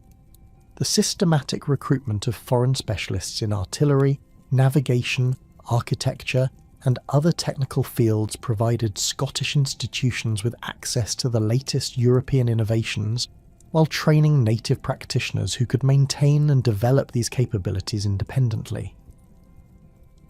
The systematic recruitment of foreign specialists in artillery, navigation, architecture, and other technical fields provided Scottish institutions with access to the latest European innovations, while training native practitioners who could maintain and develop these capabilities independently.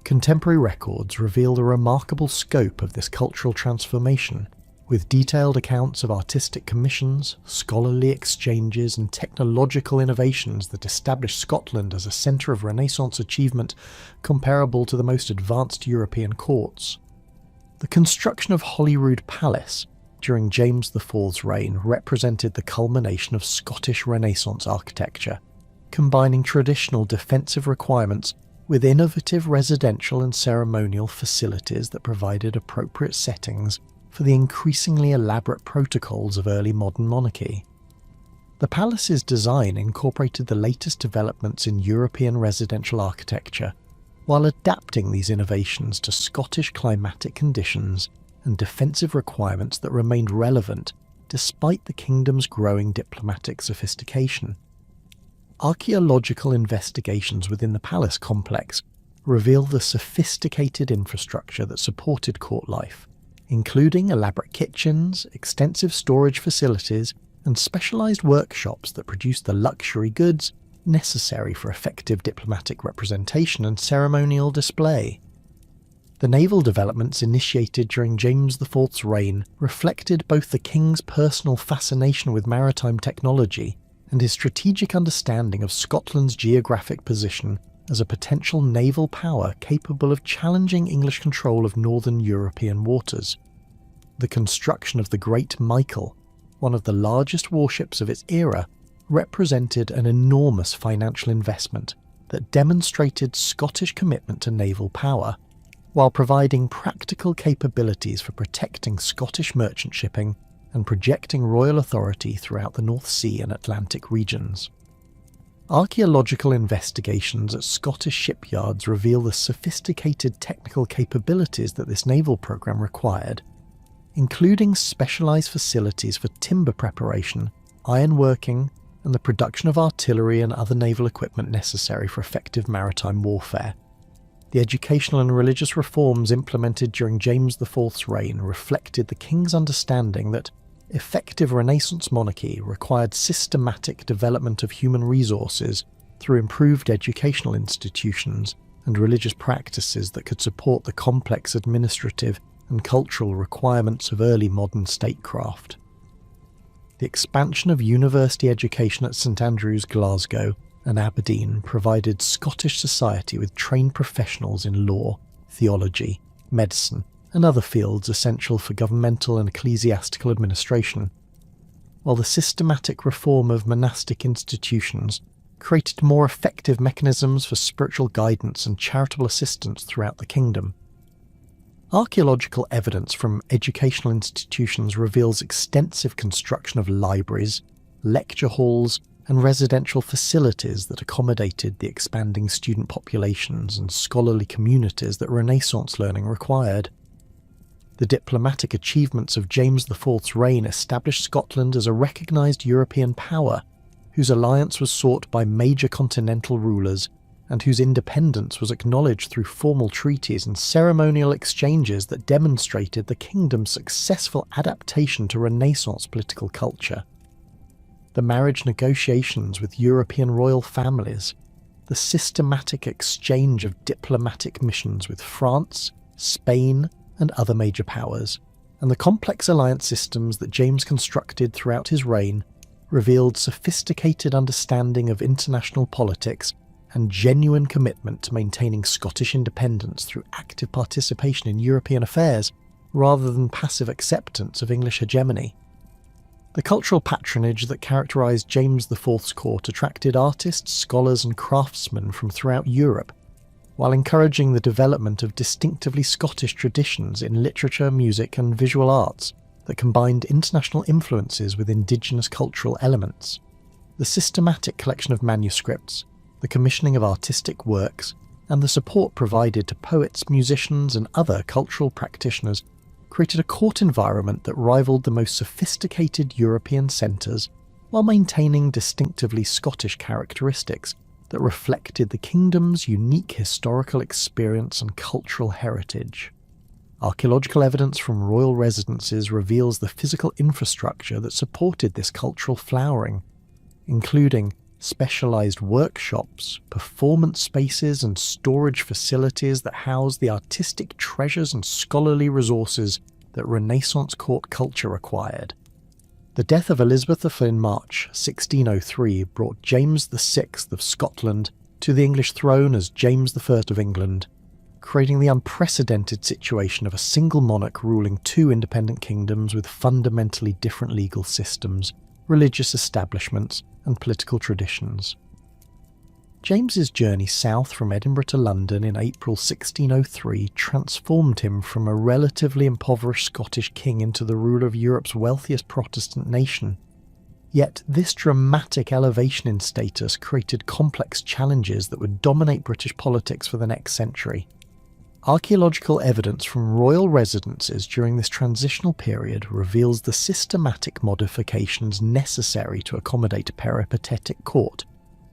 Contemporary records reveal the remarkable scope of this cultural transformation, with detailed accounts of artistic commissions, scholarly exchanges, and technological innovations that established Scotland as a centre of Renaissance achievement comparable to the most advanced European courts. The construction of Holyrood Palace during James IV's reign represented the culmination of Scottish Renaissance architecture, combining traditional defensive requirements with innovative residential and ceremonial facilities that provided appropriate settings for the increasingly elaborate protocols of early modern monarchy. The palace's design incorporated the latest developments in European residential architecture, while adapting these innovations to Scottish climatic conditions and defensive requirements that remained relevant despite the kingdom's growing diplomatic sophistication. Archaeological investigations within the palace complex reveal the sophisticated infrastructure that supported court life, including elaborate kitchens, extensive storage facilities, and specialised workshops that produced the luxury goods necessary for effective diplomatic representation and ceremonial display. The naval developments initiated during James IV's reign reflected both the king's personal fascination with maritime technology and his strategic understanding of Scotland's geographic position as a potential naval power capable of challenging English control of northern European waters. The construction of the Great Michael, one of the largest warships of its era, represented an enormous financial investment that demonstrated Scottish commitment to naval power, while providing practical capabilities for protecting Scottish merchant shipping and projecting royal authority throughout the North Sea and Atlantic regions. Archaeological investigations at Scottish shipyards reveal the sophisticated technical capabilities that this naval programme required, including specialised facilities for timber preparation, ironworking, and the production of artillery and other naval equipment necessary for effective maritime warfare. The educational and religious reforms implemented during James IV's reign reflected the king's understanding that effective Renaissance monarchy required systematic development of human resources through improved educational institutions and religious practices that could support the complex administrative and cultural requirements of early modern statecraft. The expansion of university education at St Andrews, Glasgow and Aberdeen provided Scottish society with trained professionals in law, theology, medicine, and other fields essential for governmental and ecclesiastical administration, while the systematic reform of monastic institutions created more effective mechanisms for spiritual guidance and charitable assistance throughout the kingdom. Archaeological evidence from educational institutions reveals extensive construction of libraries, lecture halls, and residential facilities that accommodated the expanding student populations and scholarly communities that Renaissance learning required. The diplomatic achievements of James IV's reign established Scotland as a recognised European power, whose alliance was sought by major continental rulers and whose independence was acknowledged through formal treaties and ceremonial exchanges that demonstrated the kingdom's successful adaptation to Renaissance political culture. The marriage negotiations with European royal families, the systematic exchange of diplomatic missions with France, Spain, and other major powers, and the complex alliance systems that James constructed throughout his reign revealed sophisticated understanding of international politics and genuine commitment to maintaining Scottish independence through active participation in European affairs rather than passive acceptance of English hegemony. The cultural patronage that characterised James IV's court attracted artists, scholars and craftsmen from throughout Europe, while encouraging the development of distinctively Scottish traditions in literature, music and visual arts that combined international influences with indigenous cultural elements. The systematic collection of manuscripts, the commissioning of artistic works, and the support provided to poets, musicians and other cultural practitioners created a court environment that rivaled the most sophisticated European centres while maintaining distinctively Scottish characteristics that reflected the kingdom's unique historical experience and cultural heritage. Archaeological evidence from royal residences reveals the physical infrastructure that supported this cultural flowering, including specialised workshops, performance spaces and storage facilities that house the artistic treasures and scholarly resources that Renaissance court culture required. The death of Elizabeth in March 1603 brought James VI of Scotland to the English throne as James I of England, creating the unprecedented situation of a single monarch ruling two independent kingdoms with fundamentally different legal systems, religious establishments, and political traditions. James's journey south from Edinburgh to London in April 1603 transformed him from a relatively impoverished Scottish king into the ruler of Europe's wealthiest Protestant nation. Yet this dramatic elevation in status created complex challenges that would dominate British politics for the next century. Archaeological evidence from royal residences during this transitional period reveals the systematic modifications necessary to accommodate a peripatetic court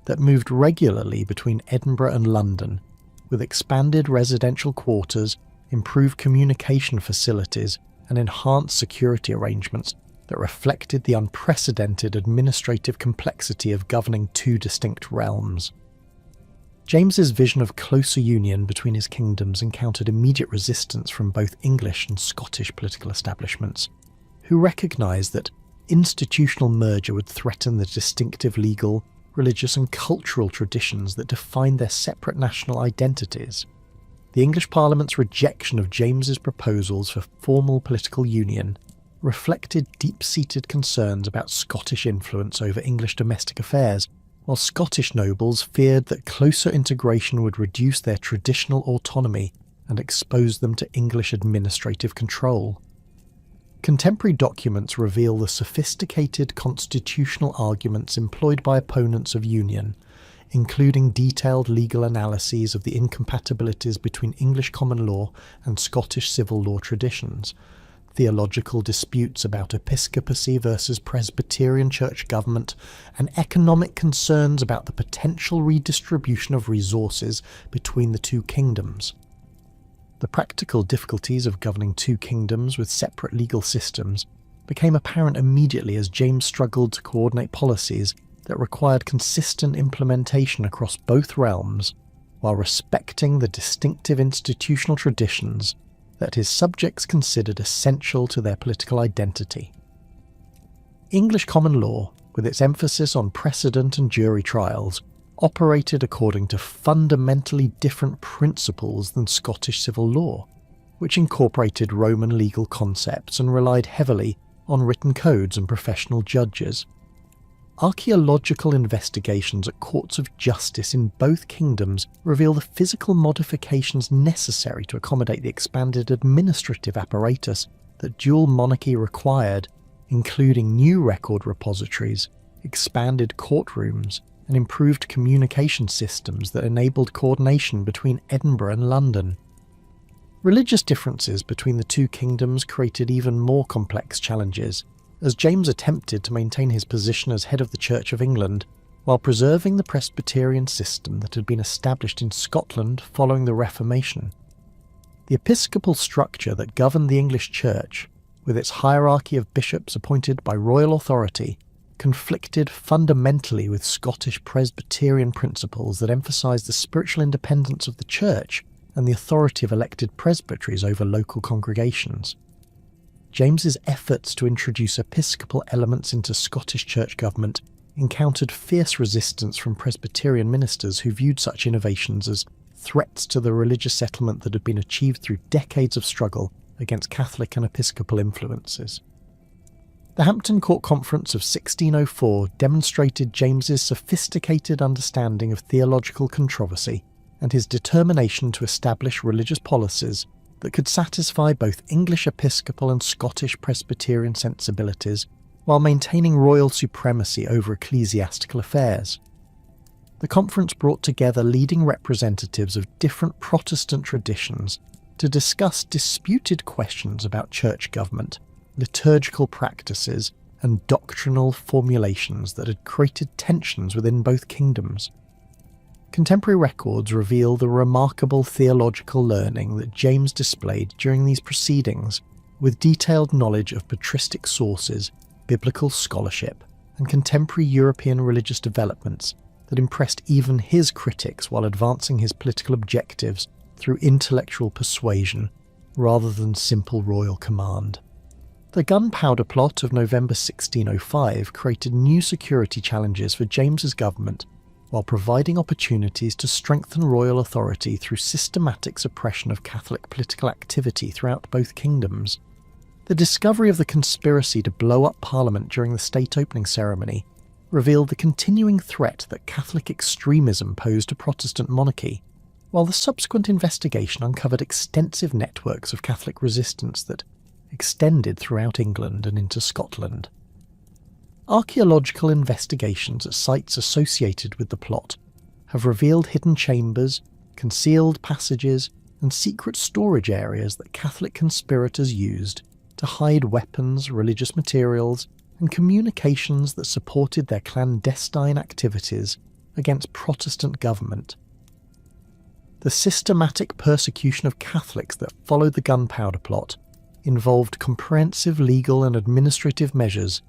that moved regularly between Edinburgh and London, with expanded residential quarters, improved communication facilities, and enhanced security arrangements that reflected the unprecedented administrative complexity of governing two distinct realms. James's vision of closer union between his kingdoms encountered immediate resistance from both English and Scottish political establishments, who recognised that institutional merger would threaten the distinctive legal, religious and cultural traditions that defined their separate national identities. The English Parliament's rejection of James's proposals for formal political union reflected deep-seated concerns about Scottish influence over English domestic affairs, while Scottish nobles feared that closer integration would reduce their traditional autonomy and expose them to English administrative control. Contemporary documents reveal the sophisticated constitutional arguments employed by opponents of union, including detailed legal analyses of the incompatibilities between English common law and Scottish civil law traditions, theological disputes about episcopacy versus Presbyterian church government, and economic concerns about the potential redistribution of resources between the two kingdoms. The practical difficulties of governing two kingdoms with separate legal systems became apparent immediately as James struggled to coordinate policies that required consistent implementation across both realms, while respecting the distinctive institutional traditions that his subjects considered essential to their political identity. English common law, with its emphasis on precedent and jury trials, operated according to fundamentally different principles than Scottish civil law, which incorporated Roman legal concepts and relied heavily on written codes and professional judges. Archaeological investigations at courts of justice in both kingdoms reveal the physical modifications necessary to accommodate the expanded administrative apparatus that dual monarchy required, including new record repositories, expanded courtrooms, and improved communication systems that enabled coordination between Edinburgh and London. Religious differences between the two kingdoms created even more complex challenges, as James attempted to maintain his position as head of the Church of England while preserving the Presbyterian system that had been established in Scotland following the Reformation. The episcopal structure that governed the English Church, with its hierarchy of bishops appointed by royal authority, conflicted fundamentally with Scottish Presbyterian principles that emphasised the spiritual independence of the Church and the authority of elected presbyteries over local congregations. James's efforts to introduce episcopal elements into Scottish church government encountered fierce resistance from Presbyterian ministers who viewed such innovations as threats to the religious settlement that had been achieved through decades of struggle against Catholic and episcopal influences. The Hampton Court Conference of 1604 demonstrated James's sophisticated understanding of theological controversy and his determination to establish religious policies that could satisfy both English Episcopal and Scottish Presbyterian sensibilities while maintaining royal supremacy over ecclesiastical affairs. The conference brought together leading representatives of different Protestant traditions to discuss disputed questions about church government, liturgical practices, and doctrinal formulations that had created tensions within both kingdoms. Contemporary records reveal the remarkable theological learning that James displayed during these proceedings, with detailed knowledge of patristic sources, biblical scholarship, and contemporary European religious developments that impressed even his critics while advancing his political objectives through intellectual persuasion rather than simple royal command. The Gunpowder Plot of November 1605 created new security challenges for James's government while providing opportunities to strengthen royal authority through systematic suppression of Catholic political activity throughout both kingdoms. The discovery of the conspiracy to blow up Parliament during the state opening ceremony revealed the continuing threat that Catholic extremism posed to Protestant monarchy, while the subsequent investigation uncovered extensive networks of Catholic resistance that extended throughout England and into Scotland. Archaeological investigations at sites associated with the plot have revealed hidden chambers, concealed passages, and secret storage areas that Catholic conspirators used to hide weapons, religious materials, and communications that supported their clandestine activities against Protestant government. The systematic persecution of Catholics that followed the Gunpowder Plot involved comprehensive legal and administrative measures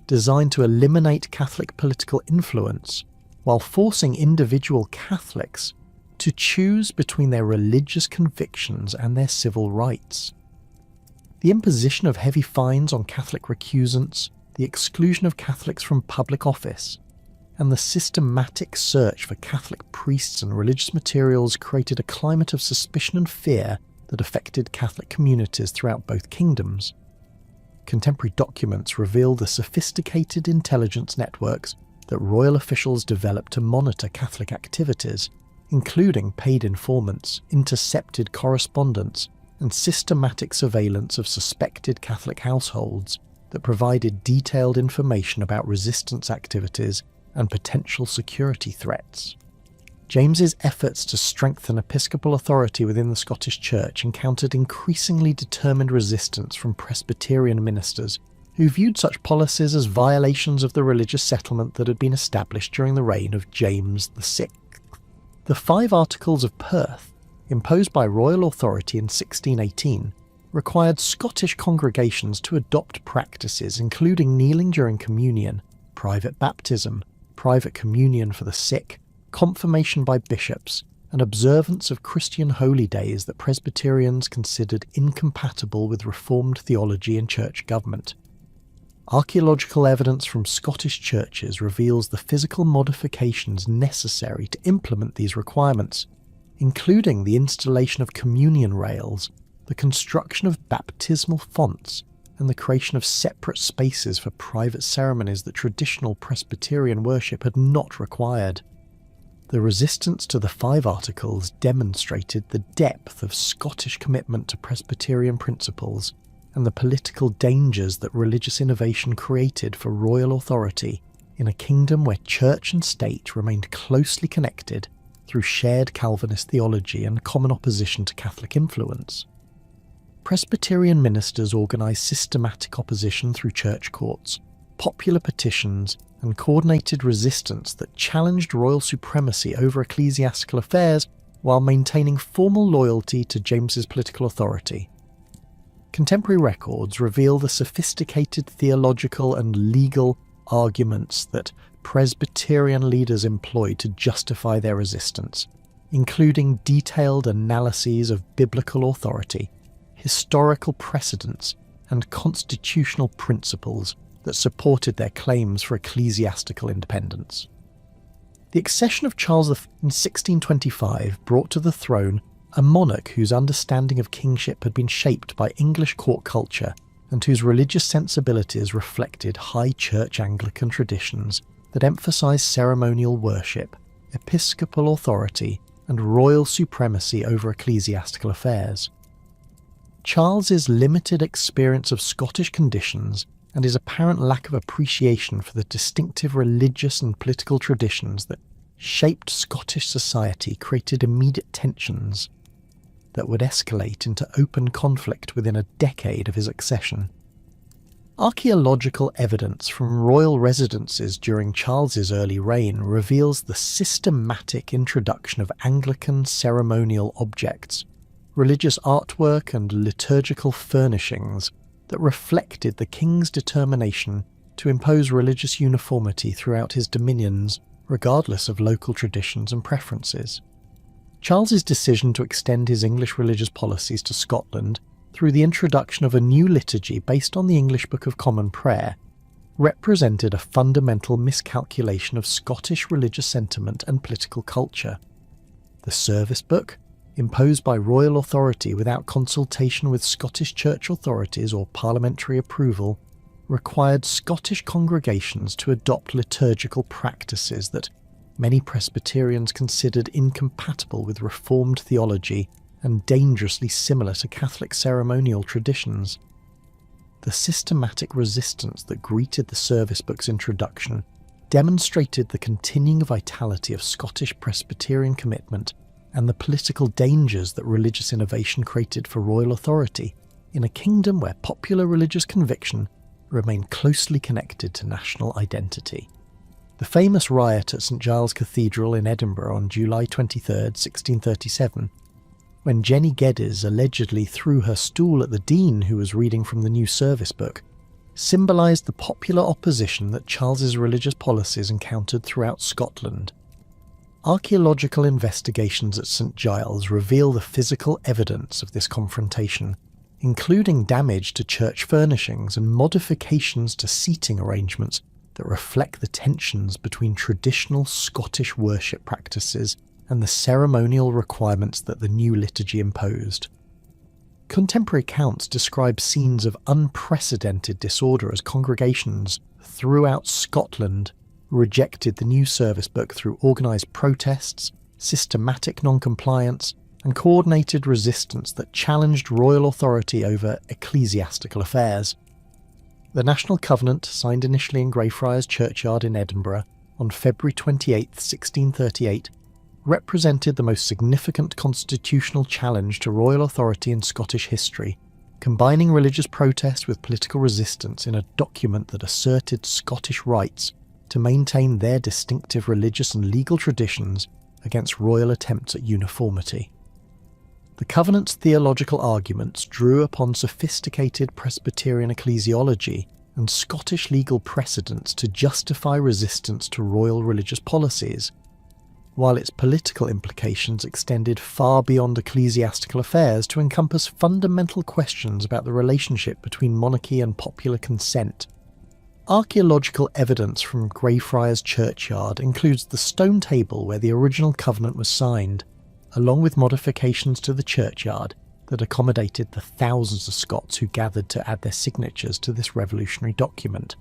designed to eliminate Catholic political influence while forcing individual Catholics to choose between their religious convictions and their civil rights. The imposition of heavy fines on Catholic recusants, the exclusion of Catholics from public office, and the systematic search for Catholic priests and religious materials created a climate of suspicion and fear that affected Catholic communities throughout both kingdoms. Contemporary documents reveal the sophisticated intelligence networks that royal officials developed to monitor Catholic activities, including paid informants, intercepted correspondence, and systematic surveillance of suspected Catholic households that provided detailed information about resistance activities and potential security threats. James's efforts to strengthen episcopal authority within the Scottish Church encountered increasingly determined resistance from Presbyterian ministers who viewed such policies as violations of the religious settlement that had been established during the reign of James VI. The 5 Articles of Perth, imposed by royal authority in 1618, required Scottish congregations to adopt practices including kneeling during communion, private baptism, private communion for the sick, confirmation by bishops, and observance of Christian holy days that Presbyterians considered incompatible with Reformed theology and church government. Archaeological evidence from Scottish churches reveals the physical modifications necessary to implement these requirements, including the installation of communion rails, the construction of baptismal fonts, and the creation of separate spaces for private ceremonies that traditional Presbyterian worship had not required. The resistance to the 5 Articles demonstrated the depth of Scottish commitment to Presbyterian principles and the political dangers that religious innovation created for royal authority in a kingdom where church and state remained closely connected through shared Calvinist theology and common opposition to Catholic influence. Presbyterian ministers organised systematic opposition through church courts, popular petitions, and coordinated resistance that challenged royal supremacy over ecclesiastical affairs while maintaining formal loyalty to James's political authority. Contemporary records reveal the sophisticated theological and legal arguments that Presbyterian leaders employed to justify their resistance, including detailed analyses of biblical authority, historical precedents, and constitutional principles that supported their claims for ecclesiastical independence. The accession of Charles V in 1625 brought to the throne a monarch whose understanding of kingship had been shaped by English court culture and whose religious sensibilities reflected high church Anglican traditions that emphasised ceremonial worship, episcopal authority, and royal supremacy over ecclesiastical affairs. Charles's limited experience of Scottish conditions and his apparent lack of appreciation for the distinctive religious and political traditions that shaped Scottish society created immediate tensions that would escalate into open conflict within a decade of his accession. Archaeological evidence from royal residences during Charles's early reign reveals the systematic introduction of Anglican ceremonial objects, religious artwork and liturgical furnishings that reflected the king's determination to impose religious uniformity throughout his dominions, regardless of local traditions and preferences. Charles's decision to extend his English religious policies to Scotland through the introduction of a new liturgy based on the English Book of Common Prayer represented a fundamental miscalculation of Scottish religious sentiment and political culture. The service book, imposed by royal authority without consultation with Scottish church authorities or parliamentary approval, required Scottish congregations to adopt liturgical practices that many Presbyterians considered incompatible with Reformed theology and dangerously similar to Catholic ceremonial traditions. The systematic resistance that greeted the service book's introduction demonstrated the continuing vitality of Scottish Presbyterian commitment and the political dangers that religious innovation created for royal authority in a kingdom where popular religious conviction remained closely connected to national identity. The famous riot at St Giles Cathedral in Edinburgh on July 23, 1637, when Jenny Geddes allegedly threw her stool at the dean who was reading from the new service book, symbolised the popular opposition that Charles's religious policies encountered throughout Scotland. Archaeological investigations at St Giles reveal the physical evidence of this confrontation, including damage to church furnishings and modifications to seating arrangements that reflect the tensions between traditional Scottish worship practices and the ceremonial requirements that the new liturgy imposed. Contemporary accounts describe scenes of unprecedented disorder as congregations throughout Scotland rejected the new service book through organised protests, systematic non-compliance, and coordinated resistance that challenged royal authority over ecclesiastical affairs. The National Covenant, signed initially in Greyfriars Churchyard in Edinburgh on February 28, 1638, represented the most significant constitutional challenge to royal authority in Scottish history, combining religious protest with political resistance in a document that asserted Scottish rights to maintain their distinctive religious and legal traditions against royal attempts at uniformity. The Covenant's theological arguments drew upon sophisticated Presbyterian ecclesiology and Scottish legal precedents to justify resistance to royal religious policies, while its political implications extended far beyond ecclesiastical affairs to encompass fundamental questions about the relationship between monarchy and popular consent. Archaeological evidence from Greyfriars Churchyard includes the stone table where the original covenant was signed, along with modifications to the churchyard that accommodated the thousands of Scots who gathered to add their signatures to this revolutionary document.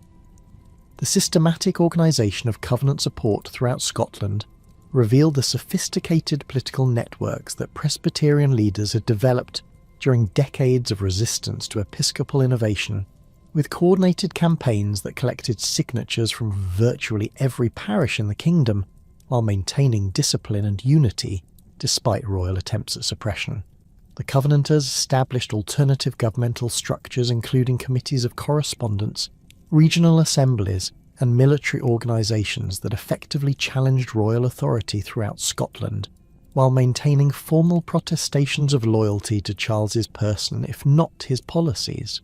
The systematic organisation of covenant support throughout Scotland revealed the sophisticated political networks that Presbyterian leaders had developed during decades of resistance to episcopal innovation, with coordinated campaigns that collected signatures from virtually every parish in the kingdom while maintaining discipline and unity despite royal attempts at suppression. The Covenanters established alternative governmental structures including committees of correspondence, regional assemblies, and military organisations that effectively challenged royal authority throughout Scotland, while maintaining formal protestations of loyalty to Charles's person, if not his policies.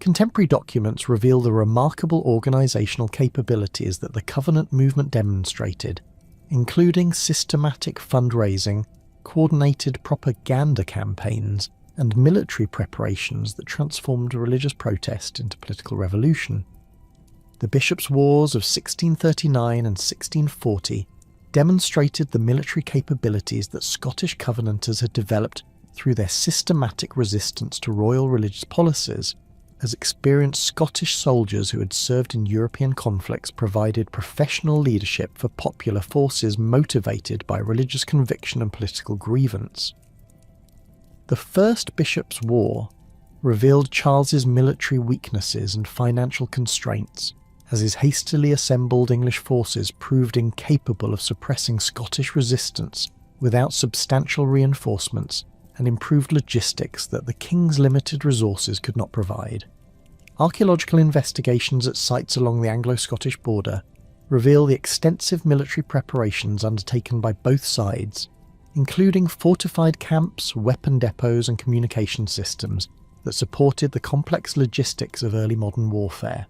Contemporary documents reveal the remarkable organisational capabilities that the Covenant movement demonstrated, including systematic fundraising, coordinated propaganda campaigns, and military preparations that transformed religious protest into political revolution. The Bishops' Wars of 1639 and 1640 demonstrated the military capabilities that Scottish Covenanters had developed through their systematic resistance to royal religious policies, as experienced Scottish soldiers who had served in European conflicts provided professional leadership for popular forces motivated by religious conviction and political grievance. The First Bishops' War revealed Charles's military weaknesses and financial constraints, as his hastily assembled English forces proved incapable of suppressing Scottish resistance without substantial reinforcements and improved logistics that the king's limited resources could not provide. Archaeological investigations at sites along the Anglo-Scottish border reveal the extensive military preparations undertaken by both sides, including fortified camps, weapon depots and communication systems that supported the complex logistics of early modern warfare.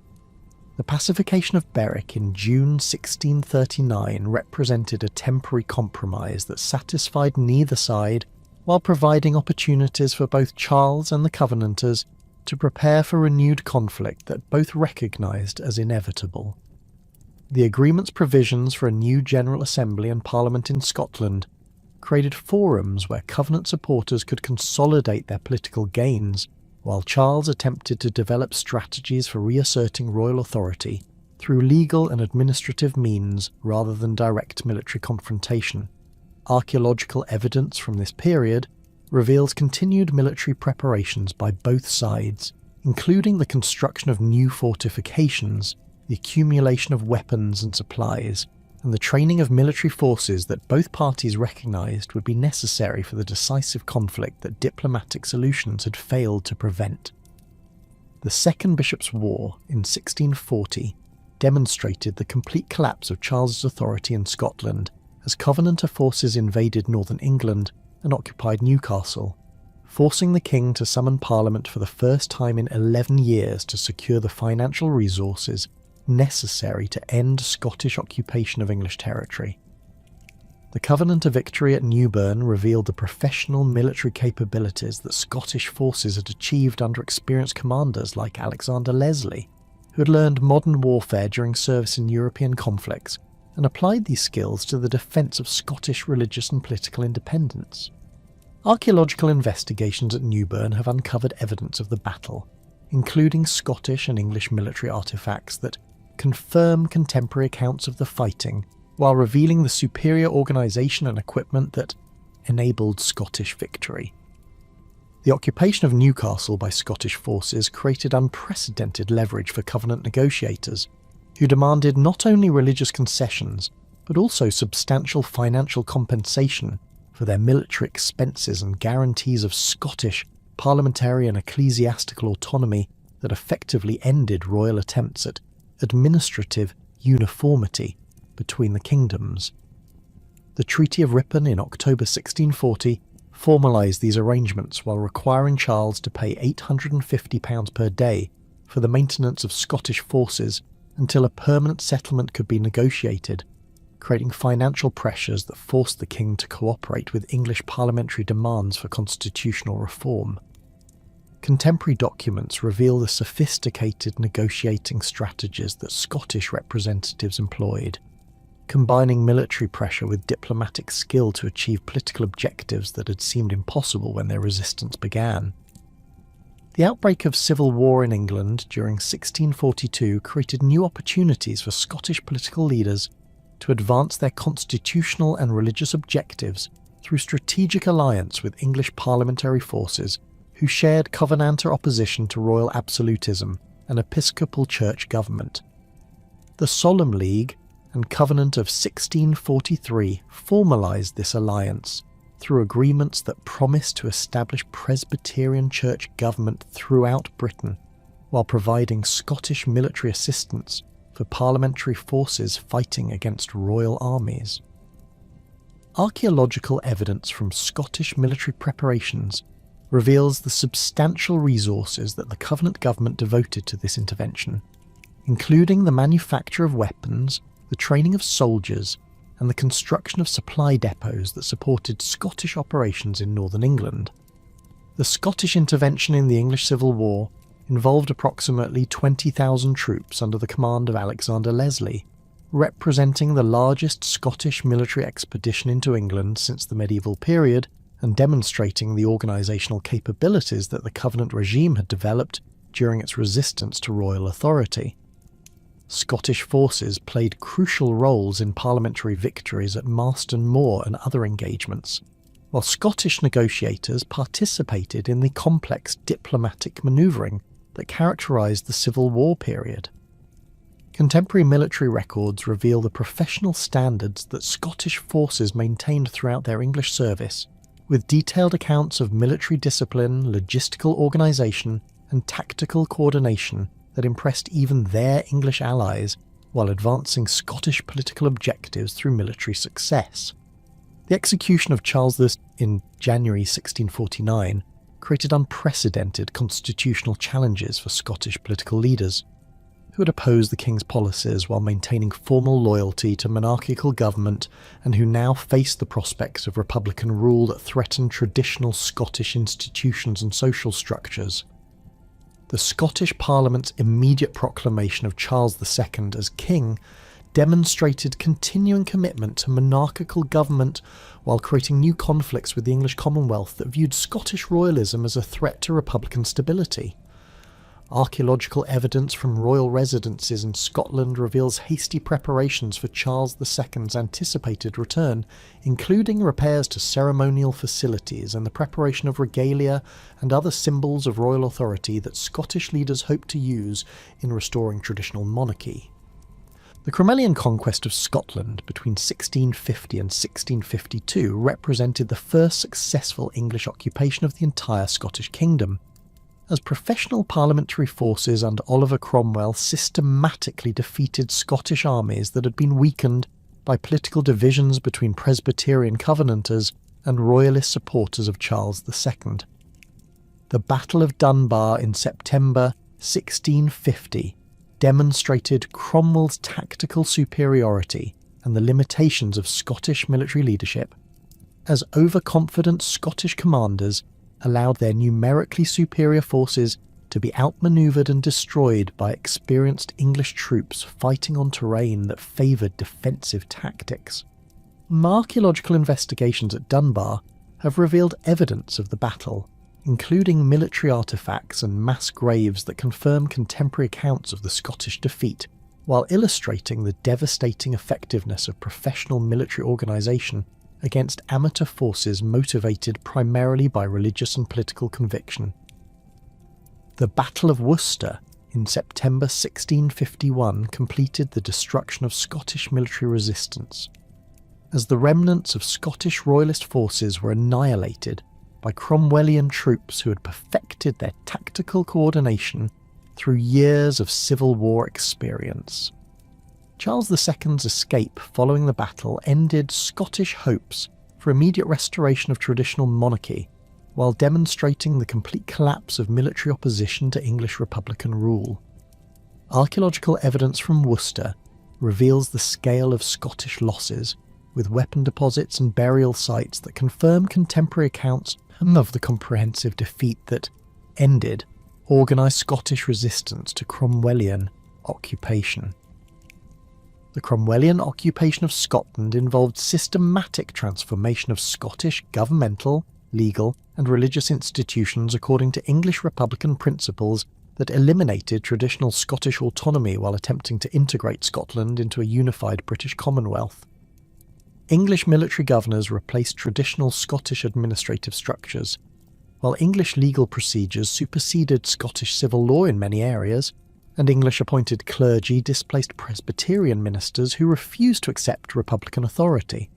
The pacification of Berwick in June 1639 represented a temporary compromise that satisfied neither side, while providing opportunities for both Charles and the Covenanters to prepare for renewed conflict that both recognised as inevitable. The agreement's provisions for a new General Assembly and Parliament in Scotland created forums where Covenant supporters could consolidate their political gains, while Charles attempted to develop strategies for reasserting royal authority through legal and administrative means rather than direct military confrontation. Archaeological evidence from this period reveals continued military preparations by both sides, including the construction of new fortifications, the accumulation of weapons and supplies, and the training of military forces that both parties recognised would be necessary for the decisive conflict that diplomatic solutions had failed to prevent. The Second Bishops' War in 1640 demonstrated the complete collapse of Charles's authority in Scotland as Covenanter forces invaded northern England and occupied Newcastle, forcing the king to summon Parliament for the first time in 11 years to secure the financial resources necessary to end Scottish occupation of English territory. The Covenanter victory at Newburn revealed the professional military capabilities that Scottish forces had achieved under experienced commanders like Alexander Leslie, who had learned modern warfare during service in European conflicts and applied these skills to the defence of Scottish religious and political independence. Archaeological investigations at Newburn have uncovered evidence of the battle, including Scottish and English military artefacts that confirm contemporary accounts of the fighting, while revealing the superior organisation and equipment that enabled Scottish victory. The occupation of Newcastle by Scottish forces created unprecedented leverage for Covenant negotiators, who demanded not only religious concessions, but also substantial financial compensation for their military expenses and guarantees of Scottish parliamentary and ecclesiastical autonomy that effectively ended royal attempts at administrative uniformity between the kingdoms. The Treaty of Ripon in October 1640 formalised these arrangements while requiring Charles to pay £850 per day for the maintenance of Scottish forces until a permanent settlement could be negotiated, creating financial pressures that forced the king to cooperate with English parliamentary demands for constitutional reform. Contemporary documents reveal the sophisticated negotiating strategies that Scottish representatives employed, combining military pressure with diplomatic skill to achieve political objectives that had seemed impossible when their resistance began. The outbreak of civil war in England during 1642 created new opportunities for Scottish political leaders to advance their constitutional and religious objectives through strategic alliance with English parliamentary forces who shared Covenanter opposition to royal absolutism and episcopal church government. The Solemn League and Covenant of 1643 formalised this alliance through agreements that promised to establish Presbyterian church government throughout Britain, while providing Scottish military assistance for parliamentary forces fighting against royal armies. Archaeological evidence from Scottish military preparations reveals the substantial resources that the Covenant government devoted to this intervention, including the manufacture of weapons, the training of soldiers, and the construction of supply depots that supported Scottish operations in northern England. The Scottish intervention in the English Civil War involved approximately 20,000 troops under the command of Alexander Leslie, representing the largest Scottish military expedition into England since the medieval period and demonstrating the organisational capabilities that the Covenant regime had developed during its resistance to royal authority. Scottish forces played crucial roles in parliamentary victories at Marston Moor and other engagements, while Scottish negotiators participated in the complex diplomatic manoeuvring that characterised the Civil War period. Contemporary military records reveal the professional standards that Scottish forces maintained throughout their English service, with detailed accounts of military discipline, logistical organisation, and tactical coordination that impressed even their English allies while advancing Scottish political objectives through military success. The execution of Charles I in January 1649 created unprecedented constitutional challenges for Scottish political leaders, who had opposed the king's policies while maintaining formal loyalty to monarchical government and who now faced the prospects of republican rule that threatened traditional Scottish institutions and social structures. The Scottish Parliament's immediate proclamation of Charles II as king demonstrated continuing commitment to monarchical government while creating new conflicts with the English Commonwealth that viewed Scottish royalism as a threat to republican stability. Archaeological evidence from royal residences in Scotland reveals hasty preparations for Charles II's anticipated return, including repairs to ceremonial facilities and the preparation of regalia and other symbols of royal authority that Scottish leaders hoped to use in restoring traditional monarchy. The Cromwellian conquest of Scotland between 1650 and 1652 represented the first successful English occupation of the entire Scottish kingdom, as professional parliamentary forces under Oliver Cromwell systematically defeated Scottish armies that had been weakened by political divisions between Presbyterian Covenanters and Royalist supporters of Charles II. The Battle of Dunbar in September 1650 demonstrated Cromwell's tactical superiority and the limitations of Scottish military leadership, as overconfident Scottish commanders allowed their numerically superior forces to be outmanoeuvred and destroyed by experienced English troops fighting on terrain that favoured defensive tactics. Archaeological investigations at Dunbar have revealed evidence of the battle, including military artefacts and mass graves that confirm contemporary accounts of the Scottish defeat, while illustrating the devastating effectiveness of professional military organisation against amateur forces motivated primarily by religious and political conviction. The Battle of Worcester in September 1651 completed the destruction of Scottish military resistance, as the remnants of Scottish royalist forces were annihilated by Cromwellian troops who had perfected their tactical coordination through years of civil war experience. Charles II's escape following the battle ended Scottish hopes for immediate restoration of traditional monarchy, while demonstrating the complete collapse of military opposition to English republican rule. Archaeological evidence from Worcester reveals the scale of Scottish losses, with weapon deposits and burial sites that confirm contemporary accounts of the comprehensive defeat that ended organised Scottish resistance to Cromwellian occupation. The Cromwellian occupation of Scotland involved systematic transformation of Scottish governmental, legal and religious institutions according to English republican principles that eliminated traditional Scottish autonomy while attempting to integrate Scotland into a unified British Commonwealth. English military governors replaced traditional Scottish administrative structures, while English legal procedures superseded Scottish civil law in many areas, and English-appointed clergy displaced Presbyterian ministers who refused to accept republican authority.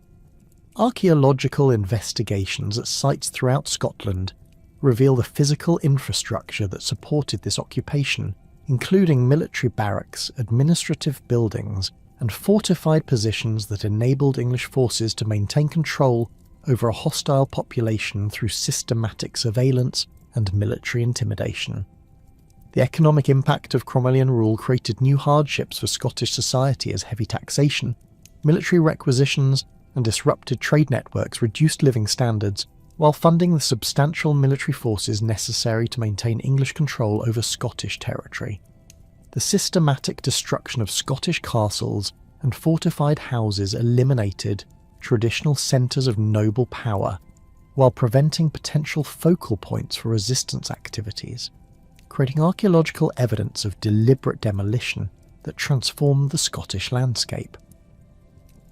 Archaeological investigations at sites throughout Scotland reveal the physical infrastructure that supported this occupation, including military barracks, administrative buildings, and fortified positions that enabled English forces to maintain control over a hostile population through systematic surveillance and military intimidation. The economic impact of Cromwellian rule created new hardships for Scottish society as heavy taxation, military requisitions, and disrupted trade networks reduced living standards, while funding the substantial military forces necessary to maintain English control over Scottish territory. The systematic destruction of Scottish castles and fortified houses eliminated traditional centres of noble power, while preventing potential focal points for resistance activities, creating archaeological evidence of deliberate demolition that transformed the Scottish landscape.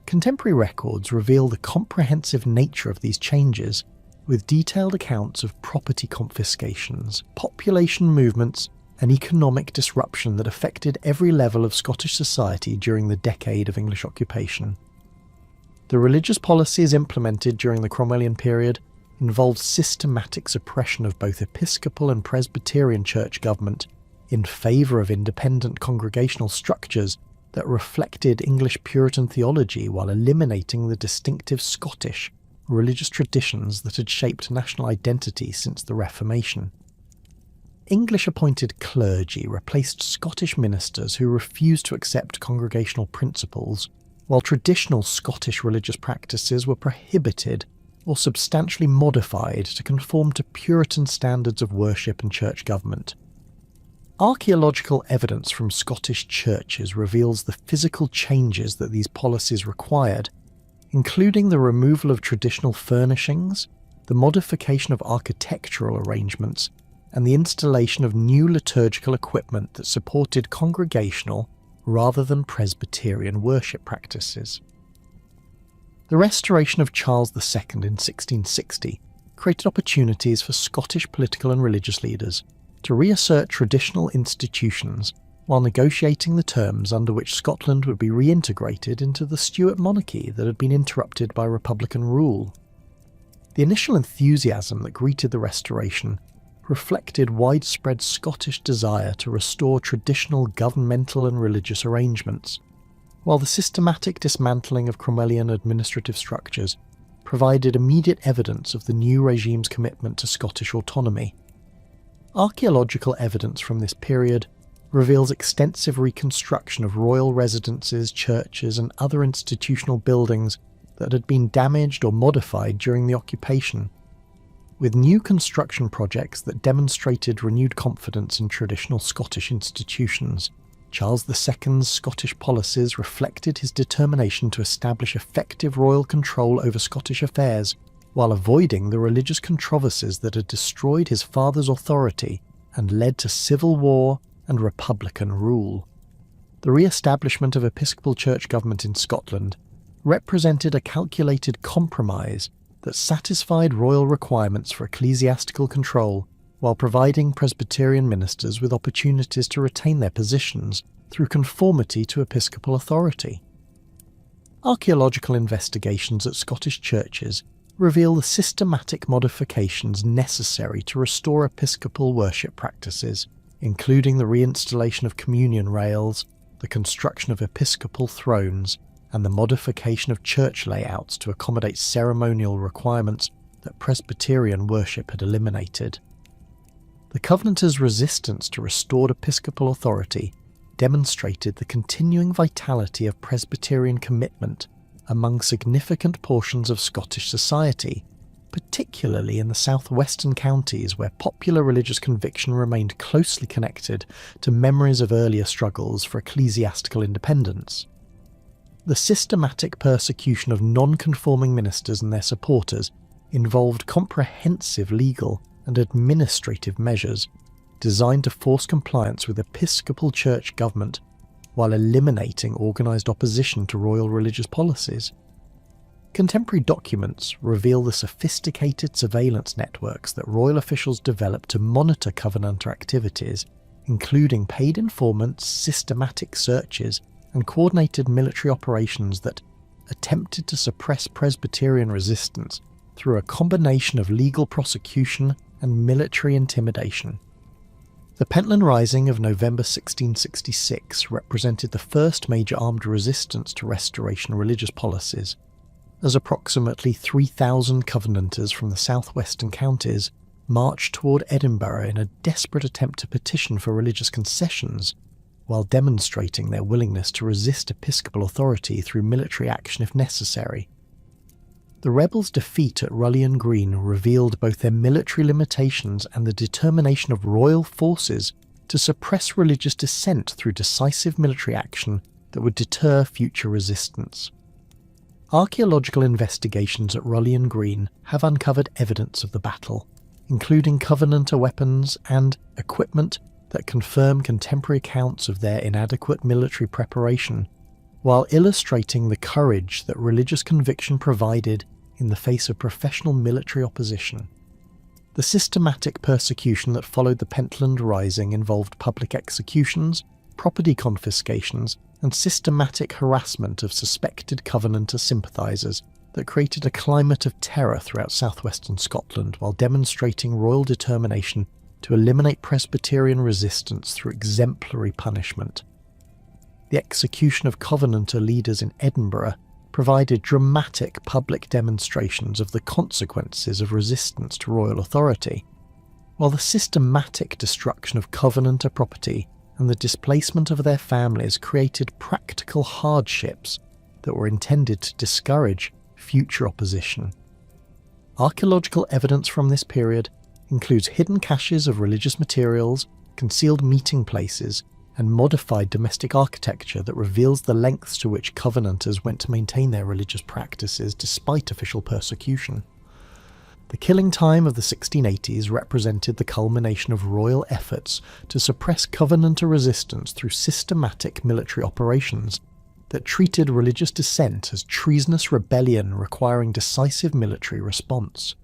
Contemporary records reveal the comprehensive nature of these changes, with detailed accounts of property confiscations, population movements, and economic disruption that affected every level of Scottish society during the decade of English occupation. The religious policies implemented during the Cromwellian period involved systematic suppression of both Episcopal and Presbyterian church government in favour of independent congregational structures that reflected English Puritan theology while eliminating the distinctive Scottish religious traditions that had shaped national identity since the Reformation. English-appointed clergy replaced Scottish ministers who refused to accept congregational principles, while traditional Scottish religious practices were prohibited or substantially modified to conform to Puritan standards of worship and church government. Archaeological evidence from Scottish churches reveals the physical changes that these policies required, including the removal of traditional furnishings, the modification of architectural arrangements, and the installation of new liturgical equipment that supported congregational rather than Presbyterian worship practices. The restoration of Charles II in 1660 created opportunities for Scottish political and religious leaders to reassert traditional institutions while negotiating the terms under which Scotland would be reintegrated into the Stuart monarchy that had been interrupted by republican rule. The initial enthusiasm that greeted the restoration reflected widespread Scottish desire to restore traditional governmental and religious arrangements, while the systematic dismantling of Cromwellian administrative structures provided immediate evidence of the new regime's commitment to Scottish autonomy. Archaeological evidence from this period reveals extensive reconstruction of royal residences, churches, and other institutional buildings that had been damaged or modified during the occupation, with new construction projects that demonstrated renewed confidence in traditional Scottish institutions. Charles II's Scottish policies reflected his determination to establish effective royal control over Scottish affairs while avoiding the religious controversies that had destroyed his father's authority and led to civil war and republican rule. The re-establishment of Episcopal Church government in Scotland represented a calculated compromise that satisfied royal requirements for ecclesiastical control while providing Presbyterian ministers with opportunities to retain their positions through conformity to episcopal authority. Archaeological investigations at Scottish churches reveal the systematic modifications necessary to restore episcopal worship practices, including the reinstallation of communion rails, the construction of episcopal thrones, and the modification of church layouts to accommodate ceremonial requirements that Presbyterian worship had eliminated. The Covenanters' resistance to restored episcopal authority demonstrated the continuing vitality of Presbyterian commitment among significant portions of Scottish society, particularly in the southwestern counties where popular religious conviction remained closely connected to memories of earlier struggles for ecclesiastical independence. The systematic persecution of non-conforming ministers and their supporters involved comprehensive legal and administrative measures designed to force compliance with Episcopal Church government while eliminating organised opposition to royal religious policies. Contemporary documents reveal the sophisticated surveillance networks that royal officials developed to monitor Covenanter activities, including paid informants, systematic searches, and coordinated military operations that attempted to suppress Presbyterian resistance through a combination of legal prosecution and military intimidation. The Pentland Rising of November 1666 represented the first major armed resistance to Restoration religious policies, as approximately 3,000 Covenanters from the southwestern counties marched toward Edinburgh in a desperate attempt to petition for religious concessions, while demonstrating their willingness to resist episcopal authority through military action if necessary. The rebels' defeat at Rullion Green revealed both their military limitations and the determination of royal forces to suppress religious dissent through decisive military action that would deter future resistance. Archaeological investigations at Rullion Green have uncovered evidence of the battle, including Covenanter weapons and equipment that confirm contemporary accounts of their inadequate military preparation, while illustrating the courage that religious conviction provided in the face of professional military opposition. The systematic persecution that followed the Pentland Rising involved public executions, property confiscations, and systematic harassment of suspected Covenanter sympathisers that created a climate of terror throughout southwestern Scotland while demonstrating royal determination to eliminate Presbyterian resistance through exemplary punishment. The execution of Covenanter leaders in Edinburgh provided dramatic public demonstrations of the consequences of resistance to royal authority, while the systematic destruction of Covenanter property and the displacement of their families created practical hardships that were intended to discourage future opposition. Archaeological evidence from this period includes hidden caches of religious materials, concealed meeting places, and modified domestic architecture that reveals the lengths to which Covenanters went to maintain their religious practices despite official persecution. The killing time of the 1680s represented the culmination of royal efforts to suppress Covenanter resistance through systematic military operations that treated religious dissent as treasonous rebellion requiring decisive military response.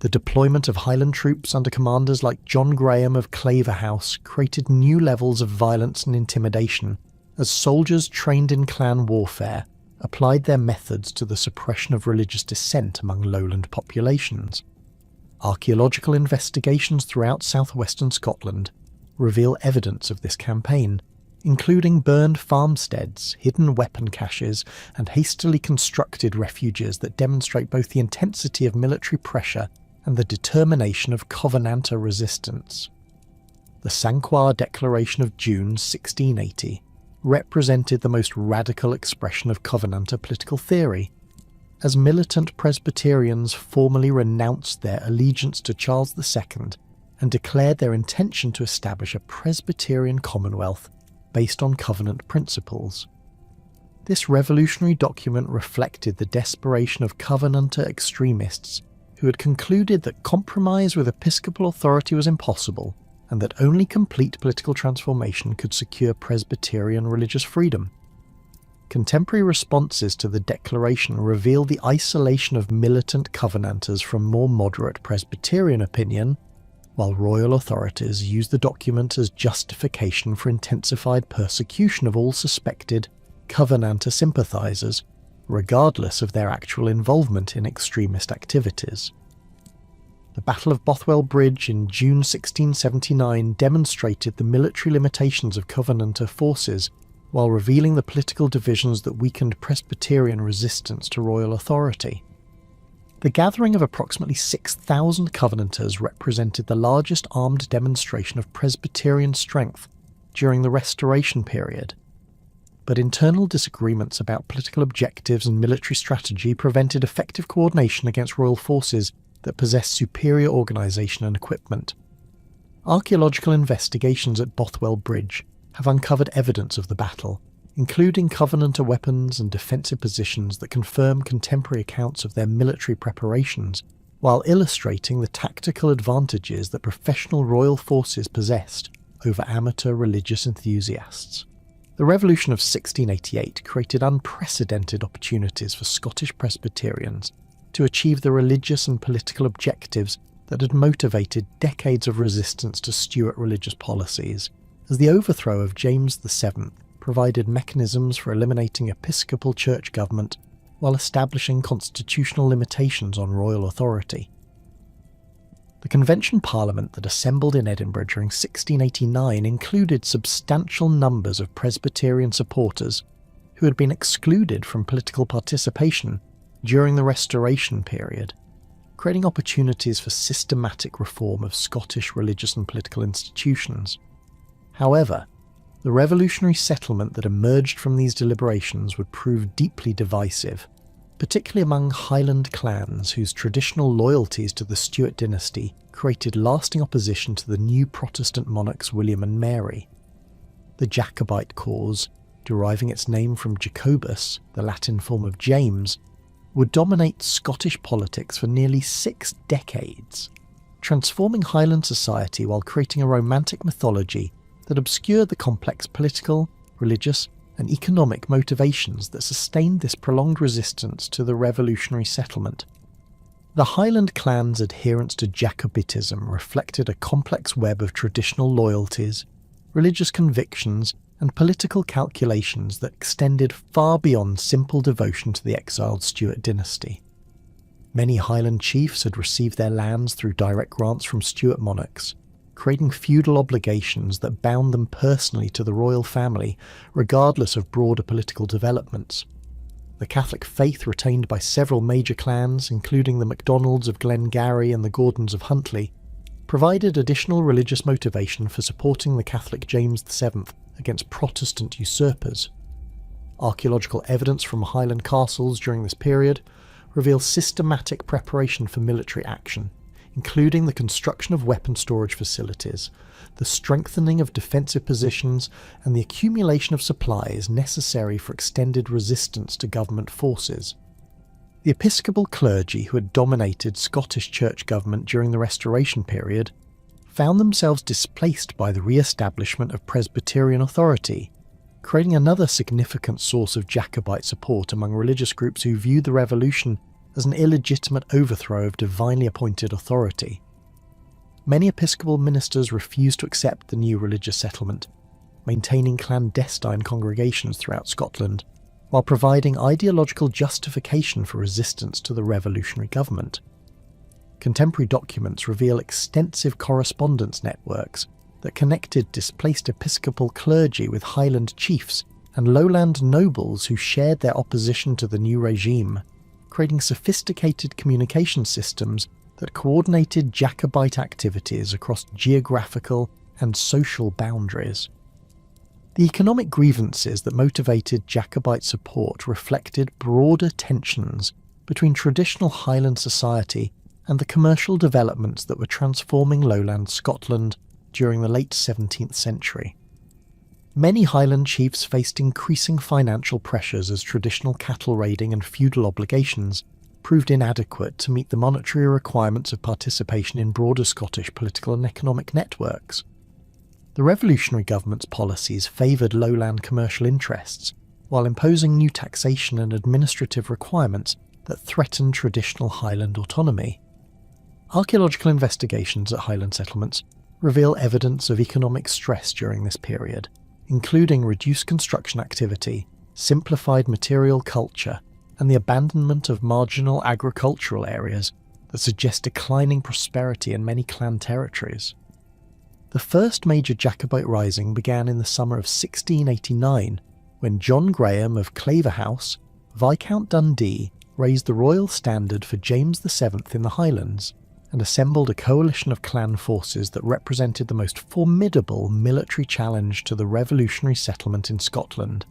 The deployment of Highland troops under commanders like John Graham of Claverhouse created new levels of violence and intimidation as soldiers trained in clan warfare applied their methods to the suppression of religious dissent among lowland populations. Archaeological investigations throughout southwestern Scotland reveal evidence of this campaign, including burned farmsteads, hidden weapon caches, and hastily constructed refuges that demonstrate both the intensity of military pressure and the determination of Covenanter resistance. The Sanquhar Declaration of June 1680 represented the most radical expression of Covenanter political theory, as militant Presbyterians formally renounced their allegiance to Charles II and declared their intention to establish a Presbyterian Commonwealth based on Covenant principles. This revolutionary document reflected the desperation of Covenanter extremists who had concluded that compromise with episcopal authority was impossible and that only complete political transformation could secure Presbyterian religious freedom. Contemporary responses to the declaration reveal the isolation of militant Covenanters from more moderate Presbyterian opinion, while royal authorities used the document as justification for intensified persecution of all suspected Covenanter sympathisers, regardless of their actual involvement in extremist activities. The Battle of Bothwell Bridge in June 1679 demonstrated the military limitations of Covenanter forces while revealing the political divisions that weakened Presbyterian resistance to royal authority. The gathering of approximately 6,000 Covenanters represented the largest armed demonstration of Presbyterian strength during the Restoration period, but internal disagreements about political objectives and military strategy prevented effective coordination against royal forces that possessed superior organisation and equipment. Archaeological investigations at Bothwell Bridge have uncovered evidence of the battle, including Covenanter weapons and defensive positions that confirm contemporary accounts of their military preparations, while illustrating the tactical advantages that professional royal forces possessed over amateur religious enthusiasts. The Revolution of 1688 created unprecedented opportunities for Scottish Presbyterians to achieve the religious and political objectives that had motivated decades of resistance to Stuart religious policies, as the overthrow of James VII provided mechanisms for eliminating episcopal church government while establishing constitutional limitations on royal authority. The Convention Parliament that assembled in Edinburgh during 1689 included substantial numbers of Presbyterian supporters who had been excluded from political participation during the Restoration period, creating opportunities for systematic reform of Scottish religious and political institutions. However, the revolutionary settlement that emerged from these deliberations would prove deeply divisive, particularly among Highland clans whose traditional loyalties to the Stuart dynasty created lasting opposition to the new Protestant monarchs William and Mary. The Jacobite cause, deriving its name from Jacobus, the Latin form of James, would dominate Scottish politics for nearly 6 decades, transforming Highland society while creating a romantic mythology that obscured the complex political, religious, and economic motivations that sustained this prolonged resistance to the revolutionary settlement. The Highland clan's adherence to Jacobitism reflected a complex web of traditional loyalties, religious convictions, and political calculations that extended far beyond simple devotion to the exiled Stuart dynasty. Many Highland chiefs had received their lands through direct grants from Stuart monarchs, creating feudal obligations that bound them personally to the royal family, regardless of broader political developments. The Catholic faith retained by several major clans, including the MacDonalds of Glengarry and the Gordons of Huntly, provided additional religious motivation for supporting the Catholic James VII against Protestant usurpers. Archaeological evidence from Highland castles during this period reveals systematic preparation for military action, including the construction of weapon storage facilities, the strengthening of defensive positions, and the accumulation of supplies necessary for extended resistance to government forces. The episcopal clergy who had dominated Scottish church government during the Restoration period found themselves displaced by the re-establishment of Presbyterian authority, creating another significant source of Jacobite support among religious groups who viewed the revolution as an illegitimate overthrow of divinely appointed authority. Many episcopal ministers refused to accept the new religious settlement, maintaining clandestine congregations throughout Scotland, while providing ideological justification for resistance to the revolutionary government. Contemporary documents reveal extensive correspondence networks that connected displaced episcopal clergy with Highland chiefs and Lowland nobles who shared their opposition to the new regime, creating sophisticated communication systems that coordinated Jacobite activities across geographical and social boundaries. The economic grievances that motivated Jacobite support reflected broader tensions between traditional Highland society and the commercial developments that were transforming Lowland Scotland during the late 17th century. Many Highland chiefs faced increasing financial pressures as traditional cattle raiding and feudal obligations proved inadequate to meet the monetary requirements of participation in broader Scottish political and economic networks. The revolutionary government's policies favoured lowland commercial interests, while imposing new taxation and administrative requirements that threatened traditional Highland autonomy. Archaeological investigations at Highland settlements reveal evidence of economic stress during this period, including reduced construction activity, simplified material culture, and the abandonment of marginal agricultural areas that suggest declining prosperity in many clan territories. The first major Jacobite rising began in the summer of 1689, when John Graham of Claverhouse, Viscount Dundee, raised the royal standard for James VII in the Highlands, and assembled a coalition of clan forces that represented the most formidable military challenge to the revolutionary settlement in Scotland.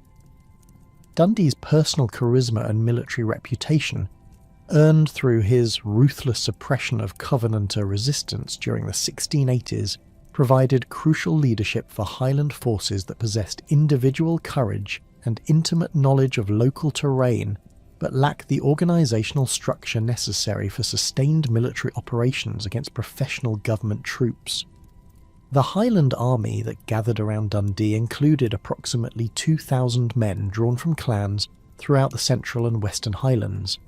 Dundee's personal charisma and military reputation, earned through his ruthless suppression of Covenanter resistance during the 1680s, provided crucial leadership for Highland forces that possessed individual courage and intimate knowledge of local terrain, but lacked the organisational structure necessary for sustained military operations against professional government troops. The Highland army that gathered around Dundee included approximately 2,000 men drawn from clans throughout the Central and Western Highlands,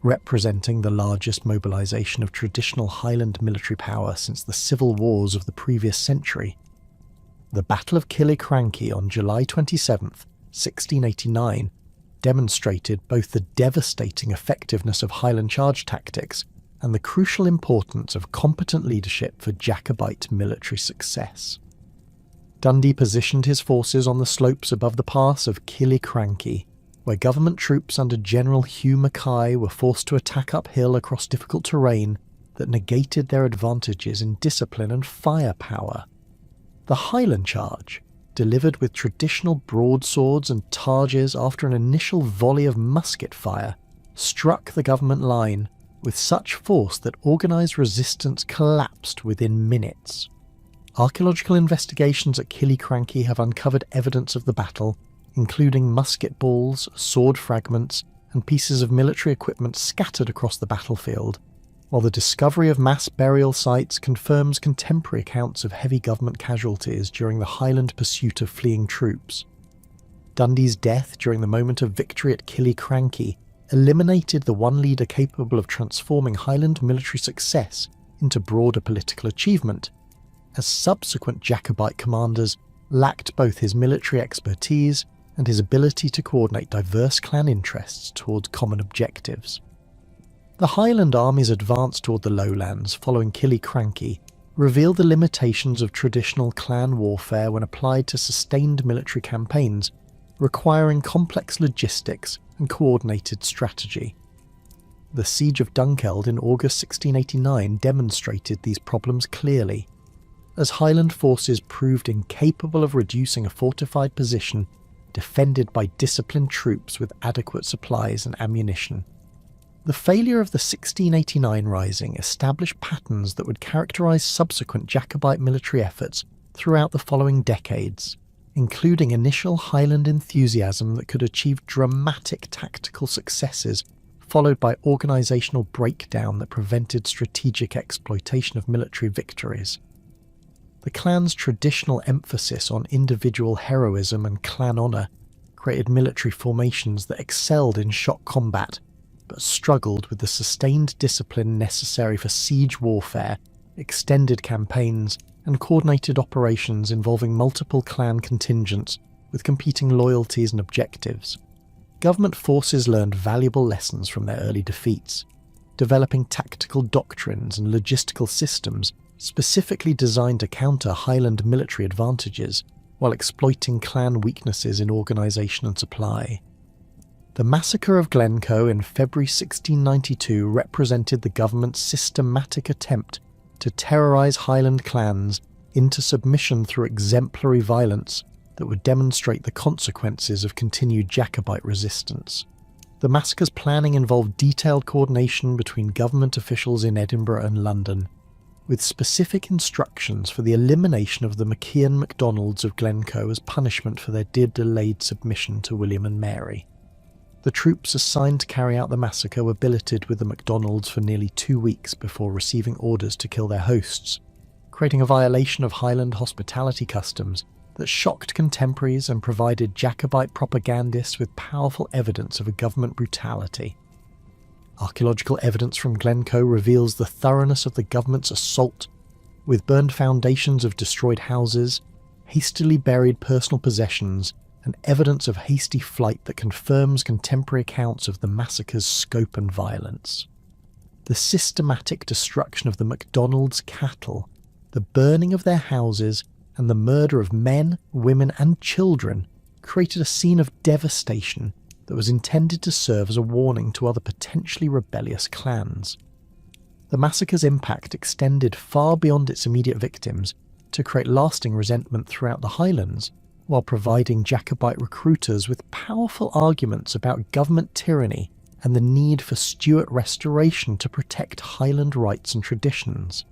representing the largest mobilisation of traditional Highland military power since the civil wars of the previous century. The Battle of Killiecrankie on July 27, 1689, demonstrated both the devastating effectiveness of Highland charge tactics and the crucial importance of competent leadership for Jacobite military success. Dundee positioned his forces on the slopes above the pass of Killiecrankie, where government troops under General Hugh Mackay were forced to attack uphill across difficult terrain that negated their advantages in discipline and firepower. The Highland charge, delivered with traditional broadswords and targes after an initial volley of musket fire, struck the government line with such force that organised resistance collapsed within minutes. Archaeological investigations at Killiecrankie have uncovered evidence of the battle, including musket balls, sword fragments, and pieces of military equipment scattered across the battlefield, while the discovery of mass burial sites confirms contemporary accounts of heavy government casualties during the Highland pursuit of fleeing troops. Dundee's death during the moment of victory at Killiecrankie eliminated the one leader capable of transforming Highland military success into broader political achievement, as subsequent Jacobite commanders lacked both his military expertise and his ability to coordinate diverse clan interests towards common objectives. The Highland army's advance toward the Lowlands following Killiecrankie revealed the limitations of traditional clan warfare when applied to sustained military campaigns, requiring complex logistics and coordinated strategy. The Siege of Dunkeld in August 1689 demonstrated these problems clearly, as Highland forces proved incapable of reducing a fortified position defended by disciplined troops with adequate supplies and ammunition. The failure of the 1689 Rising established patterns that would characterise subsequent Jacobite military efforts throughout the following decades, including initial Highland enthusiasm that could achieve dramatic tactical successes, followed by organisational breakdown that prevented strategic exploitation of military victories. The clan's traditional emphasis on individual heroism and clan honour created military formations that excelled in shock combat, but struggled with the sustained discipline necessary for siege warfare, extended campaigns, and coordinated operations involving multiple clan contingents with competing loyalties and objectives. Government forces learned valuable lessons from their early defeats, developing tactical doctrines and logistical systems specifically designed to counter Highland military advantages while exploiting clan weaknesses in organisation and supply. The massacre of Glencoe in February 1692 represented the government's systematic attempt to terrorise Highland clans into submission through exemplary violence that would demonstrate the consequences of continued Jacobite resistance. The massacre's planning involved detailed coordination between government officials in Edinburgh and London, with specific instructions for the elimination of the McKeon MacDonalds of Glencoe as punishment for their delayed submission to William and Mary. The troops assigned to carry out the massacre were billeted with the MacDonalds for nearly 2 weeks before receiving orders to kill their hosts, creating a violation of Highland hospitality customs that shocked contemporaries and provided Jacobite propagandists with powerful evidence of a government brutality. Archaeological evidence from Glencoe reveals the thoroughness of the government's assault, with burned foundations of destroyed houses, hastily buried personal possessions, and evidence of hasty flight that confirms contemporary accounts of the massacre's scope and violence. The systematic destruction of the MacDonalds' cattle, the burning of their houses, and the murder of men, women, and children created a scene of devastation that was intended to serve as a warning to other potentially rebellious clans. The massacre's impact extended far beyond its immediate victims to create lasting resentment throughout the Highlands, while providing Jacobite recruiters with powerful arguments about government tyranny and the need for Stuart restoration to protect Highland rights and traditions.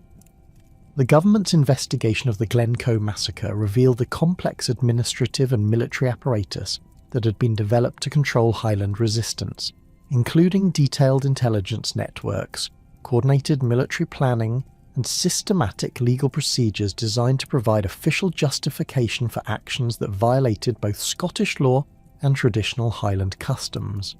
The government's investigation of the Glencoe massacre revealed the complex administrative and military apparatus that had been developed to control Highland resistance, including detailed intelligence networks, coordinated military planning, and systematic legal procedures designed to provide official justification for actions that violated both Scottish law and traditional Highland customs.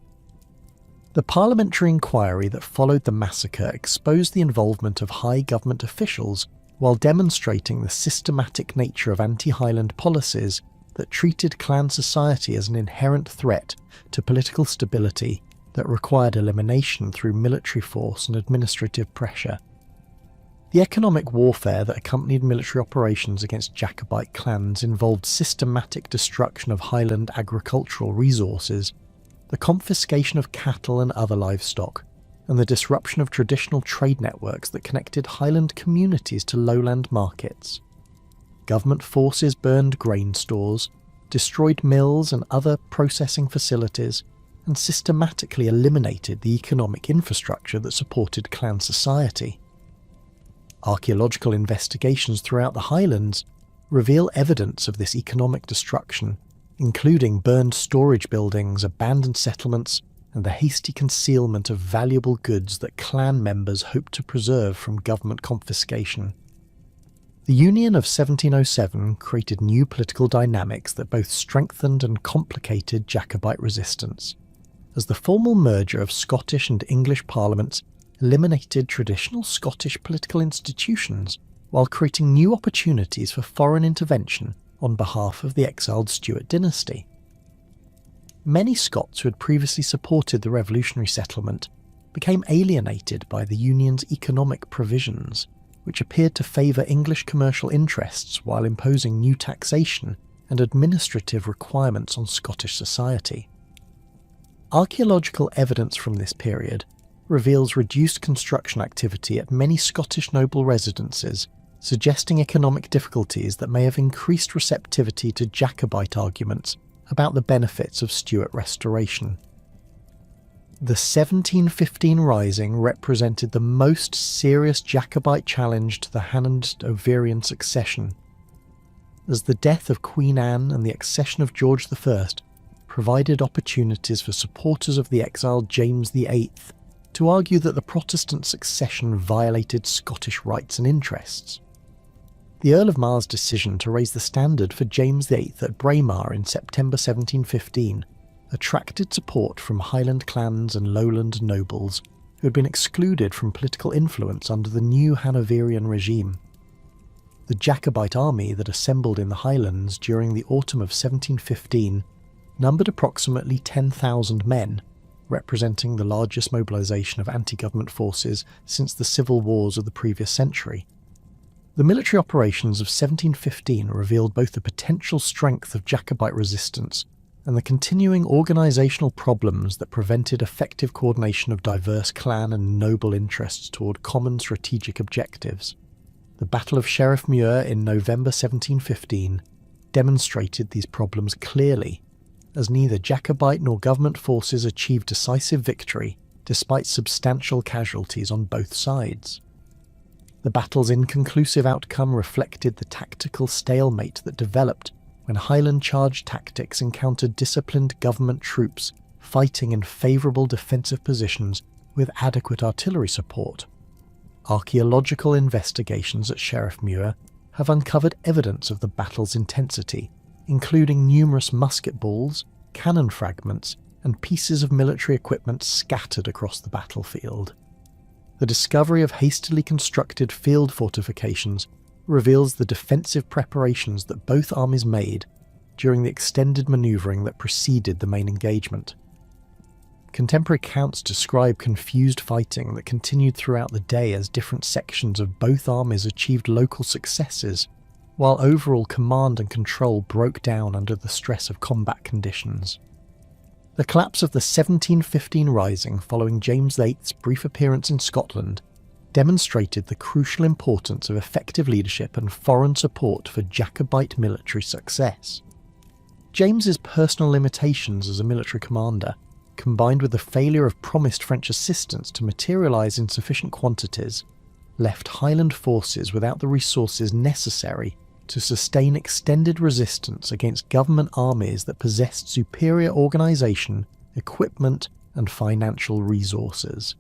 The parliamentary inquiry that followed the massacre exposed the involvement of high government officials while demonstrating the systematic nature of anti-Highland policies that treated clan society as an inherent threat to political stability that required elimination through military force and administrative pressure. The economic warfare that accompanied military operations against Jacobite clans involved systematic destruction of Highland agricultural resources, the confiscation of cattle and other livestock, and the disruption of traditional trade networks that connected Highland communities to lowland markets. Government forces burned grain stores, destroyed mills and other processing facilities, and systematically eliminated the economic infrastructure that supported clan society. Archaeological investigations throughout the Highlands reveal evidence of this economic destruction, including burned storage buildings, abandoned settlements, and the hasty concealment of valuable goods that clan members hoped to preserve from government confiscation. The Union of 1707 created new political dynamics that both strengthened and complicated Jacobite resistance, as the formal merger of Scottish and English parliaments eliminated traditional Scottish political institutions while creating new opportunities for foreign intervention on behalf of the exiled Stuart dynasty. Many Scots who had previously supported the revolutionary settlement became alienated by the Union's economic provisions, which appeared to favour English commercial interests while imposing new taxation and administrative requirements on Scottish society. Archaeological evidence from this period reveals reduced construction activity at many Scottish noble residences, suggesting economic difficulties that may have increased receptivity to Jacobite arguments about the benefits of Stuart restoration. The 1715 Rising represented the most serious Jacobite challenge to the Hanoverian succession, as the death of Queen Anne and the accession of George I provided opportunities for supporters of the exiled James VIII to argue that the Protestant succession violated Scottish rights and interests. The Earl of Mar's decision to raise the standard for James VIII at Braemar in September 1715 attracted support from Highland clans and Lowland nobles who had been excluded from political influence under the new Hanoverian regime. The Jacobite army that assembled in the Highlands during the autumn of 1715 numbered approximately 10,000 men, representing the largest mobilisation of anti-government forces since the civil wars of the previous century. The military operations of 1715 revealed both the potential strength of Jacobite resistance and the continuing organisational problems that prevented effective coordination of diverse clan and noble interests toward common strategic objectives. The Battle of Sheriff Muir in November 1715 demonstrated these problems clearly, as neither Jacobite nor government forces achieved decisive victory despite substantial casualties on both sides. The battle's inconclusive outcome reflected the tactical stalemate that developed when Highland charge tactics encountered disciplined government troops fighting in favourable defensive positions with adequate artillery support. Archaeological investigations at Sheriff Muir have uncovered evidence of the battle's intensity, including numerous musket balls, cannon fragments, and pieces of military equipment scattered across the battlefield. The discovery of hastily constructed field fortifications reveals the defensive preparations that both armies made during the extended manoeuvring that preceded the main engagement. Contemporary accounts describe confused fighting that continued throughout the day as different sections of both armies achieved local successes, while overall command and control broke down under the stress of combat conditions. The collapse of the 1715 Rising following James VIII's brief appearance in Scotland demonstrated the crucial importance of effective leadership and foreign support for Jacobite military success. James's personal limitations as a military commander, combined with the failure of promised French assistance to materialise in sufficient quantities, left Highland forces without the resources necessary to sustain extended resistance against government armies that possessed superior organisation, equipment, and financial resources.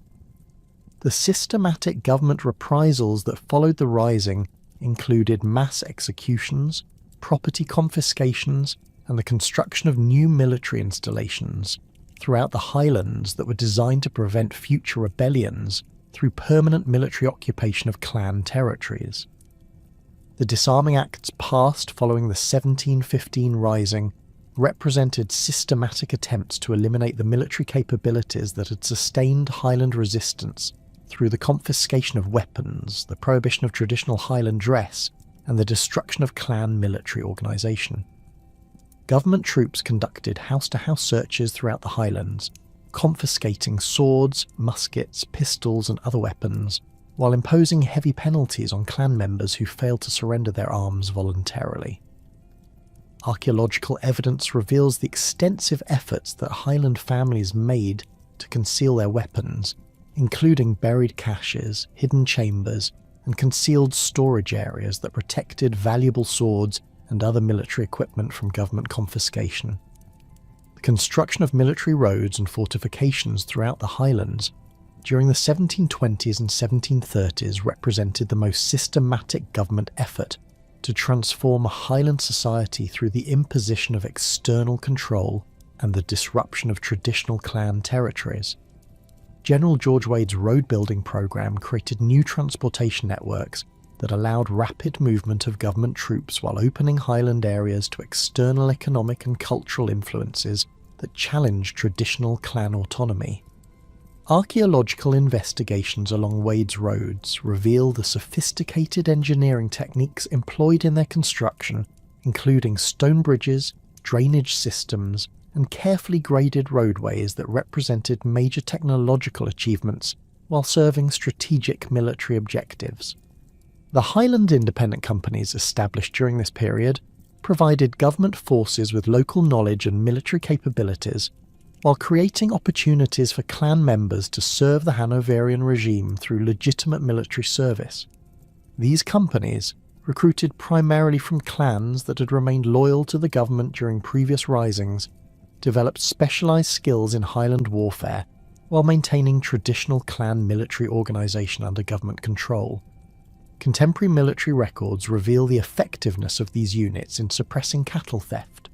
The systematic government reprisals that followed the Rising included mass executions, property confiscations, and the construction of new military installations throughout the Highlands that were designed to prevent future rebellions through permanent military occupation of clan territories. The disarming acts passed following the 1715 Rising represented systematic attempts to eliminate the military capabilities that had sustained Highland resistance through the confiscation of weapons, the prohibition of traditional Highland dress, and the destruction of clan military organisation. Government troops conducted house-to-house searches throughout the Highlands, confiscating swords, muskets, pistols and other weapons, while imposing heavy penalties on clan members who failed to surrender their arms voluntarily. Archaeological evidence reveals the extensive efforts that Highland families made to conceal their weapons, including buried caches, hidden chambers, and concealed storage areas that protected valuable swords and other military equipment from government confiscation. The construction of military roads and fortifications throughout the Highlands during the 1720s and 1730s represented the most systematic government effort to transform a Highland society through the imposition of external control and the disruption of traditional clan territories. General George Wade's road-building programme created new transportation networks that allowed rapid movement of government troops while opening Highland areas to external economic and cultural influences that challenged traditional clan autonomy. Archaeological investigations along Wade's roads reveal the sophisticated engineering techniques employed in their construction, including stone bridges, drainage systems, and carefully graded roadways that represented major technological achievements while serving strategic military objectives. The Highland independent companies established during this period provided government forces with local knowledge and military capabilities, while creating opportunities for clan members to serve the Hanoverian regime through legitimate military service. These companies, recruited primarily from clans that had remained loyal to the government during previous risings, developed specialised skills in Highland warfare while maintaining traditional clan military organisation under government control. Contemporary military records reveal the effectiveness of these units in suppressing cattle theft,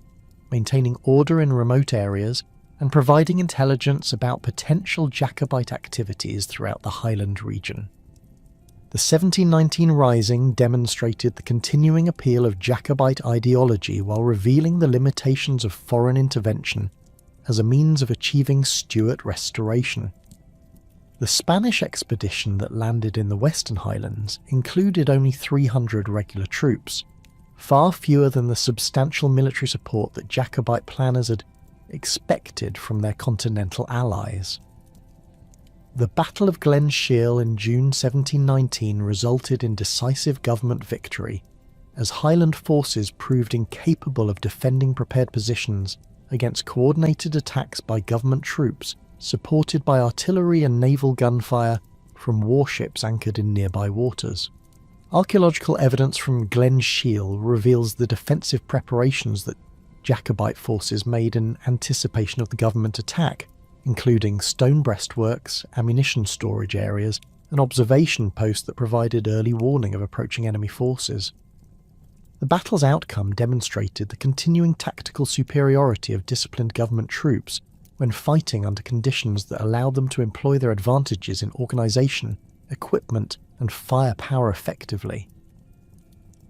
maintaining order in remote areas, and providing intelligence about potential Jacobite activities throughout the Highland region. The 1719 Rising demonstrated the continuing appeal of Jacobite ideology while revealing the limitations of foreign intervention as a means of achieving Stuart restoration. The Spanish expedition that landed in the Western Highlands included only 300 regular troops, far fewer than the substantial military support that Jacobite planners had expected from their continental allies. The Battle of Glen Shiel in June 1719 resulted in decisive government victory, as Highland forces proved incapable of defending prepared positions against coordinated attacks by government troops supported by artillery and naval gunfire from warships anchored in nearby waters. Archaeological evidence from Glen Shiel reveals the defensive preparations that Jacobite forces made in anticipation of the government attack, including stone breastworks, ammunition storage areas, and observation posts that provided early warning of approaching enemy forces. The battle's outcome demonstrated the continuing tactical superiority of disciplined government troops when fighting under conditions that allowed them to employ their advantages in organisation, equipment, and firepower effectively.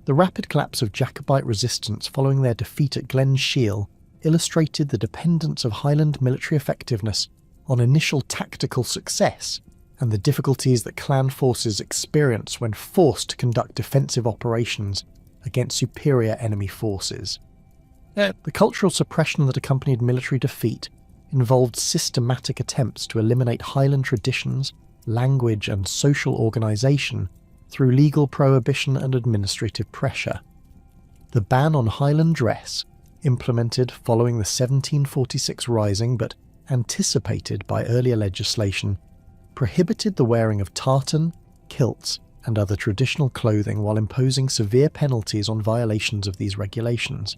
The rapid collapse of Jacobite resistance following their defeat at Glen Shiel illustrated the dependence of Highland military effectiveness on initial tactical success and the difficulties that clan forces experience when forced to conduct defensive operations against superior enemy forces. The cultural suppression that accompanied military defeat involved systematic attempts to eliminate Highland traditions, language, and social organisation through legal prohibition and administrative pressure. The ban on Highland dress, implemented following the 1746 Rising but anticipated by earlier legislation, prohibited the wearing of tartan, kilts, and other traditional clothing while imposing severe penalties on violations of these regulations.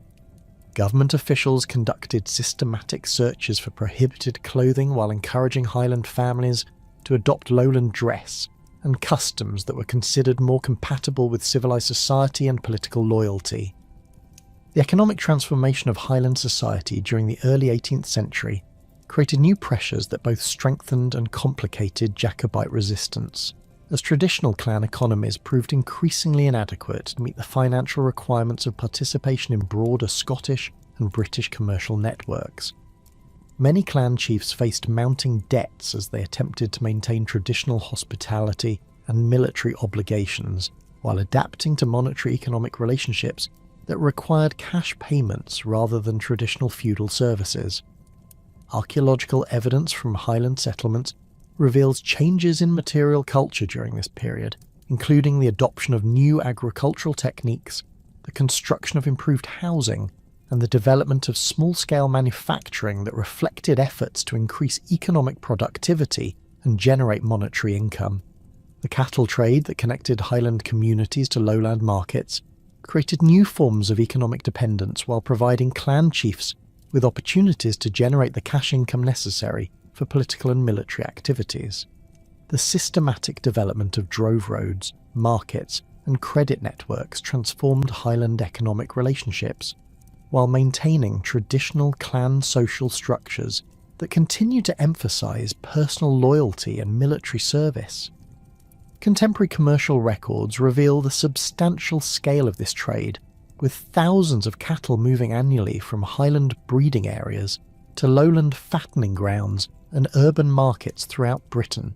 Government officials conducted systematic searches for prohibited clothing while encouraging Highland families to adopt Lowland dress and customs that were considered more compatible with civilised society and political loyalty. The economic transformation of Highland society during the early 18th century created new pressures that both strengthened and complicated Jacobite resistance, as traditional clan economies proved increasingly inadequate to meet the financial requirements of participation in broader Scottish and British commercial networks. Many clan chiefs faced mounting debts as they attempted to maintain traditional hospitality and military obligations while adapting to monetary economic relationships that required cash payments rather than traditional feudal services. Archaeological evidence from Highland settlements reveals changes in material culture during this period, including the adoption of new agricultural techniques, the construction of improved housing, and the development of small-scale manufacturing that reflected efforts to increase economic productivity and generate monetary income. The cattle trade that connected Highland communities to lowland markets created new forms of economic dependence while providing clan chiefs with opportunities to generate the cash income necessary for political and military activities. The systematic development of drove roads, markets, and credit networks transformed Highland economic relationships, while maintaining traditional clan social structures that continue to emphasise personal loyalty and military service. Contemporary commercial records reveal the substantial scale of this trade, with thousands of cattle moving annually from Highland breeding areas to lowland fattening grounds and urban markets throughout Britain.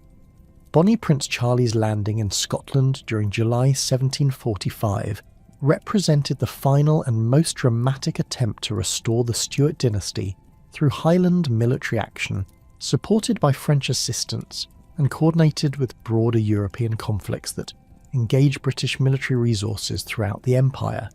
Bonnie Prince Charlie's landing in Scotland during July 1745 represented the final and most dramatic attempt to restore the Stuart dynasty through Highland military action, supported by French assistance and coordinated with broader European conflicts that engaged British military resources throughout the empire.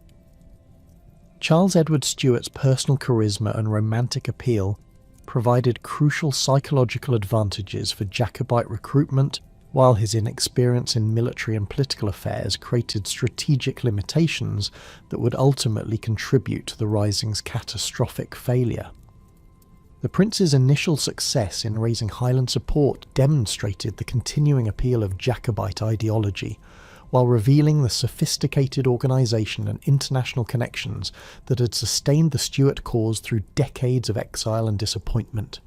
Charles Edward Stuart's personal charisma and romantic appeal provided crucial psychological advantages for Jacobite recruitment, while his inexperience in military and political affairs created strategic limitations that would ultimately contribute to the Rising's catastrophic failure. The Prince's initial success in raising Highland support demonstrated the continuing appeal of Jacobite ideology, while revealing the sophisticated organisation and international connections that had sustained the Stuart cause through decades of exile and disappointment.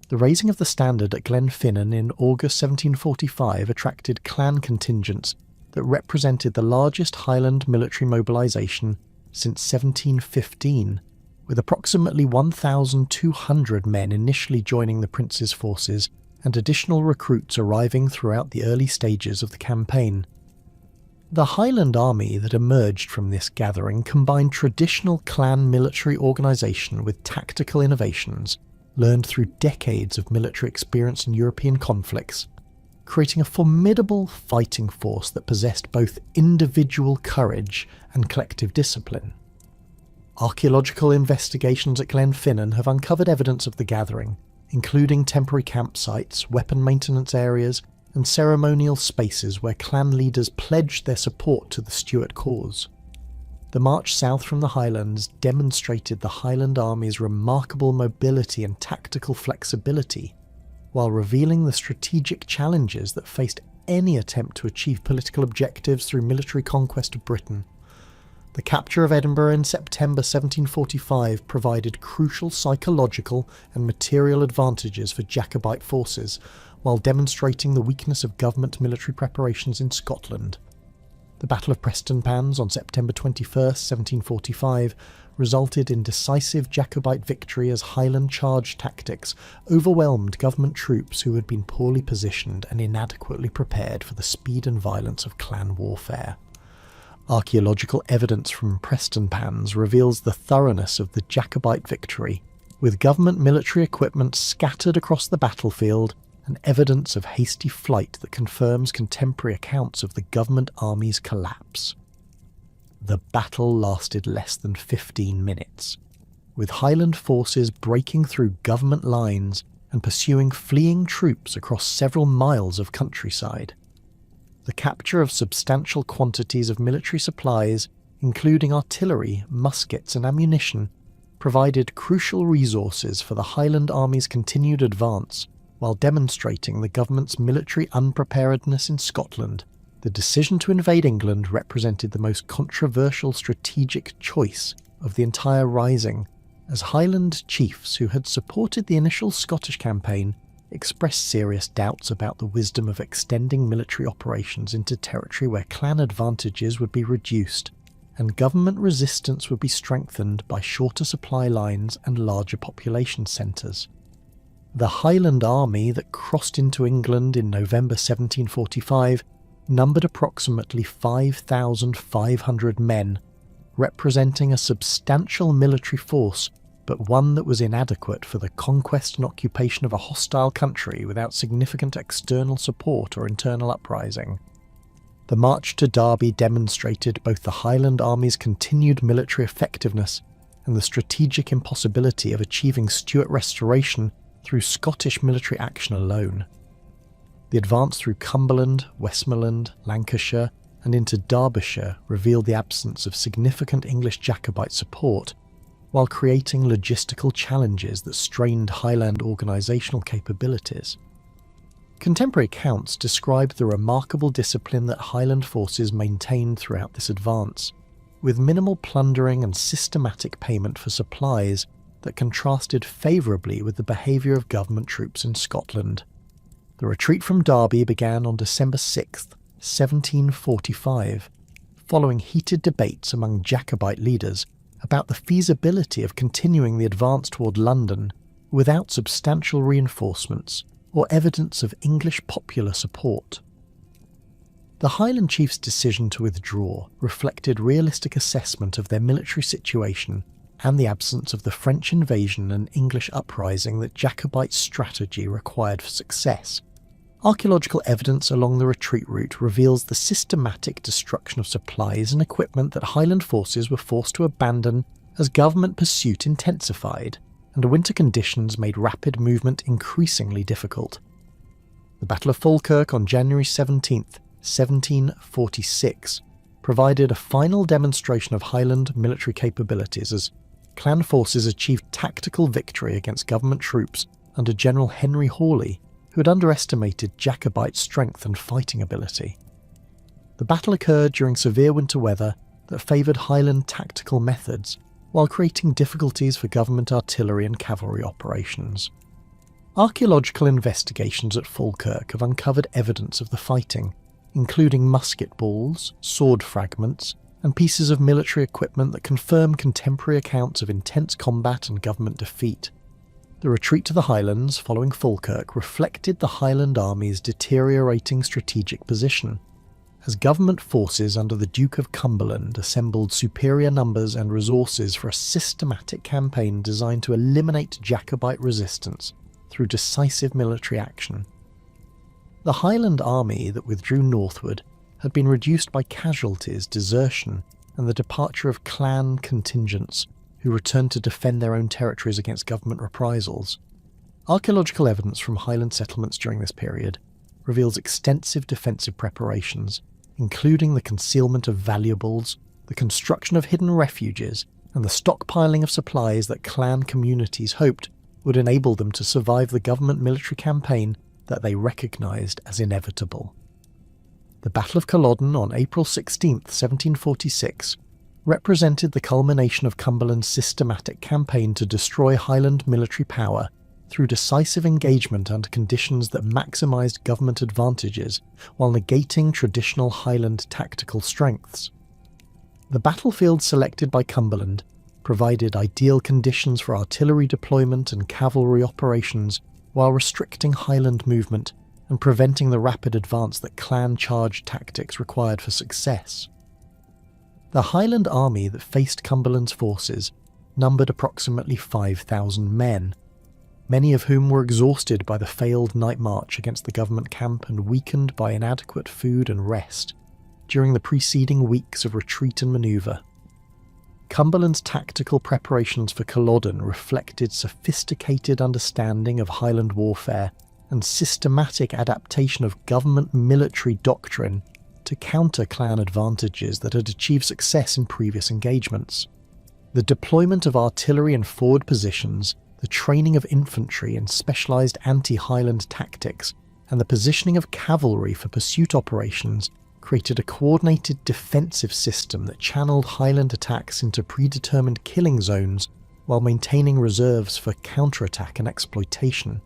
The raising of the standard at Glenfinnan in August 1745 attracted clan contingents that represented the largest Highland military mobilisation since 1715, with approximately 1,200 men initially joining the Prince's forces and additional recruits arriving throughout the early stages of the campaign. The Highland army that emerged from this gathering combined traditional clan military organisation with tactical innovations learned through decades of military experience in European conflicts, creating a formidable fighting force that possessed both individual courage and collective discipline. Archaeological investigations at Glenfinnan have uncovered evidence of the gathering, including temporary campsites, weapon maintenance areas, and ceremonial spaces where clan leaders pledged their support to the Stuart cause. The march south from the Highlands demonstrated the Highland Army's remarkable mobility and tactical flexibility, while revealing the strategic challenges that faced any attempt to achieve political objectives through military conquest of Britain. The capture of Edinburgh in September 1745 provided crucial psychological and material advantages for Jacobite forces, while demonstrating the weakness of government military preparations in Scotland. The Battle of Prestonpans on September 21, 1745, resulted in decisive Jacobite victory as Highland charge tactics overwhelmed government troops who had been poorly positioned and inadequately prepared for the speed and violence of clan warfare. Archaeological evidence from Prestonpans reveals the thoroughness of the Jacobite victory, with government military equipment scattered across the battlefield and evidence of hasty flight that confirms contemporary accounts of the government army's collapse. The battle lasted less than 15 minutes, with Highland forces breaking through government lines and pursuing fleeing troops across several miles of countryside. The capture of substantial quantities of military supplies, including artillery, muskets and ammunition, provided crucial resources for the Highland Army's continued advance, while demonstrating the government's military unpreparedness in Scotland. The decision to invade England represented the most controversial strategic choice of the entire rising, as Highland chiefs who had supported the initial Scottish campaign expressed serious doubts about the wisdom of extending military operations into territory where clan advantages would be reduced, and government resistance would be strengthened by shorter supply lines and larger population centres. The Highland Army that crossed into England in November 1745 numbered approximately 5,500 men, representing a substantial military force, but one that was inadequate for the conquest and occupation of a hostile country without significant external support or internal uprising. The march to Derby demonstrated both the Highland Army's continued military effectiveness and the strategic impossibility of achieving Stuart restoration through Scottish military action alone. The advance through Cumberland, Westmoreland, Lancashire, and into Derbyshire revealed the absence of significant English Jacobite support, while creating logistical challenges that strained Highland organisational capabilities. Contemporary accounts describe the remarkable discipline that Highland forces maintained throughout this advance, with minimal plundering and systematic payment for supplies that contrasted favourably with the behaviour of government troops in Scotland. The retreat from Derby began on December 6, 1745, following heated debates among Jacobite leaders about the feasibility of continuing the advance toward London without substantial reinforcements or evidence of English popular support. The Highland chiefs' decision to withdraw reflected realistic assessment of their military situation and the absence of the French invasion and English uprising that Jacobite strategy required for success. Archaeological evidence along the retreat route reveals the systematic destruction of supplies and equipment that Highland forces were forced to abandon as government pursuit intensified, and winter conditions made rapid movement increasingly difficult. The Battle of Falkirk on January 17, 1746, provided a final demonstration of Highland military capabilities as clan forces achieved tactical victory against government troops under General Henry Hawley, who had underestimated Jacobite strength and fighting ability. The battle occurred during severe winter weather that favoured Highland tactical methods, while creating difficulties for government artillery and cavalry operations. Archaeological investigations at Falkirk have uncovered evidence of the fighting, including musket balls, sword fragments, and pieces of military equipment that confirm contemporary accounts of intense combat and government defeat. The retreat to the Highlands following Falkirk reflected the Highland Army's deteriorating strategic position, as government forces under the Duke of Cumberland assembled superior numbers and resources for a systematic campaign designed to eliminate Jacobite resistance through decisive military action. The Highland Army that withdrew northward had been reduced by casualties, desertion, and the departure of clan contingents who returned to defend their own territories against government reprisals. Archaeological evidence from Highland settlements during this period reveals extensive defensive preparations, including the concealment of valuables, the construction of hidden refuges, and the stockpiling of supplies that clan communities hoped would enable them to survive the government military campaign that they recognised as inevitable. The Battle of Culloden on April 16, 1746, represented the culmination of Cumberland's systematic campaign to destroy Highland military power through decisive engagement under conditions that maximised government advantages while negating traditional Highland tactical strengths. The battlefield selected by Cumberland provided ideal conditions for artillery deployment and cavalry operations while restricting Highland movement and preventing the rapid advance that clan charge tactics required for success. The Highland army that faced Cumberland's forces numbered approximately 5,000 men, many of whom were exhausted by the failed night march against the government camp and weakened by inadequate food and rest during the preceding weeks of retreat and manoeuvre. Cumberland's tactical preparations for Culloden reflected sophisticated understanding of Highland warfare and systematic adaptation of government military doctrine to counter clan advantages that had achieved success in previous engagements. The deployment of artillery in forward positions, the training of infantry in specialised anti-Highland tactics, and the positioning of cavalry for pursuit operations created a coordinated defensive system that channeled Highland attacks into predetermined killing zones while maintaining reserves for counterattack and exploitation.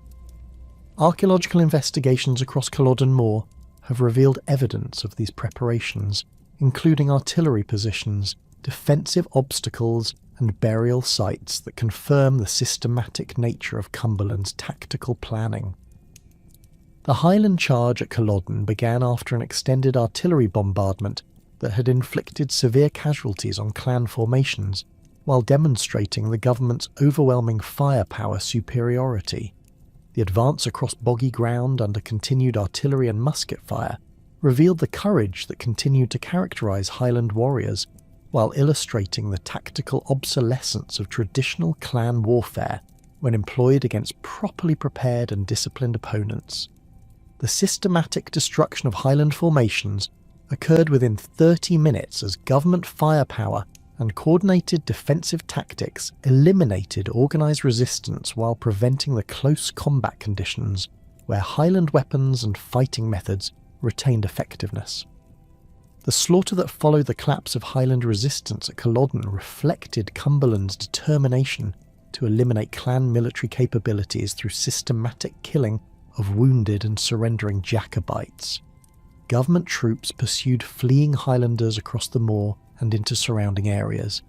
Archaeological investigations across Culloden Moor have revealed evidence of these preparations, including artillery positions, defensive obstacles, and burial sites that confirm the systematic nature of Cumberland's tactical planning. The Highland charge at Culloden began after an extended artillery bombardment that had inflicted severe casualties on clan formations, while demonstrating the government's overwhelming firepower superiority. The advance across boggy ground under continued artillery and musket fire revealed the courage that continued to characterise Highland warriors, while illustrating the tactical obsolescence of traditional clan warfare when employed against properly prepared and disciplined opponents. The systematic destruction of Highland formations occurred within 30 minutes as government firepower and coordinated defensive tactics eliminated organised resistance while preventing the close combat conditions where Highland weapons and fighting methods retained effectiveness. The slaughter that followed the collapse of Highland resistance at Culloden reflected Cumberland's determination to eliminate clan military capabilities through systematic killing of wounded and surrendering Jacobites. Government troops pursued fleeing Highlanders across the moor and into surrounding areas,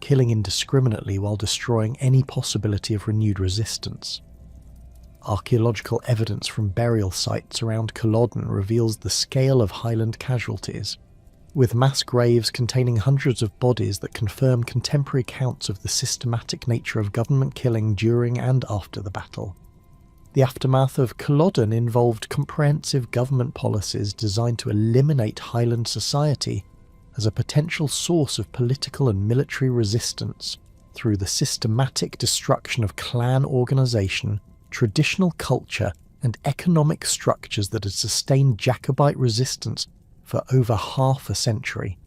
killing indiscriminately while destroying any possibility of renewed resistance. Archaeological evidence from burial sites around Culloden reveals the scale of Highland casualties, with mass graves containing hundreds of bodies that confirm contemporary accounts of the systematic nature of government killing during and after the battle. The aftermath of Culloden involved comprehensive government policies designed to eliminate Highland society as a potential source of political and military resistance through the systematic destruction of clan organisation, traditional culture, and economic structures that had sustained Jacobite resistance for over half a century.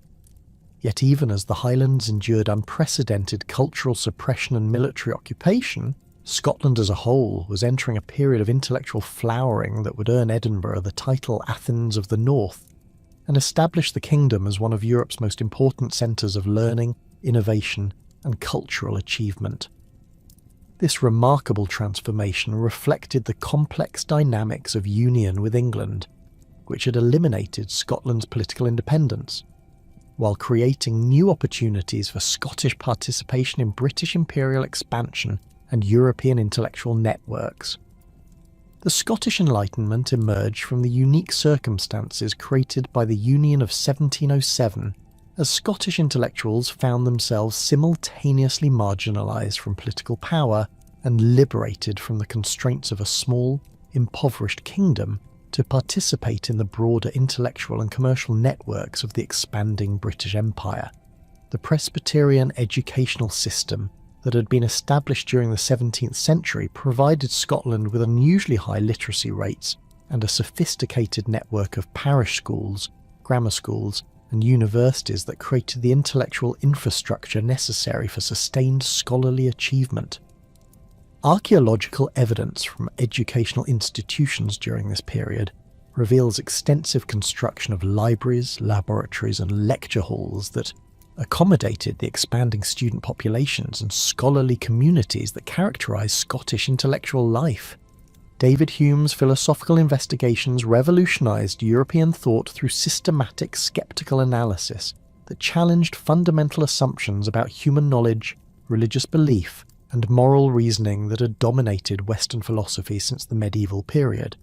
Yet even as the Highlands endured unprecedented cultural suppression and military occupation, Scotland as a whole was entering a period of intellectual flowering that would earn Edinburgh the title Athens of the North, and establish the kingdom as one of Europe's most important centres of learning, innovation, and cultural achievement. This remarkable transformation reflected the complex dynamics of union with England, which had eliminated Scotland's political independence, while creating new opportunities for Scottish participation in British imperial expansion and European intellectual networks. The Scottish Enlightenment emerged from the unique circumstances created by the Union of 1707, as Scottish intellectuals found themselves simultaneously marginalised from political power and liberated from the constraints of a small, impoverished kingdom to participate in the broader intellectual and commercial networks of the expanding British Empire. The Presbyterian educational system that had been established during the 17th century provided Scotland with unusually high literacy rates and a sophisticated network of parish schools, grammar schools, and universities that created the intellectual infrastructure necessary for sustained scholarly achievement. Archaeological evidence from educational institutions during this period reveals extensive construction of libraries, laboratories, and lecture halls that accommodated the expanding student populations and scholarly communities that characterise Scottish intellectual life. David Hume's philosophical investigations revolutionised European thought through systematic skeptical analysis that challenged fundamental assumptions about human knowledge, religious belief, and moral reasoning that had dominated Western philosophy since the medieval period.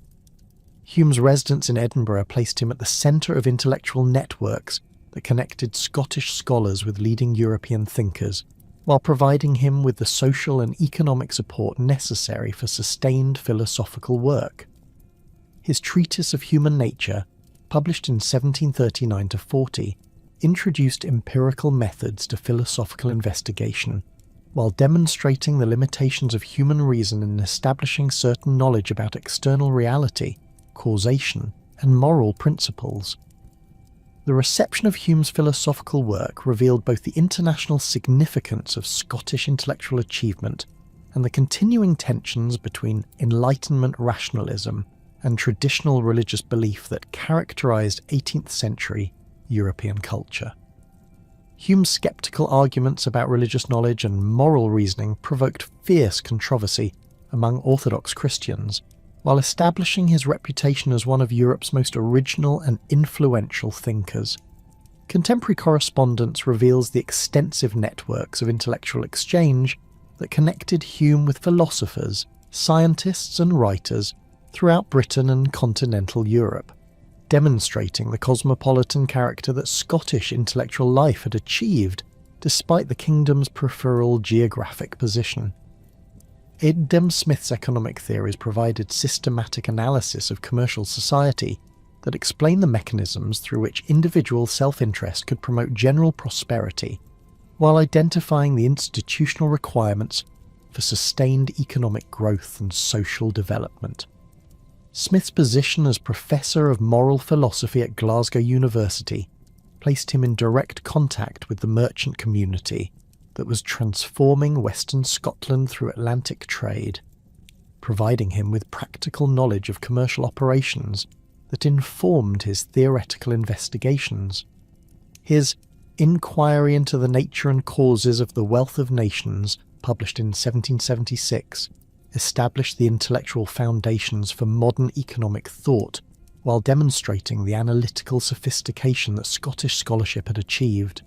Hume's residence in Edinburgh placed him at the centre of intellectual networks that connected Scottish scholars with leading European thinkers, while providing him with the social and economic support necessary for sustained philosophical work. His Treatise of Human Nature, published in 1739-40, introduced empirical methods to philosophical investigation, while demonstrating the limitations of human reason in establishing certain knowledge about external reality, causation, and moral principles. The reception of Hume's philosophical work revealed both the international significance of Scottish intellectual achievement and the continuing tensions between Enlightenment rationalism and traditional religious belief that characterised 18th century European culture. Hume's sceptical arguments about religious knowledge and moral reasoning provoked fierce controversy among Orthodox Christians, while establishing his reputation as one of Europe's most original and influential thinkers. Contemporary correspondence reveals the extensive networks of intellectual exchange that connected Hume with philosophers, scientists, and writers throughout Britain and continental Europe, demonstrating the cosmopolitan character that Scottish intellectual life had achieved despite the kingdom's peripheral geographic position. Adam Smith's economic theories provided systematic analysis of commercial society that explained the mechanisms through which individual self-interest could promote general prosperity, while identifying the institutional requirements for sustained economic growth and social development. Smith's position as Professor of Moral Philosophy at Glasgow University placed him in direct contact with the merchant community that was transforming Western Scotland through Atlantic trade, providing him with practical knowledge of commercial operations that informed his theoretical investigations. His Inquiry into the Nature and Causes of the Wealth of Nations, published in 1776, established the intellectual foundations for modern economic thought, while demonstrating the analytical sophistication that Scottish scholarship had achieved.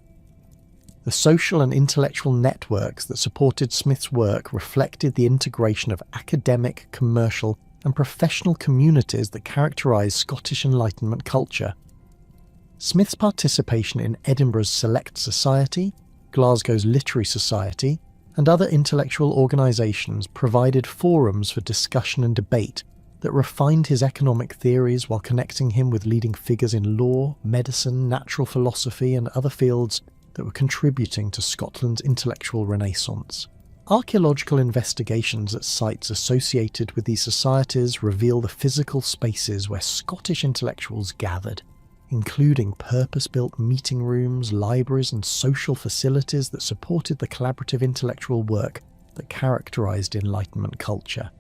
The social and intellectual networks that supported Smith's work reflected the integration of academic, commercial, and professional communities that characterised Scottish Enlightenment culture. Smith's participation in Edinburgh's Select Society, Glasgow's Literary Society, and other intellectual organisations provided forums for discussion and debate that refined his economic theories while connecting him with leading figures in law, medicine, natural philosophy, and other fields that were contributing to Scotland's intellectual renaissance. Archaeological investigations at sites associated with these societies reveal the physical spaces where Scottish intellectuals gathered, including purpose-built meeting rooms, libraries, and social facilities that supported the collaborative intellectual work that characterised Enlightenment culture.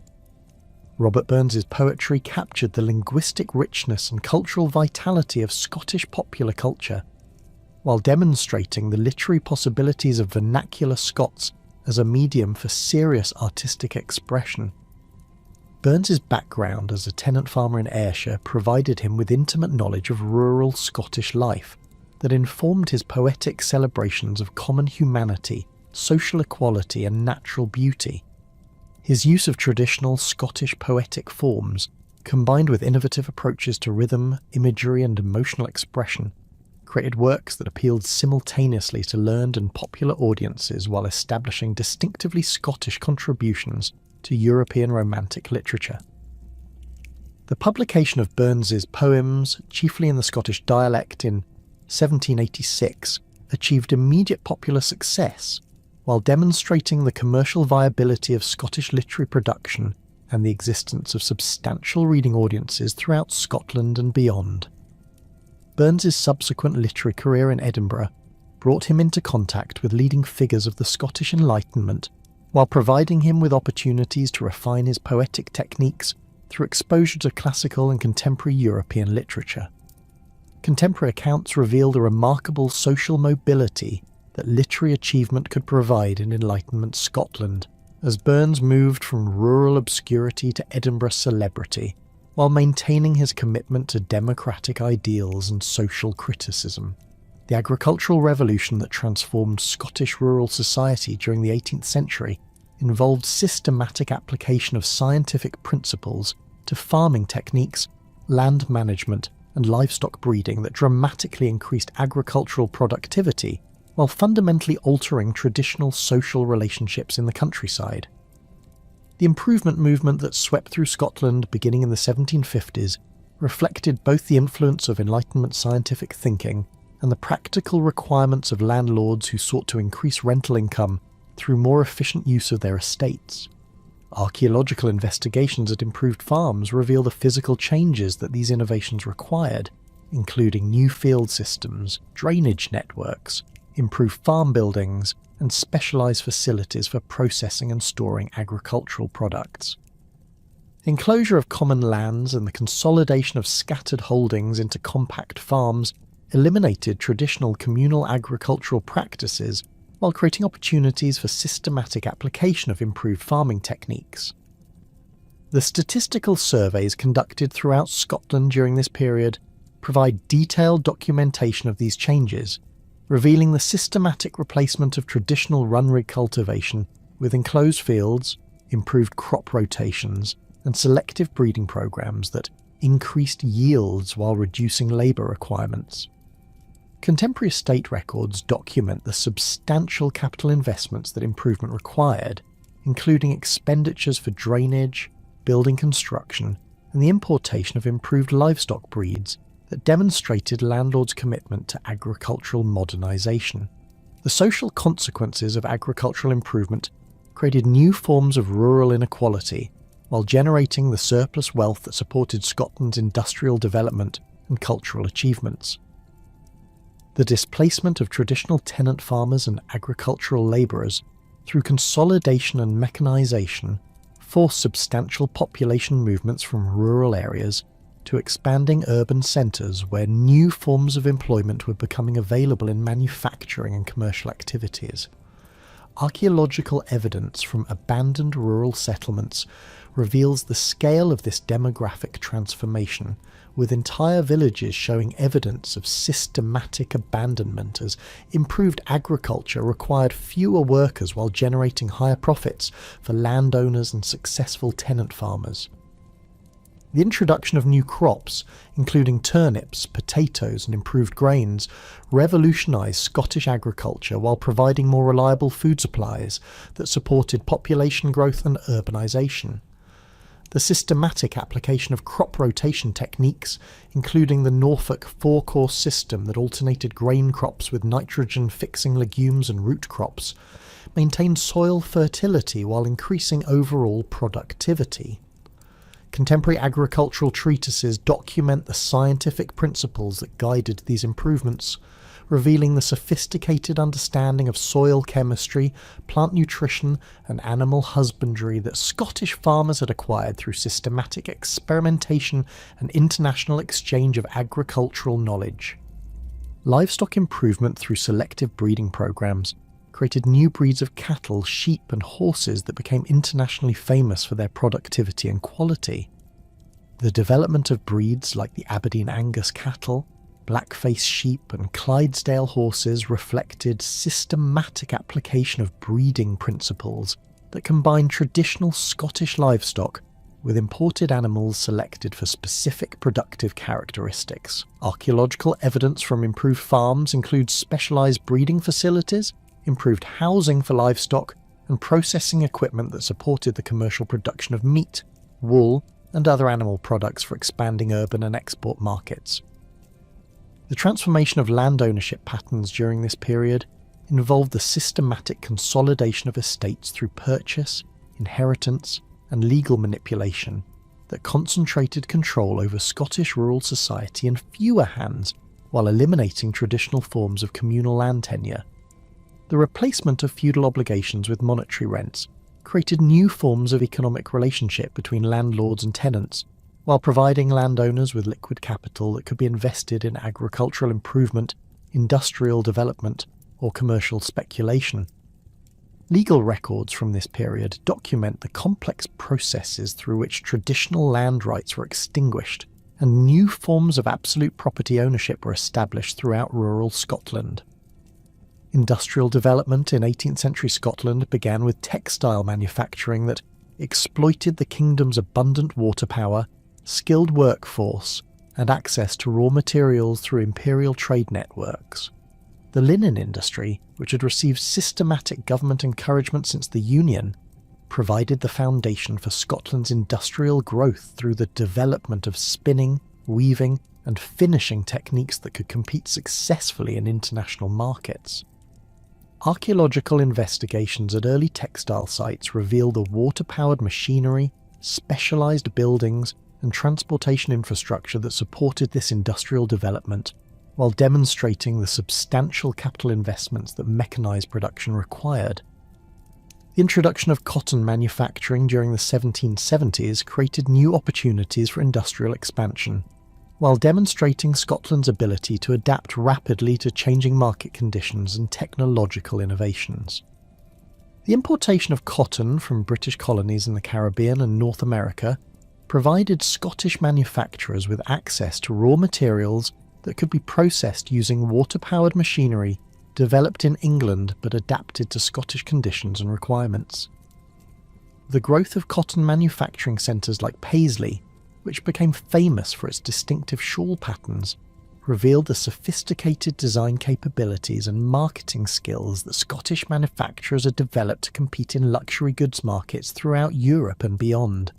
Robert Burns's poetry captured the linguistic richness and cultural vitality of Scottish popular culture, while demonstrating the literary possibilities of vernacular Scots as a medium for serious artistic expression. Burns's background as a tenant farmer in Ayrshire provided him with intimate knowledge of rural Scottish life that informed his poetic celebrations of common humanity, social equality, and natural beauty. His use of traditional Scottish poetic forms, combined with innovative approaches to rhythm, imagery, and emotional expression, created works that appealed simultaneously to learned and popular audiences while establishing distinctively Scottish contributions to European Romantic literature. The publication of Burns's poems, chiefly in the Scottish dialect, in 1786 achieved immediate popular success, while demonstrating the commercial viability of Scottish literary production and the existence of substantial reading audiences throughout Scotland and beyond. Burns's subsequent literary career in Edinburgh brought him into contact with leading figures of the Scottish Enlightenment, while providing him with opportunities to refine his poetic techniques through exposure to classical and contemporary European literature. Contemporary accounts reveal the remarkable social mobility that literary achievement could provide in Enlightenment Scotland, as Burns moved from rural obscurity to Edinburgh celebrity, while maintaining his commitment to democratic ideals and social criticism. The agricultural revolution that transformed Scottish rural society during the 18th century involved systematic application of scientific principles to farming techniques, land management, and livestock breeding that dramatically increased agricultural productivity while fundamentally altering traditional social relationships in the countryside. The improvement movement that swept through Scotland beginning in the 1750s reflected both the influence of Enlightenment scientific thinking and the practical requirements of landlords who sought to increase rental income through more efficient use of their estates. Archaeological investigations at improved farms reveal the physical changes that these innovations required, including new field systems, drainage networks, improved farm buildings, and specialised facilities for processing and storing agricultural products. Enclosure of common lands and the consolidation of scattered holdings into compact farms eliminated traditional communal agricultural practices while creating opportunities for systematic application of improved farming techniques. The statistical surveys conducted throughout Scotland during this period provide detailed documentation of these changes, revealing the systematic replacement of traditional run-rig cultivation with enclosed fields, improved crop rotations, and selective breeding programs that increased yields while reducing labour requirements. Contemporary estate records document the substantial capital investments that improvement required, including expenditures for drainage, building construction, and the importation of improved livestock breeds that demonstrated landlords' commitment to agricultural modernisation. The social consequences of agricultural improvement created new forms of rural inequality, while generating the surplus wealth that supported Scotland's industrial development and cultural achievements. The displacement of traditional tenant farmers and agricultural labourers through consolidation and mechanisation forced substantial population movements from rural areas to expanding urban centres where new forms of employment were becoming available in manufacturing and commercial activities. Archaeological evidence from abandoned rural settlements reveals the scale of this demographic transformation, with entire villages showing evidence of systematic abandonment as improved agriculture required fewer workers while generating higher profits for landowners and successful tenant farmers. The introduction of new crops, including turnips, potatoes and improved grains, revolutionised Scottish agriculture while providing more reliable food supplies that supported population growth and urbanisation. The systematic application of crop rotation techniques, including the Norfolk four-course system that alternated grain crops with nitrogen-fixing legumes and root crops, maintained soil fertility while increasing overall productivity. Contemporary agricultural treatises document the scientific principles that guided these improvements, revealing the sophisticated understanding of soil chemistry, plant nutrition, and animal husbandry that Scottish farmers had acquired through systematic experimentation and international exchange of agricultural knowledge. Livestock improvement through selective breeding programs created new breeds of cattle, sheep, and horses that became internationally famous for their productivity and quality. The development of breeds like the Aberdeen Angus cattle, Blackface sheep, and Clydesdale horses reflected systematic application of breeding principles that combined traditional Scottish livestock with imported animals selected for specific productive characteristics. Archaeological evidence from improved farms includes specialised breeding facilities, improved housing for livestock, and processing equipment that supported the commercial production of meat, wool, and other animal products for expanding urban and export markets. The transformation of land ownership patterns during this period involved the systematic consolidation of estates through purchase, inheritance, and legal manipulation that concentrated control over Scottish rural society in fewer hands while eliminating traditional forms of communal land tenure. The replacement of feudal obligations with monetary rents created new forms of economic relationship between landlords and tenants, while providing landowners with liquid capital that could be invested in agricultural improvement, industrial development, or commercial speculation. Legal records from this period document the complex processes through which traditional land rights were extinguished and new forms of absolute property ownership were established throughout rural Scotland. Industrial development in 18th century Scotland began with textile manufacturing that exploited the kingdom's abundant water power, skilled workforce, and access to raw materials through imperial trade networks. The linen industry, which had received systematic government encouragement since the Union, provided the foundation for Scotland's industrial growth through the development of spinning, weaving, and finishing techniques that could compete successfully in international markets. Archaeological investigations at early textile sites reveal the water-powered machinery, specialised buildings, and transportation infrastructure that supported this industrial development, while demonstrating the substantial capital investments that mechanised production required. The introduction of cotton manufacturing during the 1770s created new opportunities for industrial expansion, while demonstrating Scotland's ability to adapt rapidly to changing market conditions and technological innovations. The importation of cotton from British colonies in the Caribbean and North America provided Scottish manufacturers with access to raw materials that could be processed using water-powered machinery developed in England but adapted to Scottish conditions and requirements. The growth of cotton manufacturing centres like Paisley, which became famous for its distinctive shawl patterns, revealed the sophisticated design capabilities and marketing skills that Scottish manufacturers had developed to compete in luxury goods markets throughout Europe and beyond.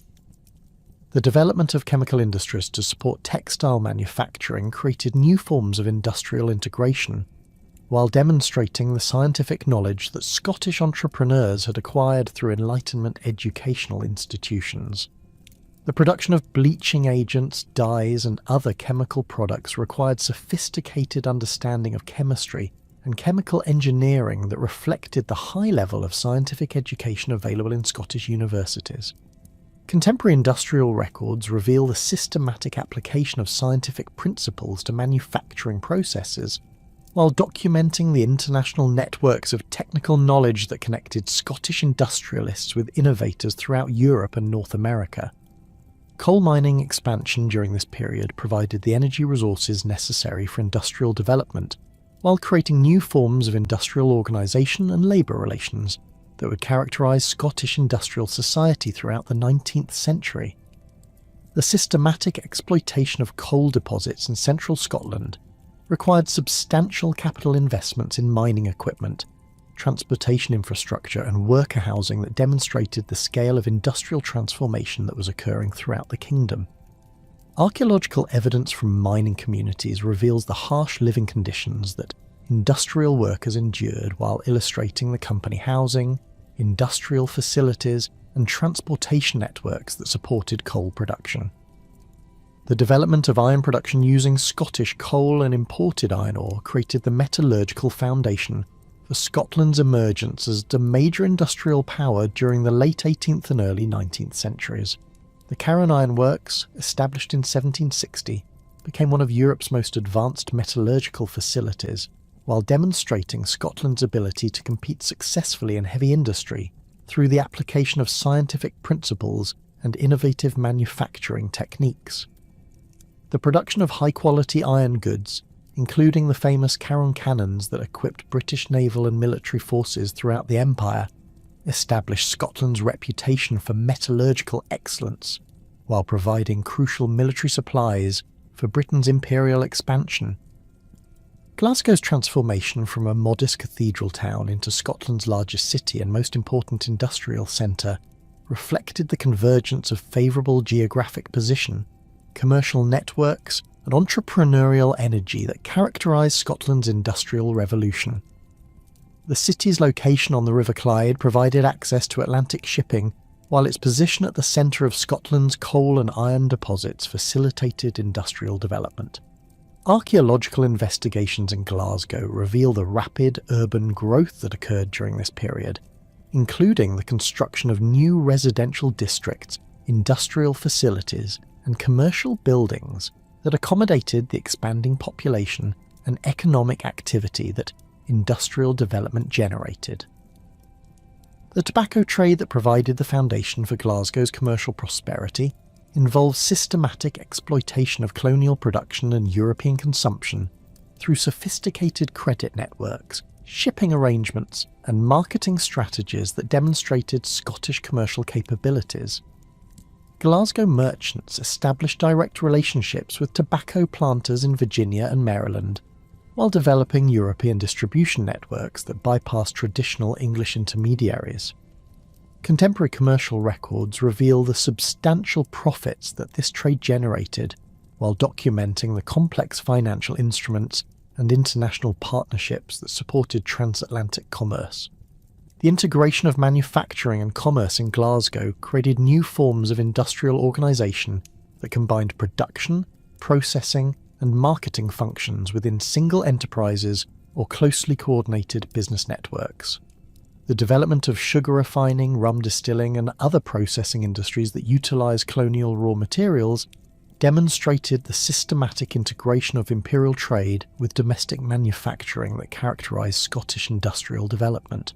The development of chemical industries to support textile manufacturing created new forms of industrial integration, while demonstrating the scientific knowledge that Scottish entrepreneurs had acquired through Enlightenment educational institutions. The production of bleaching agents, dyes, and other chemical products required sophisticated understanding of chemistry and chemical engineering that reflected the high level of scientific education available in Scottish universities. Contemporary industrial records reveal the systematic application of scientific principles to manufacturing processes, while documenting the international networks of technical knowledge that connected Scottish industrialists with innovators throughout Europe and North America. Coal mining expansion during this period provided the energy resources necessary for industrial development, while creating new forms of industrial organisation and labour relations that would characterise Scottish industrial society throughout the 19th century. The systematic exploitation of coal deposits in central Scotland required substantial capital investments in mining equipment, transportation infrastructure, and worker housing that demonstrated the scale of industrial transformation that was occurring throughout the kingdom. Archaeological evidence from mining communities reveals the harsh living conditions that industrial workers endured, while illustrating the company housing, industrial facilities, and transportation networks that supported coal production. The development of iron production using Scottish coal and imported iron ore created the metallurgical foundation for Scotland's emergence as a major industrial power during the late 18th and early 19th centuries. The Carron Iron Works, established in 1760, became one of Europe's most advanced metallurgical facilities, while demonstrating Scotland's ability to compete successfully in heavy industry through the application of scientific principles and innovative manufacturing techniques. The production of high-quality iron goods, including the famous Carron cannons that equipped British naval and military forces throughout the Empire, established Scotland's reputation for metallurgical excellence, while providing crucial military supplies for Britain's imperial expansion. Glasgow's transformation from a modest cathedral town into Scotland's largest city and most important industrial centre reflected the convergence of favourable geographic position, commercial networks, and entrepreneurial energy that characterised Scotland's industrial revolution. The city's location on the River Clyde provided access to Atlantic shipping, while its position at the centre of Scotland's coal and iron deposits facilitated industrial development. Archaeological investigations in Glasgow reveal the rapid urban growth that occurred during this period, including the construction of new residential districts, industrial facilities, and commercial buildings that accommodated the expanding population and economic activity that industrial development generated. The tobacco trade that provided the foundation for Glasgow's commercial prosperity involves systematic exploitation of colonial production and European consumption through sophisticated credit networks, shipping arrangements, and marketing strategies that demonstrated Scottish commercial capabilities. Glasgow merchants established direct relationships with tobacco planters in Virginia and Maryland, while developing European distribution networks that bypassed traditional English intermediaries. Contemporary commercial records reveal the substantial profits that this trade generated, while documenting the complex financial instruments and international partnerships that supported transatlantic commerce. The integration of manufacturing and commerce in Glasgow created new forms of industrial organisation that combined production, processing, and marketing functions within single enterprises or closely coordinated business networks. The development of sugar refining, rum distilling, and other processing industries that utilise colonial raw materials demonstrated the systematic integration of imperial trade with domestic manufacturing that characterised Scottish industrial development.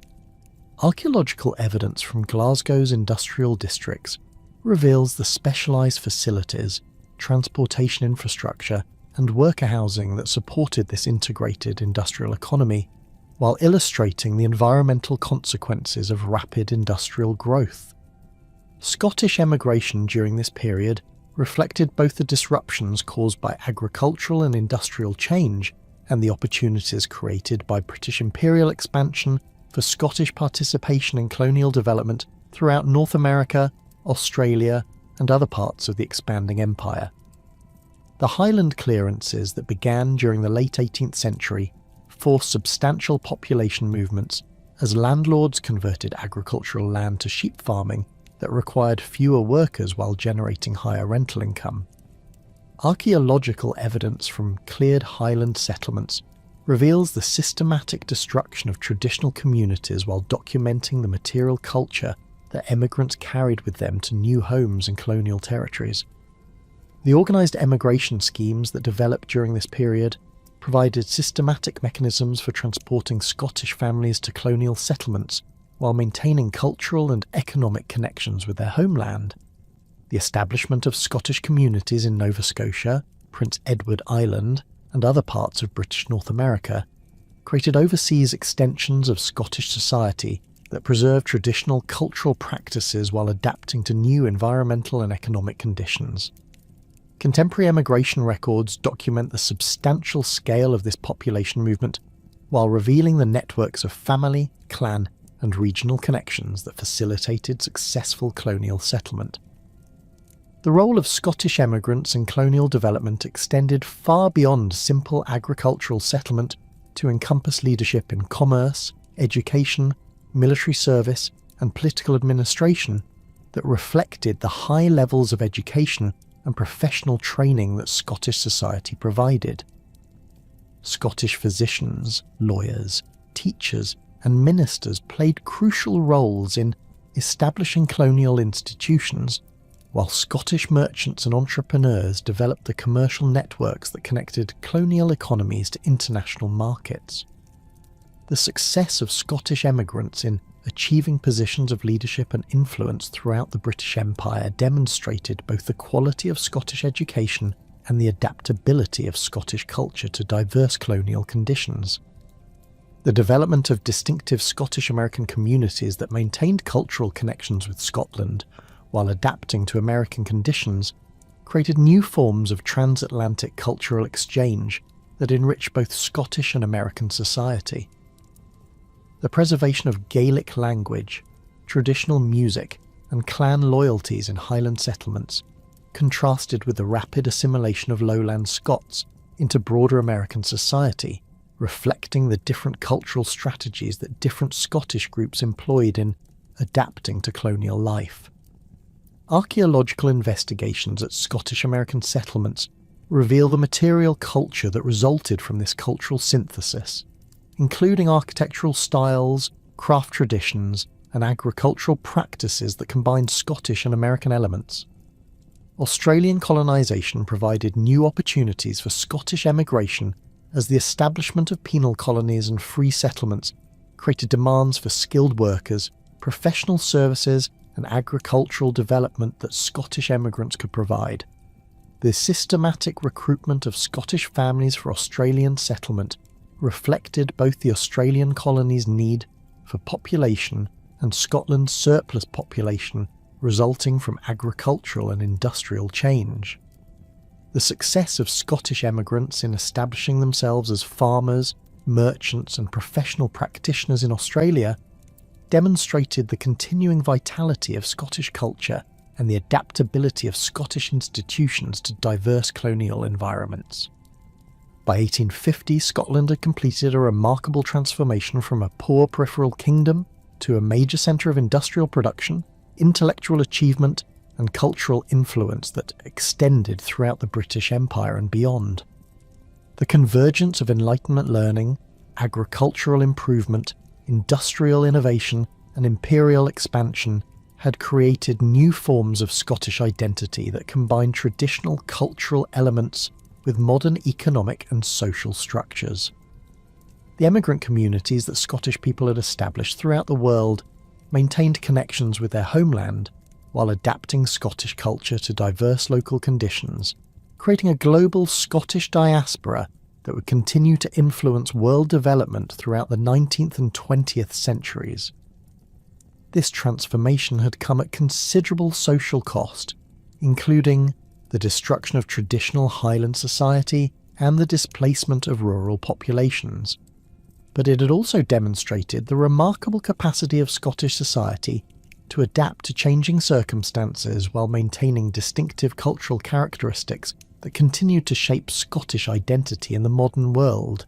Archaeological evidence from Glasgow's industrial districts reveals the specialised facilities, transportation infrastructure, and worker housing that supported this integrated industrial economy, while illustrating the environmental consequences of rapid industrial growth. Scottish emigration during this period reflected both the disruptions caused by agricultural and industrial change and the opportunities created by British imperial expansion for Scottish participation in colonial development throughout North America, Australia, and other parts of the expanding empire. The Highland clearances that began during the late 18th century forced substantial population movements as landlords converted agricultural land to sheep farming that required fewer workers while generating higher rental income. Archaeological evidence from cleared Highland settlements reveals the systematic destruction of traditional communities while documenting the material culture that emigrants carried with them to new homes in colonial territories. The organised emigration schemes that developed during this period provided systematic mechanisms for transporting Scottish families to colonial settlements while maintaining cultural and economic connections with their homeland. The establishment of Scottish communities in Nova Scotia, Prince Edward Island, and other parts of British North America created overseas extensions of Scottish society that preserved traditional cultural practices while adapting to new environmental and economic conditions. Contemporary emigration records document the substantial scale of this population movement while revealing the networks of family, clan, and regional connections that facilitated successful colonial settlement. The role of Scottish emigrants in colonial development extended far beyond simple agricultural settlement to encompass leadership in commerce, education, military service, and political administration that reflected the high levels of education and professional training that Scottish society provided. Scottish physicians, lawyers, teachers, and ministers played crucial roles in establishing colonial institutions, while Scottish merchants and entrepreneurs developed the commercial networks that connected colonial economies to international markets. The success of Scottish emigrants in achieving positions of leadership and influence throughout the British Empire demonstrated both the quality of Scottish education and the adaptability of Scottish culture to diverse colonial conditions. The development of distinctive Scottish American communities that maintained cultural connections with Scotland while adapting to American conditions created new forms of transatlantic cultural exchange that enriched both Scottish and American society. The preservation of Gaelic language, traditional music, and clan loyalties in Highland settlements contrasted with the rapid assimilation of Lowland Scots into broader American society, reflecting the different cultural strategies that different Scottish groups employed in adapting to colonial life. Archaeological investigations at Scottish American settlements reveal the material culture that resulted from this cultural synthesis, including architectural styles, craft traditions, and agricultural practices that combined Scottish and American elements. Australian colonisation provided new opportunities for Scottish emigration as the establishment of penal colonies and free settlements created demands for skilled workers, professional services, and agricultural development that Scottish emigrants could provide. The systematic recruitment of Scottish families for Australian settlement reflected both the Australian colony's need for population and Scotland's surplus population resulting from agricultural and industrial change. The success of Scottish emigrants in establishing themselves as farmers, merchants, and professional practitioners in Australia demonstrated the continuing vitality of Scottish culture and the adaptability of Scottish institutions to diverse colonial environments. By 1850, Scotland had completed a remarkable transformation from a poor peripheral kingdom to a major centre of industrial production, intellectual achievement, and cultural influence that extended throughout the British Empire and beyond. The convergence of Enlightenment learning, agricultural improvement, industrial innovation, and imperial expansion had created new forms of Scottish identity that combined traditional cultural elements with modern economic and social structures. The emigrant communities that Scottish people had established throughout the world maintained connections with their homeland while adapting Scottish culture to diverse local conditions, creating a global Scottish diaspora that would continue to influence world development throughout the 19th and 20th centuries. This transformation had come at considerable social cost, including the destruction of traditional Highland society and the displacement of rural populations. But it had also demonstrated the remarkable capacity of Scottish society to adapt to changing circumstances while maintaining distinctive cultural characteristics that continued to shape Scottish identity in the modern world.